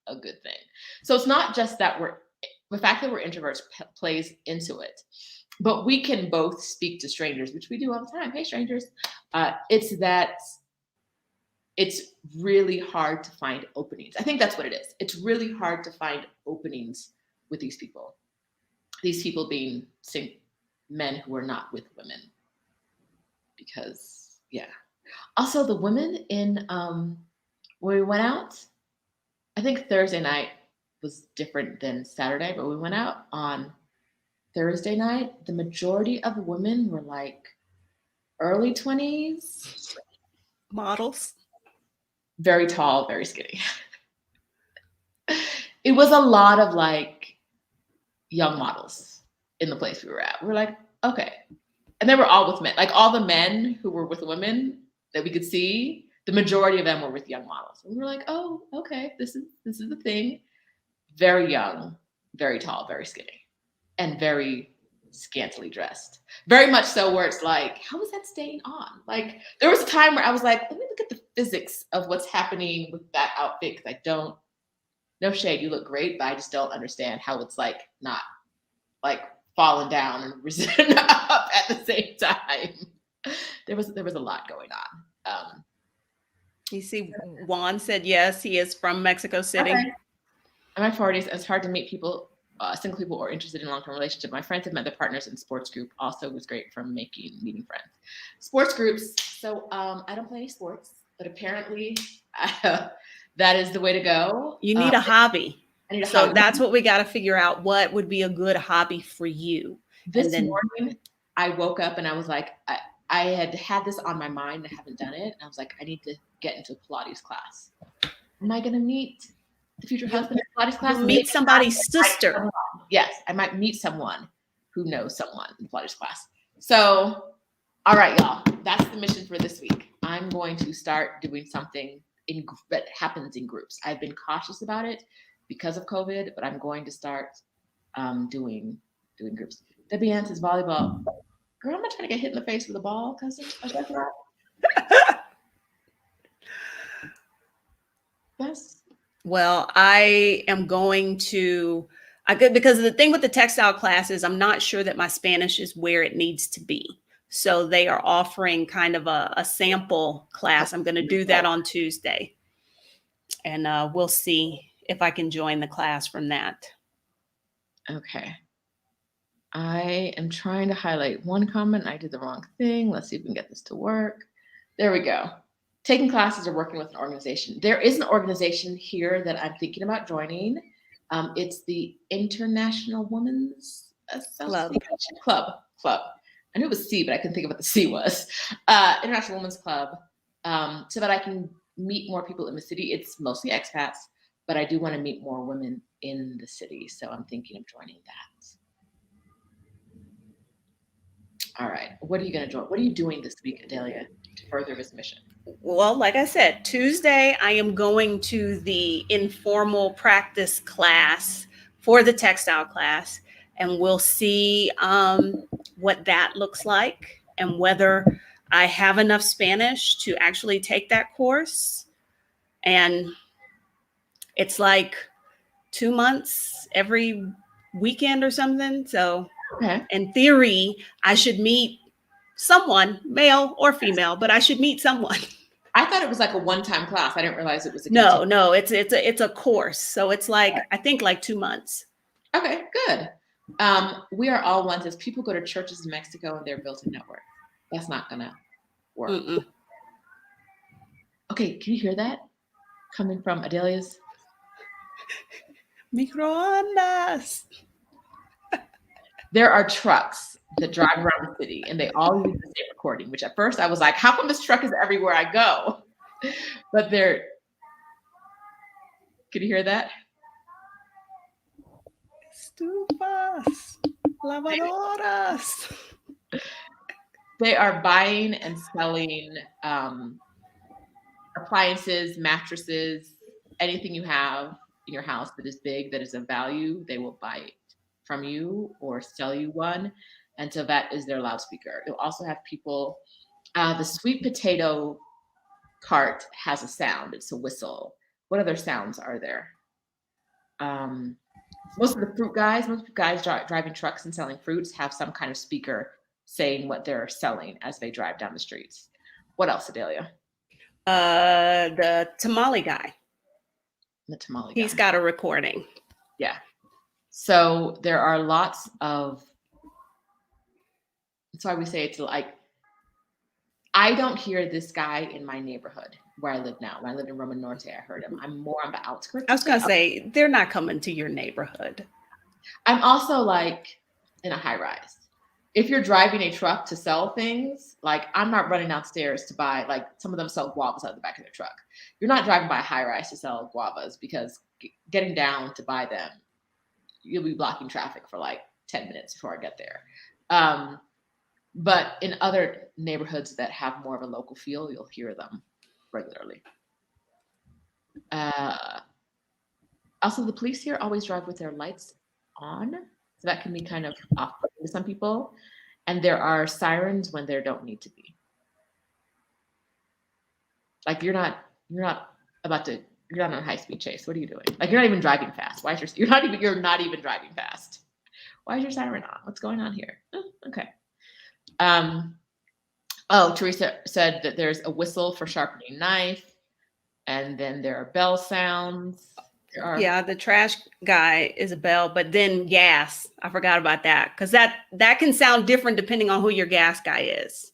a good thing. So it's not just that the fact that we're introverts plays into it, but we can both speak to strangers, which we do all the time. Hey, strangers. It's that it's really hard to find openings. I think that's what it is. It's really hard to find openings with these people. These people being men who are not with women. Because, yeah. Also, the women in when we went out, I think Thursday night was different than Saturday, but we went out on Thursday night. The majority of the women were like early 20s. Models. Very tall, very skinny. It was a lot of like young models in the place we were at. We were like, okay. And they were all with men. Like all the men who were with women that we could see, the majority of them were with young models. And we were like, oh, okay, this is the thing. Very young, very tall, very skinny, and very scantily dressed. Very much so where it's like, how is that staying on? Like there was a time where I was like, let me look at the physics of what's happening with that outfit because I don't, no shade, you look great, but I just don't understand how it's like not like falling down and risen up at the same time. There was a lot going on. You see, Juan said yes, he is from Mexico City. Okay. In my 40s, it's hard to meet people, single people who are interested in a long-term relationship. My friends have met their partners in sports group. Also was great from meeting friends. Sports groups. So I don't play any sports, but apparently that is the way to go. You need a hobby. I need a so hobby. That's what we got to figure out. What would be a good hobby for you? This morning, I woke up and I was like, I had this on my mind. I haven't done it. And I was like, I need to get into a Pilates class. Am I going to meet the future husband in Pilates class? Meet somebody's sister. Yes, I might meet someone who knows someone in Pilates class. So, all right, y'all. That's the mission for this week. I'm going to start doing something that happens in groups. I've been cautious about it because of COVID, but I'm going to start doing groups. Debbie Ann says volleyball. Girl, I'm not trying to get hit in the face with a ball, cousin. Yes. Well, I am going to, because the thing with the textile classes, I'm not sure that my Spanish is where it needs to be. So they are offering kind of a sample class. I'm going to do that on Tuesday. And we'll see if I can join the class from that. Okay. I am trying to highlight one comment. I did the wrong thing. Let's see if we can get this to work. There we go. Taking classes or working with an organization. There is an organization here that I'm thinking about joining. It's the International Women's Association Club. I knew it was C, but I couldn't think of what the C was. International Women's Club. So that I can meet more people in the city. It's mostly expats, but I do want to meet more women in the city. So I'm thinking of joining that. All right. What are you going to join? What are you doing this week, Adalia, to further this mission? Well, like I said, Tuesday, I am going to the informal practice class for the textile class, and we'll see what that looks like and whether I have enough Spanish to actually take that course. And it's like 2 months every weekend or something. So in theory, I should meet someone, male or female, but I should meet someone. I thought it was like a one-time class. I didn't realize it was a no. It's a course. So it's like, I think like 2 months. Okay, good. We are all ones as people go to churches in Mexico and they're built in network. That's not gonna work. Mm-mm. Okay, can you hear that coming from Adalia's? Microondas. There are trucks that drive around the city, and they all use the same recording. Which at first I was like, "How come this truck is everywhere I go?" But they're. Can you hear that? Estufas, lavadoras. They are buying and selling appliances, mattresses, anything you have in your house that is big, that is of value. They will buy it from you or sell you one. And so that is their loudspeaker. You'll also have people. The sweet potato cart has a sound. It's a whistle. What other sounds are there? Most of the fruit guys, driving trucks and selling fruits have some kind of speaker saying what they're selling as they drive down the streets. What else, Adalia? The tamale guy. The tamale guy. He's got a recording. Yeah. So there are lots of. That's why we say it's like. I don't hear this guy in my neighborhood where I live now. When I lived in Roma Norte, I heard him. I'm more on the outskirts. I was going to say, they're not coming to your neighborhood. I'm also like in a high rise. If you're driving a truck to sell things, like I'm not running downstairs to buy, like some of them sell guavas out of the back of their truck. You're not driving by a high rise to sell guavas because getting down to buy them, you'll be blocking traffic for like 10 minutes before I get there. But in other neighborhoods that have more of a local feel, you'll hear them regularly. Also, the police here always drive with their lights on, so that can be kind of off-putting to some people. And there are sirens when there don't need to be. Like you're not on a high-speed chase. What are you doing? Like you're not even driving fast. Why is you're not even driving fast? Why is your siren on? What's going on here? Oh, okay. Teresa said that there's a whistle for sharpening knife, and then there are bell sounds. Yeah, the trash guy is a bell, but then gas. I forgot about that because that can sound different depending on who your gas guy is.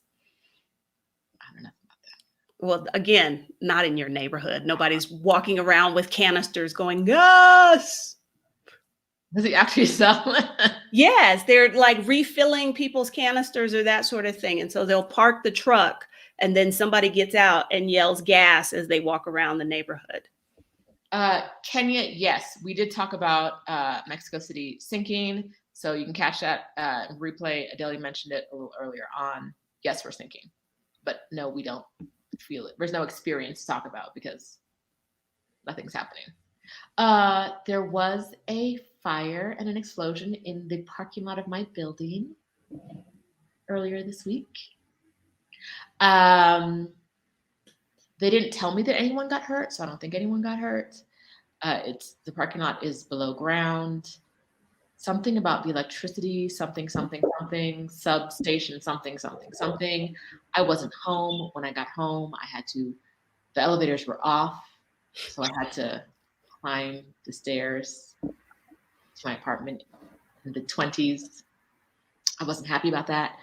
I don't know about that. Well, again, not in your neighborhood. Nobody's walking around with canisters going, gas. Does he actually sell it? Yes, they're like refilling people's canisters or that sort of thing. And so they'll park the truck and then somebody gets out and yells gas as they walk around the neighborhood. Kenya, yes. We did talk about Mexico City sinking. So you can catch that replay. Adalia mentioned it a little earlier on. Yes, we're sinking. But no, we don't feel it. There's no experience to talk about because nothing's happening. There was a fire and an explosion in the parking lot of my building earlier this week. They didn't tell me that anyone got hurt, so I don't think anyone got hurt. The parking lot is below ground. Something about the electricity, something, substation, something. I wasn't home. When I got home, the elevators were off, so I had to climb the stairs to my apartment in the 20s. I wasn't happy about that.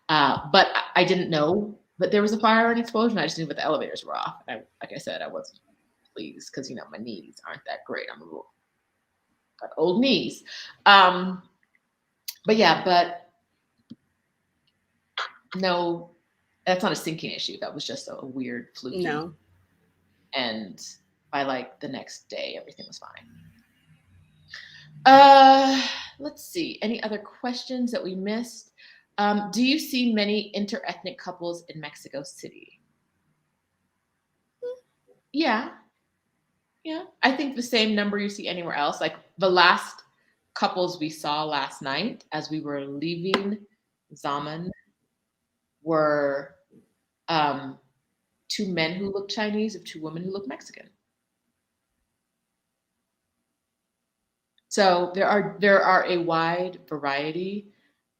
But I didn't know that there was a fire and explosion. I just knew that the elevators were off. Like I said, I wasn't pleased because, my knees aren't that great. Got old knees. But no, that's not a sinking issue. That was just a weird fluke. No. And by like the next day, everything was fine. Let's see. Any other questions that we missed? Do you see many interethnic couples in Mexico City? Yeah. I think the same number you see anywhere else. Like the last couples we saw last night as we were leaving Zaman were two men who look Chinese and two women who look Mexican. So there are a wide variety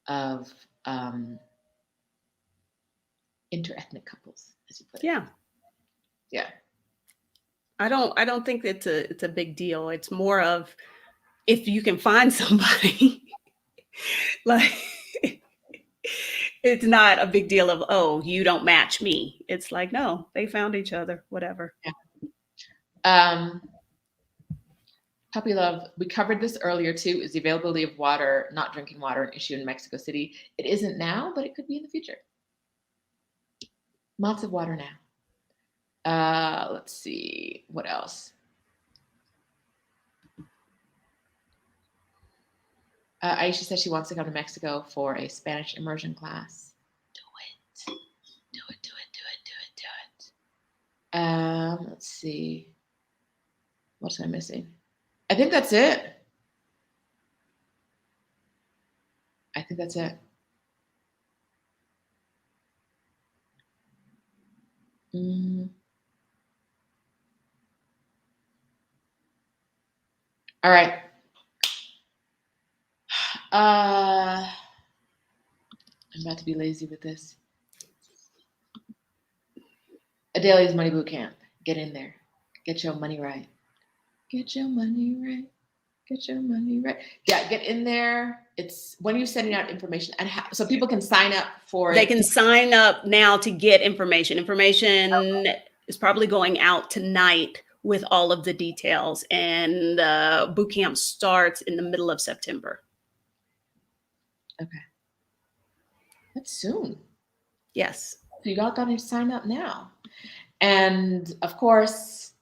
of interethnic couples, as you put it. Yeah. I don't think it's a big deal. It's more of if you can find somebody, like it's not a big deal of, oh, you don't match me. It's like, no, they found each other, whatever. Yeah. Puppy love. We covered this earlier too. Is the availability of water, not drinking water, an issue in Mexico City? It isn't now, but it could be in the future. Lots of water now. Let's see. What else? Aisha says she wants to come to Mexico for a Spanish immersion class. Do it. Do it, do it, do it, do it, do it. Let's see. What am I missing? I think that's it. I think that's it. All right. I'm about to be lazy with this. Adalia's Money Boot Camp. Get in there. Get your money right. Get your money right. Get your money right. Yeah, get in there. It's when you're sending out information, and so people can sign up for it. They can sign up now to get information. Information is probably going out tonight with all of the details, and the boot camp starts in the middle of September. Okay. That's soon. Yes. So you all got to sign up now. And of course,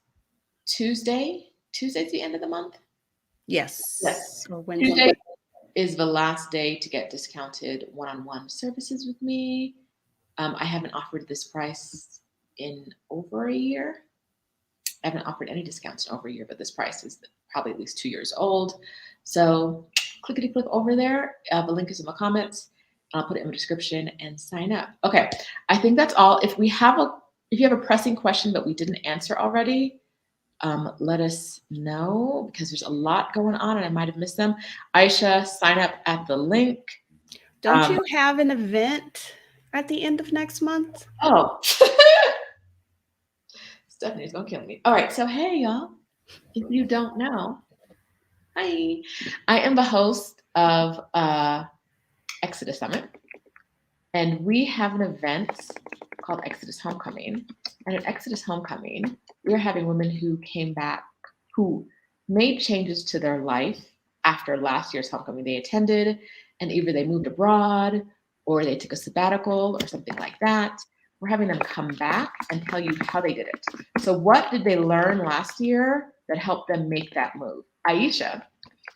Tuesday's the end of the month. Yes. Yes. Or Tuesday is the last day to get discounted one-on-one services with me. I haven't offered this price in over a year. I haven't offered any discounts in over a year, but this price is probably at least 2 years old. So clickety click over there. The link is in the comments. I'll put it in the description and sign up. Okay, I think that's all. If you have a pressing question that we didn't answer already, let us know, because there's a lot going on and I might have missed them. Aisha, sign up at the link. Don't you have an event at the end of next month? Oh, Stephanie's gonna kill me. All right, so hey y'all, if you don't know, hi, I am the host of Exodus Summit, and we have an event called Exodus Homecoming. And at Exodus Homecoming, we're having women who came back, who made changes to their life after last year's homecoming they attended, and either they moved abroad or they took a sabbatical or something like that. We're having them come back and tell you how they did it. So what did they learn last year that helped them make that move? Aisha,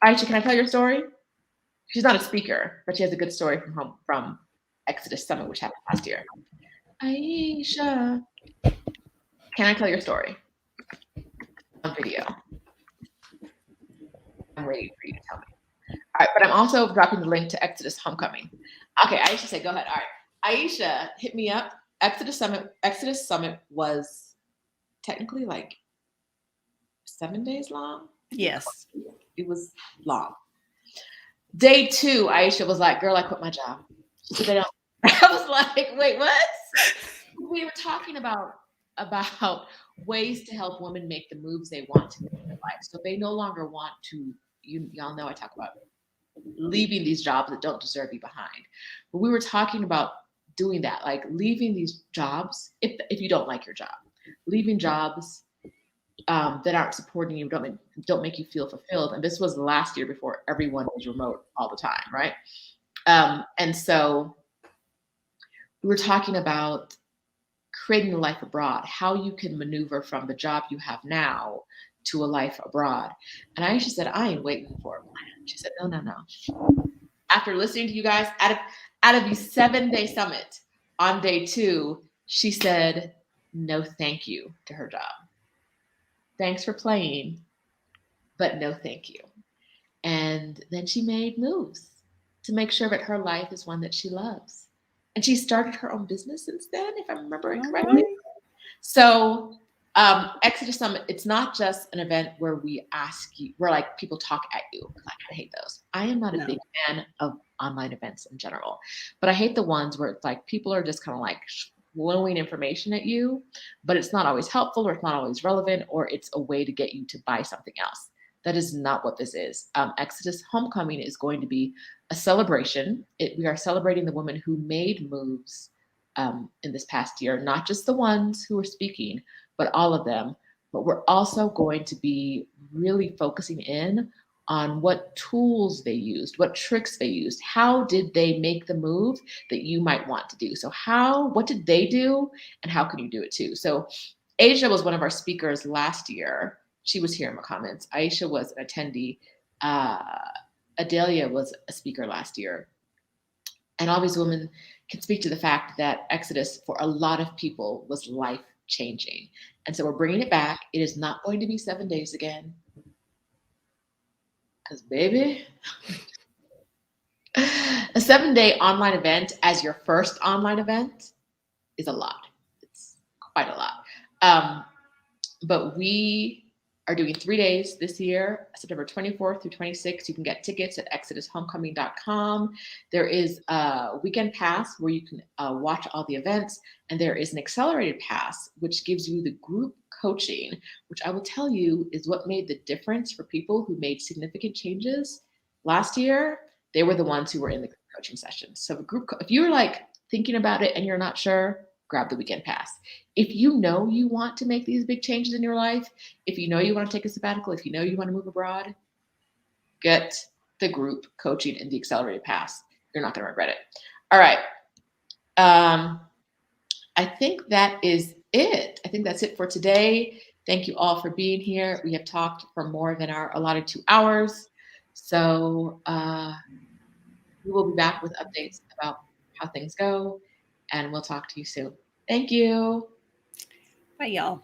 can I tell your story? She's not a speaker, but she has a good story from Exodus Summit, which happened last year. Aisha, can I tell your story on video? I'm waiting for you to tell me. All right, but I'm also dropping the link to Exodus Homecoming. Okay, Aisha said, go ahead. All right, Aisha, hit me up. Exodus Summit was technically like 7 days long. Yes. It was long. Day 2, Aisha was like, girl, I quit my job. So they don't. I was like, wait, what? We were talking about ways to help women make the moves they want to make in their life. So they no longer want to, y'all know I talk about leaving these jobs that don't deserve you behind. But we were talking about doing that, like leaving these jobs, if you don't like your job, leaving jobs that aren't supporting you, don't make you feel fulfilled. And this was last year before everyone was remote all the time, right? And so we were talking about creating a life abroad, how you can maneuver from the job you have now to a life abroad. And Aisha said, I ain't waiting for a plan. She said, no. After listening to you guys, out of the 7-day summit, on day 2, she said, no, thank you to her job. Thanks for playing, but no, thank you. And then she made moves to make sure that her life is one that she loves. And she started her own business since then, if I'm remembering correctly. Right. So Exodus Summit, it's not just an event where we ask you, where like people talk at you. I kind of hate those. I am not a big fan of online events in general, but I hate the ones where it's like people are just kind of like blowing information at you, but it's not always helpful, or it's not always relevant, or it's a way to get you to buy something else. That is not what this is. Exodus Homecoming is going to be a celebration. We are celebrating the women who made moves in this past year, not just the ones who were speaking, but all of them but we're also going to be really focusing in on what tools they used, what tricks they used, how did they make the move that you might want to do. So what did they do and how can you do it too? So Asia was one of our speakers last year. She was here in the comments. Aisha was an attendee. Uh, Adalia was a speaker last year. And all these women can speak to the fact that Exodus for a lot of people was life changing. And so we're bringing it back. It is not going to be 7 days again. Because, baby, a 7-day online event as your first online event is a lot. It's quite a lot. But we are doing 3 days this year, September 24th through 26th. You can get tickets at exodushomecoming.com. There is a weekend pass where you can watch all the events, and there is an accelerated pass, which gives you the group coaching, which I will tell you is what made the difference for people who made significant changes last year. They were the ones who were in the coaching sessions. So if you're like thinking about it and you're not sure, grab the weekend pass. If you know you want to make these big changes in your life, if you know you want to take a sabbatical, if you know you want to move abroad, get the group coaching and the accelerated pass. You're not going to regret it. All right. I think that is it. I think that's it for today. Thank you all for being here. We have talked for more than our allotted 2 hours. So we will be back with updates about how things go, and we'll talk to you soon. Thank you. Bye, y'all.